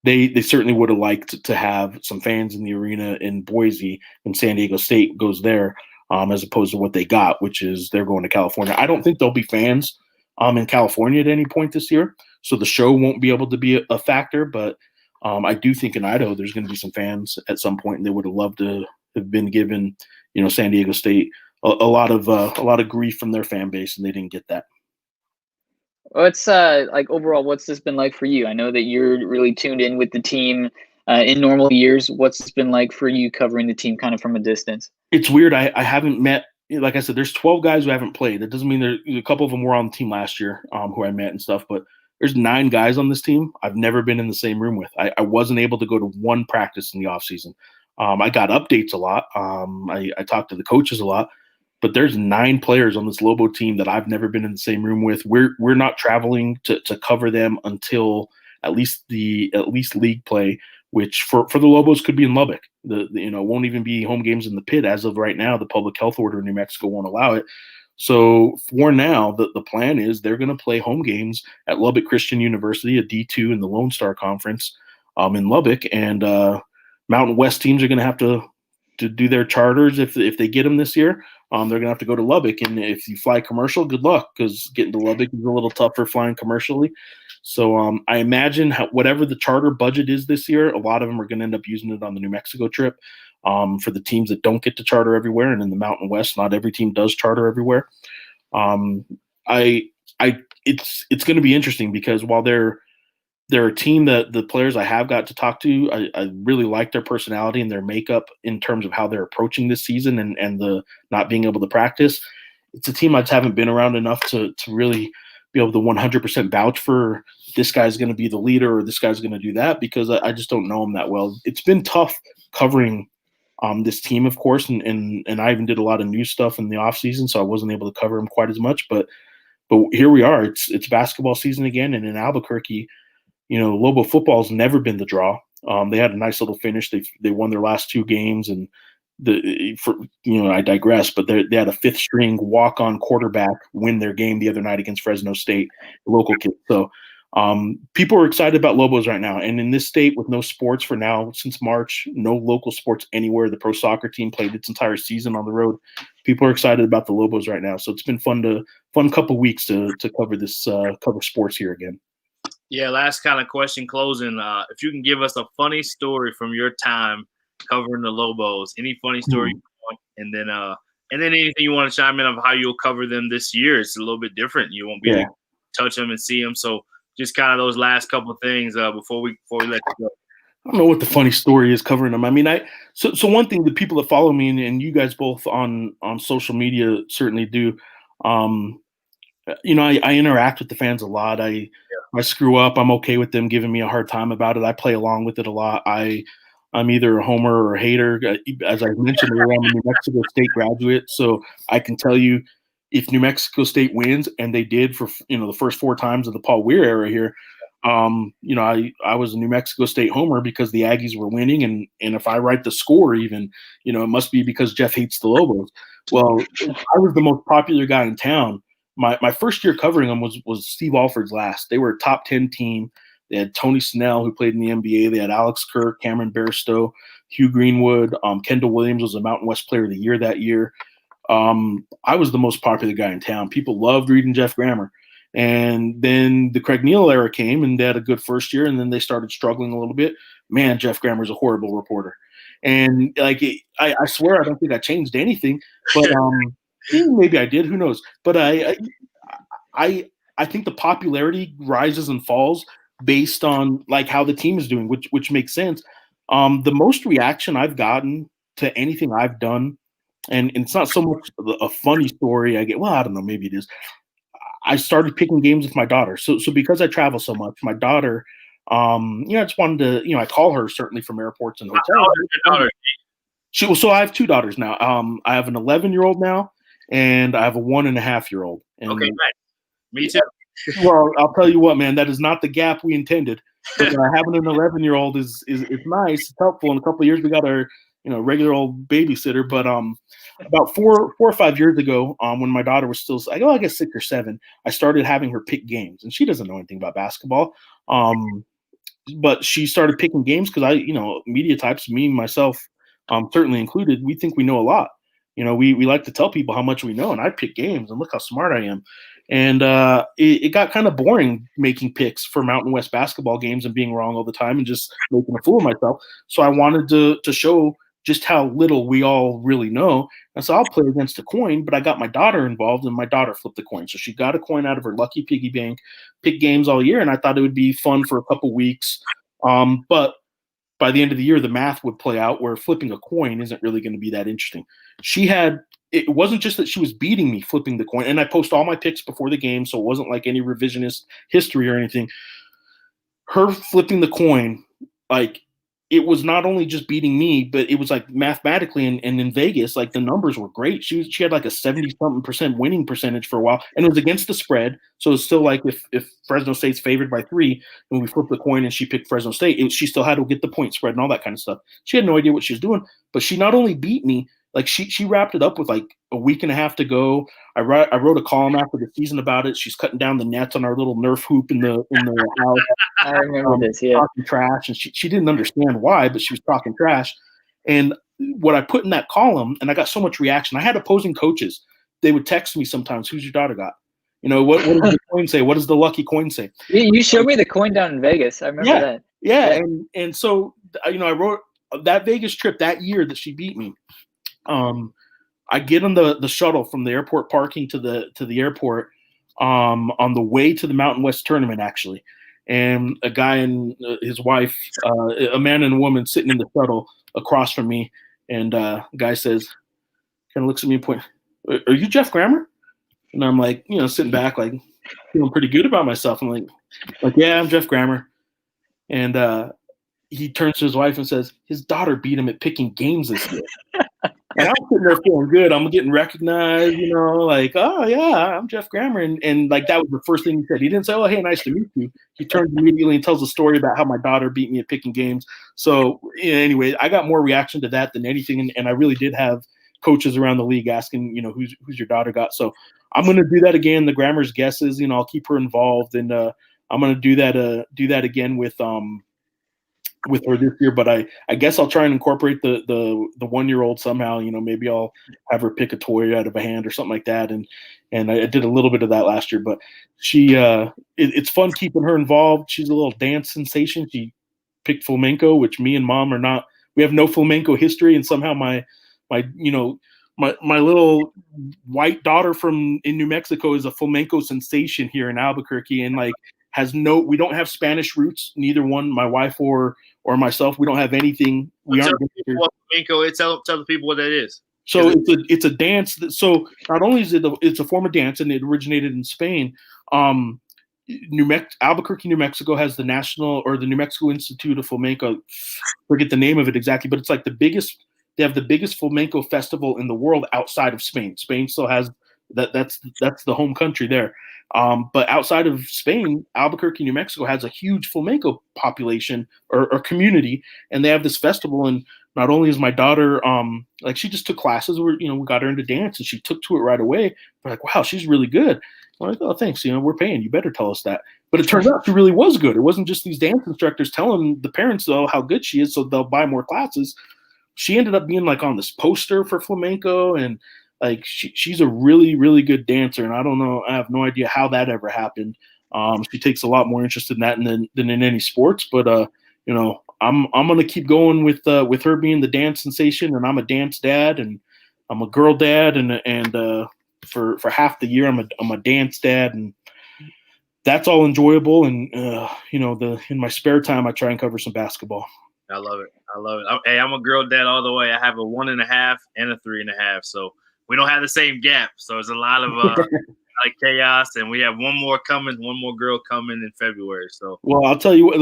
they certainly would have liked to have some fans in the arena in Boise when San Diego State goes there, as opposed to what they got, which is they're going to California. I don't think there'll be fans in California at any point this year, so the show won't be able to be a factor. But I do think in Idaho there's going to be some fans at some point, and they would have loved to have been given, San Diego State a lot of grief from their fan base, and they didn't get that. What's overall, what's this been like for you? I know that you're really tuned in with the team in normal years. What's this been like for you covering the team kind of from a distance? It's weird. I haven't met, like I said, there's 12 guys who haven't played. That doesn't mean a couple of them were on the team last year who I met and stuff, but there's 9 guys on this team I've never been in the same room with. I wasn't able to go to one practice in the offseason. I got updates a lot. I talked to the coaches a lot. But there's 9 players on this Lobo team that I've never been in the same room with. We're not traveling to cover them until at least league play, which for the Lobos could be in Lubbock. Won't even be home games in the pit as of right now. The public health order in New Mexico won't allow it. So for now, the plan is they're going to play home games at Lubbock Christian University, a D2 in the Lone Star Conference in Lubbock, and Mountain West teams are going to have to do their charters if they get them this year. They're gonna have to go to Lubbock, and if you fly commercial, good luck, because getting to Lubbock is a little tougher flying commercially. So I imagine whatever the charter budget is this year, a lot of them are going to end up using it on the New Mexico trip. For the teams that don't get to charter everywhere, and in the Mountain West, not every team does charter everywhere. It's going to be interesting, because while they're a team that the players I have got to talk to, I really like their personality and their makeup in terms of how they're approaching this season and the not being able to practice. It's a team I just haven't been around enough to really be able to 100% vouch for this guy's going to be the leader or this guy's going to do that, because I just don't know him that well. It's been tough covering this team, of course, and I even did a lot of news stuff in the off season, so I wasn't able to cover him quite as much. But here we are. It's basketball season again, and in Albuquerque, Lobo football's never been the draw. They had a nice little finish. They won their last 2 games, and I digress, but they had a 5th string walk-on quarterback win their game the other night against Fresno State, a local kid. So people are excited about Lobos right now. And in this state with no sports for now since March, no local sports anywhere. The pro soccer team played its entire season on the road. People are excited about the Lobos right now. So it's been fun couple weeks to cover this cover sports here again. Yeah, last kind of question closing. If you can give us a funny story from your time covering the Lobos, any funny story you want, and then anything you want to chime in of how you'll cover them this year. It's a little bit different. You won't be able to touch them and see them. So just kind of those last couple of things before we let you go. I don't know what the funny story is covering them. I mean, so one thing, the people that follow me and you guys both on social media certainly do. I interact with the fans a lot. I screw up, I'm okay with them giving me a hard time about it. I play along with it a lot. I'm either a homer or a hater. As I mentioned, I'm a New Mexico State graduate, so I can tell you, if New Mexico State wins, and they did for the first 4 times of the Paul Weir era here, I was a New Mexico State homer because the Aggies were winning, and if I write the score, even it must be because Jeff hates the Lobos. Well, I was the most popular guy in town. My first year covering them was Steve Alford's last. They were a top 10 team. They had Tony Snell, who played in the NBA. They had Alex Kirk, Cameron Bairstow, Hugh Greenwood. Kendall Williams was a Mountain West Player of the Year that year. I was the most popular guy in town. People loved reading Jeff Grammer. And then the Craig Neal era came, and they had a good first year, and then they started struggling a little bit. Man, Jeff Grammer's a horrible reporter. And I swear I don't think I changed anything, but maybe I did. Who knows? But I think the popularity rises and falls based on how the team is doing, which makes sense. The most reaction I've gotten to anything I've done, and it's not so much a funny story I get. Well, I don't know, maybe it is. I started picking games with my daughter. So because I travel so much, my daughter, I just wanted to, I call her certainly from airports and hotels. So I have 2 daughters now. I have an 11-year-old now, and I have a 1.5-year-old. Okay, nice. Me too. Well, I'll tell you what, man, that is not the gap we intended. But, having an 11-year-old is nice. It's helpful. In a couple of years, we got our regular old babysitter. But about 4 or 5 years ago, when my daughter was still, I guess 6 or 7, I started having her pick games, and she doesn't know anything about basketball. But she started picking games because media types, me myself, certainly included, we think we know a lot. We like to tell people how much we know, and I pick games, and look how smart I am. And it got kind of boring making picks for Mountain West basketball games and being wrong all the time and just making a fool of myself. So I wanted to show just how little we all really know. And so I'll play against a coin, but I got my daughter involved, and my daughter flipped the coin. So she got a coin out of her lucky piggy bank, picked games all year, and I thought it would be fun for a couple weeks. But by the end of the year, the math would play out where flipping a coin isn't really going to be that interesting. It wasn't just that she was beating me flipping the coin, and I post all my picks before the game, so it wasn't like any revisionist history or anything. Her flipping the coin, it was not only just beating me, but it was mathematically and in Vegas, the numbers were great. She had a 70-something% winning percentage for a while, and it was against the spread. So it's still if Fresno State's favored by 3 and we flipped the coin and she picked Fresno State, she still had to get the point spread and all that kind of stuff. She had no idea what she was doing, but she not only beat me, she wrapped it up with a week and a half to go. I wrote a column after the season about it. She's cutting down the nets on our little Nerf hoop in the house. I remember this, yeah. Talking trash, and she didn't understand why, but she was talking trash. And what I put in that column, and I got so much reaction. I had opposing coaches. They would text me sometimes, "Who's your daughter got?" What does the coin say? What does the lucky coin say? You showed me the coin down in Vegas. I remember that. Yeah. And so, I wrote that Vegas trip that year that she beat me. I get on the shuttle from the airport parking to the airport on the way to the Mountain West tournament, actually. And a guy and his wife, a man and a woman sitting in the shuttle across from me. And the guy says, kind of looks at me and points, "Are you Jeff Grammer?" And I'm like, sitting back, like feeling pretty good about myself. I'm like, yeah, I'm Jeff Grammer. And he turns to his wife and says, his daughter beat him at picking games this year. And I'm sitting there feeling good. I'm getting recognized, like, oh yeah, I'm Jeff Grammer. And like that was the first thing he said. He didn't say, "Oh, hey, nice to meet you." He turns immediately and tells a story about how my daughter beat me at picking games. So anyway, I got more reaction to that than anything. And I really did have coaches around the league asking, who's your daughter got. So I'm going to do that again. The Grammer's guesses, I'll keep her involved, and I'm going to do that again with her this year. But I guess I'll try and incorporate the 1-year-old somehow. Maybe I'll have her pick a toy out of a hand or something like that. And I did a little bit of that last year. But she it's fun keeping her involved. She's a little dance sensation. She picked flamenco, which me and mom are not. We have no flamenco history, and somehow my little white daughter in New Mexico is a flamenco sensation here in Albuquerque, and like we don't have Spanish roots, neither one, my wife or myself. We don't have anything. We aren't flamenco. Tell the people what that is. So it's a dance. So not only is it's a form of dance, and it originated in Spain. Albuquerque, New Mexico has the New Mexico Institute of Flamenco. Forget the name of it exactly, but it's like they have the biggest flamenco festival in the world outside of Spain. Spain still has that's the home country there. But outside of Spain, Albuquerque, New Mexico has a huge flamenco population or community, and they have this festival. And not only is my daughter, she just took classes where, we got her into dance, and she took to it right away. We're like, wow, she's really good. I'm like, oh, thanks. We're paying. You better tell us that. But it turns out she really was good. It wasn't just these dance instructors telling the parents, though, how good she is, so they'll buy more classes. She ended up being like on this poster for flamenco, and like she's a really, really good dancer. And I have no idea how that ever happened. She takes a lot more interest in that than in any sports. But I'm gonna keep going with her being the dance sensation, and I'm a dance dad, and I'm a girl dad, and for half the year I'm a dance dad, and that's all enjoyable. And in my spare time I try and cover some basketball. I love it. Hey, I'm a girl dad all the way. I have a 1.5 and a 3.5, so we don't have the same gap. So there's a lot of like chaos, and we have one more girl coming in February. So, well, I'll tell you what,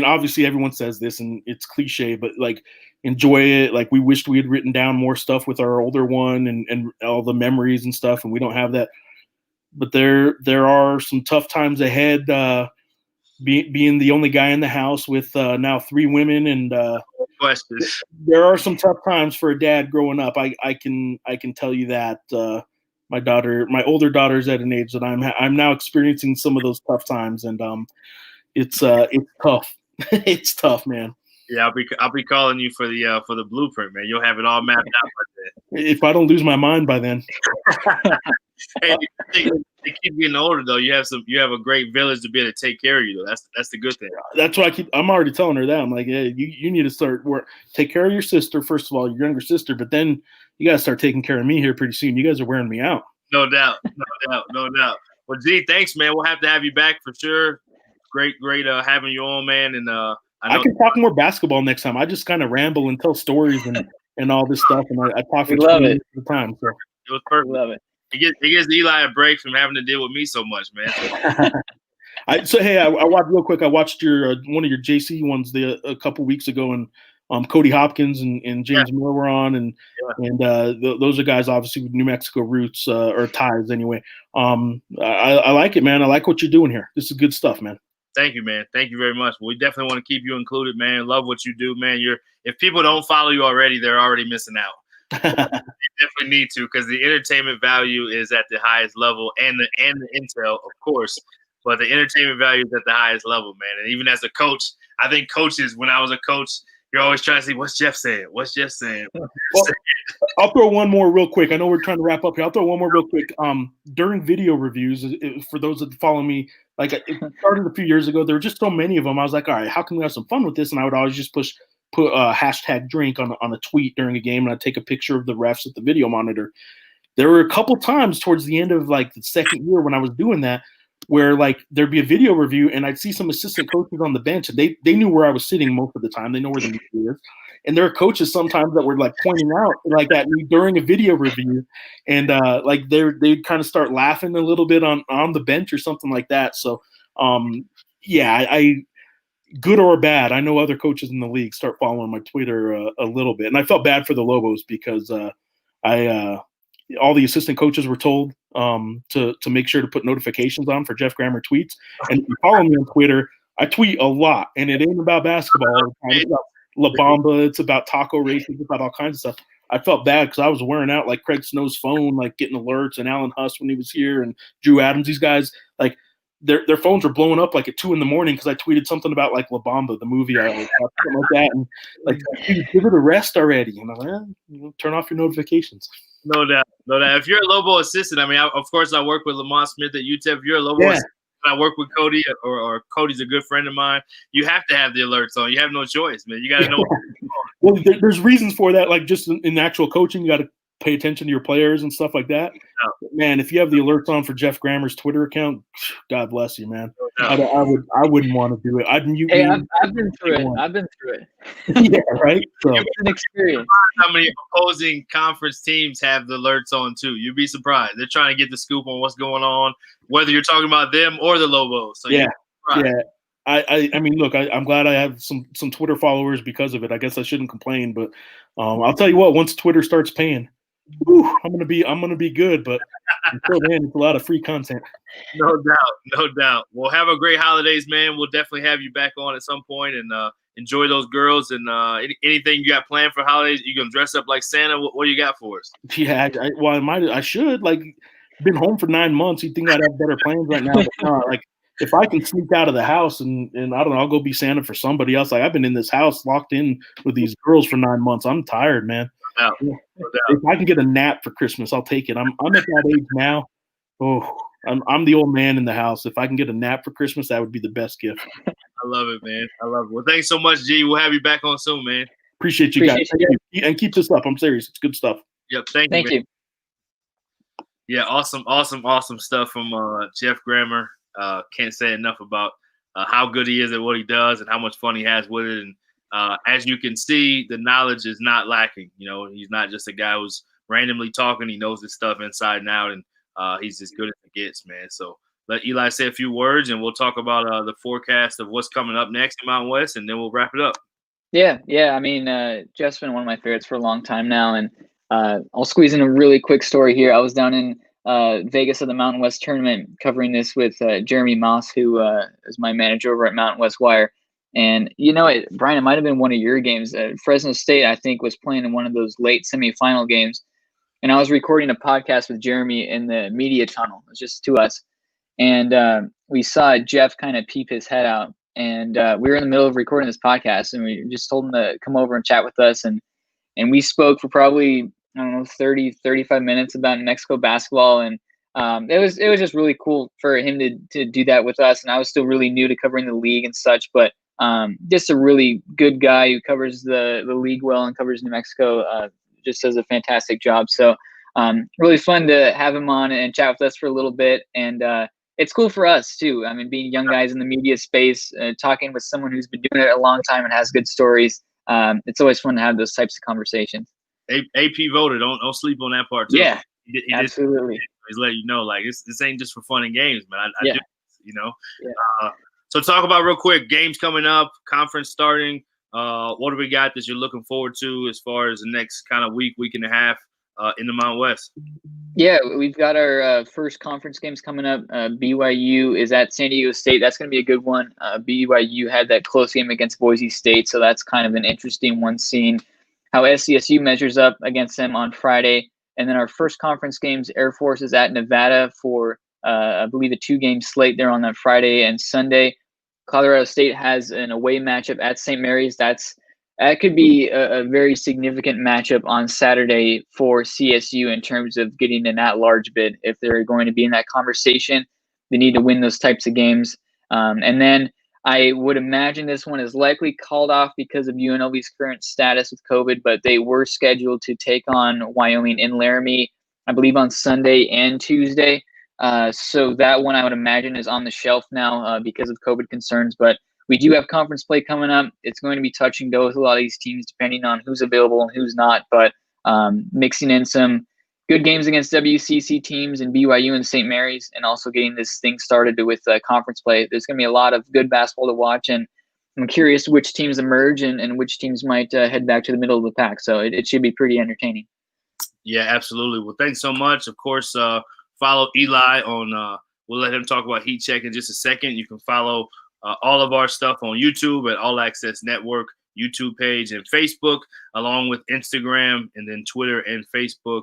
obviously everyone says this and it's cliche, but like, enjoy it. Like, we wished we had written down more stuff with our older one and all the memories and stuff, and we don't have that. But there are some tough times ahead. Being the only guy in the house with now 3 women, and questions. There are some tough times for a dad growing up. I can tell you that. My older daughter's at an age that I'm now experiencing some of those tough times, and it's tough. It's tough, man. Yeah, I'll be calling you for the blueprint, man. You'll have it all mapped out by then. If I don't lose my mind by then. Hey, they keep getting older though. You have a great village to be able to take care of you though. That's the good thing. That's what I'm already telling her that. I'm like, hey, you need to start take care of your sister first of all, your younger sister, but then you gotta start taking care of me here pretty soon. You guys are wearing me out. No doubt. Well, G, thanks, man. We'll have to have you back for sure. Great having you on, man. And I can talk more basketball next time. I just kind of ramble and tell stories and all this stuff, and I talk for 20 minutes at the time. So it was perfect. Love it. It gives Eli a break from having to deal with me so much, man. I watched real quick. I watched your one of your JC ones a couple weeks ago, and Cody Hopkins and James Miller were on, and those are guys obviously with New Mexico roots or ties anyway. I like it, man. I like what you're doing here. This is good stuff, man. Thank you, man. Thank you very much. We definitely want to keep you included, man. Love what you do, man. If people don't follow you already, they're already missing out. They definitely need to, because the entertainment value is at the highest level, and the intel, of course, but the entertainment value is at the highest level, man. And even as a coach, I think coaches, when I was a coach, You're always trying to see what's Jeff saying. What's Jeff saying? Well, I'll throw one more real quick. I know we're trying to wrap up here. I'll throw one more real quick. During video reviews, for those that follow me, like it started a few years ago. There were just so many of them. I was like, all right, how can we have some fun with this? And I would always just put hashtag drink on a tweet during a game, and I'd take a picture of the refs at the video monitor. There were a couple times towards the end of like the second year when I was doing that, where like there'd be a video review and I'd see some assistant coaches on the bench, and they knew where I was sitting most of the time. They know where the media is. And there are coaches sometimes that were like pointing out like at me during a video review, and like they'd kind of start laughing a little bit on the bench or something like that. So yeah, I good or bad, I know other coaches in the league start following my Twitter a little bit, and I felt bad for the Lobos because all the assistant coaches were told to make sure to put notifications on for Jeff Grammer tweets. And if you follow me on Twitter, I tweet a lot, and it ain't about basketball all the time. It's about La Bamba, it's about taco races, it's about all kinds of stuff. I felt bad because I was wearing out like Craig Snow's phone, like getting alerts, and Alan Huss when he was here, and Drew Adams. These guys, like their phones were blowing up like at 2 a.m. because I tweeted something about like La Bamba, the movie, or something like that, and like give it a rest already. And I'm like, turn off your notifications. No doubt. If you're a Lobo assistant, I mean, of course, I work with Lamont Smith at UTEP. If you're a Lobo assistant, I work with Cody, or Cody's a good friend of mine. You have to have the alerts on. You have no choice, man. You got to know. Well, there's reasons for that. Like just in actual coaching, you got to pay attention to your players and stuff like that. No. Man, if you have the alerts on for Jeff Grammer's Twitter account, God bless you, man. No. I wouldn't want to do it. I've been through it. I've been through it. Yeah, right. So. It's an experience. How many opposing conference teams have the alerts on too? You'd be surprised. They're trying to get the scoop on what's going on, whether you're talking about them or the Lobos. So yeah. I mean, look, I'm glad I have some Twitter followers because of it. I guess I shouldn't complain, but I'll tell you what. Once Twitter starts paying, I'm gonna be good. But until then, it's a lot of free content. No doubt. Well, have a great holidays, man. We'll definitely have you back on at some point, and enjoy those girls. And anything you got planned for holidays, you gonna dress up like Santa? What do you got for us? Yeah, I should. Like, been home for 9 months. You'd think I'd have better plans right now, but not. Like, if I can sneak out of the house and I don't know, I'll go be Santa for somebody else. Like, I've been in this house locked in with these girls for 9 months. I'm tired, man. No doubt. If I can get a nap for Christmas, I'll take it. I'm at that age now. Oh, I'm the old man in the house. If I can get a nap for Christmas, that would be the best gift. I love it, man. I love it. Well, thanks so much, G. We'll have you back on soon, man. Appreciate you guys. And keep this up. I'm serious. It's good stuff. Yep. Thank you. Yeah, awesome stuff from Jeff Grammer. Can't say enough about how good he is at what he does and how much fun he has with it. And as you can see, the knowledge is not lacking. You know, he's not just a guy who's randomly talking. He knows his stuff inside and out, and he's as good as it gets, man. So let Eli say a few words, and we'll talk about the forecast of what's coming up next in Mountain West, and then we'll wrap it up. Yeah. I mean, Jeff's been one of my favorites for a long time now, and I'll squeeze in a really quick story here. I was down in Vegas at the Mountain West tournament covering this with Jeremy Moss, who is my manager over at Mountain West Wire. And, you know, Brian, it might have been one of your games. Fresno State, I think, was playing in one of those late semifinal games. And I was recording a podcast with Jeremy in the media tunnel. It was just to us. And we saw Jeff kind of peep his head out. And we were in the middle of recording this podcast, and we just told him to come over and chat with us. And we spoke for probably, I don't know, 30, 35 minutes about New Mexico basketball. And it was just really cool for him to do that with us. And I was still really new to covering the league and such, but just a really good guy who covers the league well and covers New Mexico, just does a fantastic job. So really fun to have him on and chat with us for a little bit. And it's cool for us too. I mean, being young guys in the media space, talking with someone who's been doing it a long time and has good stories. It's always fun to have those types of conversations. AP voted. Don't sleep on that part too. Yeah, he absolutely. He's letting you know, like, this ain't just for fun and games, man. I do, you know. Yeah. So talk about real quick, games coming up, conference starting. What do we got that you're looking forward to as far as the next kind of week and a half in the Mountain West? Yeah, we've got our first conference games coming up. BYU is at San Diego State. That's going to be a good one. BYU had that close game against Boise State, so that's kind of an interesting one, seeing how SDSU measures up against them on Friday. And then our first conference games, Air Force is at Nevada for, I believe, a 2-game slate there on that Friday and Sunday. Colorado State has an away matchup at St. Mary's. That's that could be a very significant matchup on Saturday for CSU in terms of getting an at-large bid. If they're going to be in that conversation, they need to win those types of games. And then I would imagine this one is likely called off because of UNLV's current status with COVID, but they were scheduled to take on Wyoming in Laramie, I believe, on Sunday and Tuesday. So that one I would imagine is on the shelf now because of COVID concerns. But we do have conference play coming up. It's going to be touch and go with a lot of these teams depending on who's available and who's not. But mixing in some good games against WCC teams and BYU and St. Mary's, and also getting this thing started with conference play. There's going to be a lot of good basketball to watch, and I'm curious which teams emerge and which teams might head back to the middle of the pack. So it should be pretty entertaining. Yeah, absolutely. Well, thanks so much. Of course, follow Eli on we'll let him talk about Heat Check in just a second. You can follow all of our stuff on YouTube at All Access Network YouTube page and Facebook, along with Instagram and then Twitter and Facebook.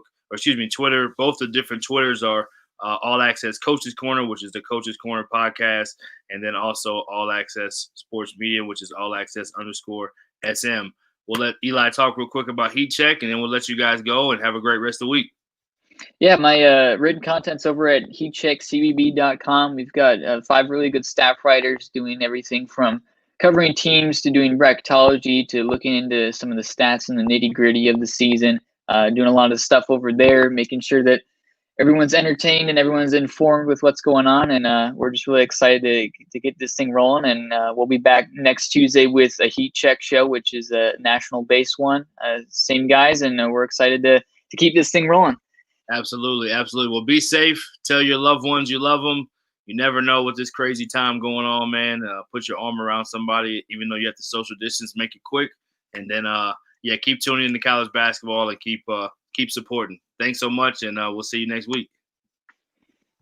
Twitter. Both the different Twitters are All Access Coaches Corner, which is the Coaches Corner podcast, and then also All Access Sports Media, which is All Access_SM. We'll let Eli talk real quick about Heat Check, and then we'll let you guys go and have a great rest of the week. Yeah, my written content's over at heatcheckcbb.com. We've got 5 really good staff writers doing everything from covering teams to doing bracketology to looking into some of the stats and the nitty-gritty of the season. Doing a lot of stuff over there, making sure that everyone's entertained and everyone's informed with what's going on. And we're just really excited to get this thing rolling. And we'll be back next Tuesday with a Heat Check show, which is a national-based one. Same guys, and we're excited to keep this thing rolling. Absolutely, absolutely. Well, be safe. Tell your loved ones you love them. You never know with this crazy time going on, man. Put your arm around somebody, even though you have to social distance. Make it quick, and then keep tuning into college basketball and keep supporting. Thanks so much, and we'll see you next week.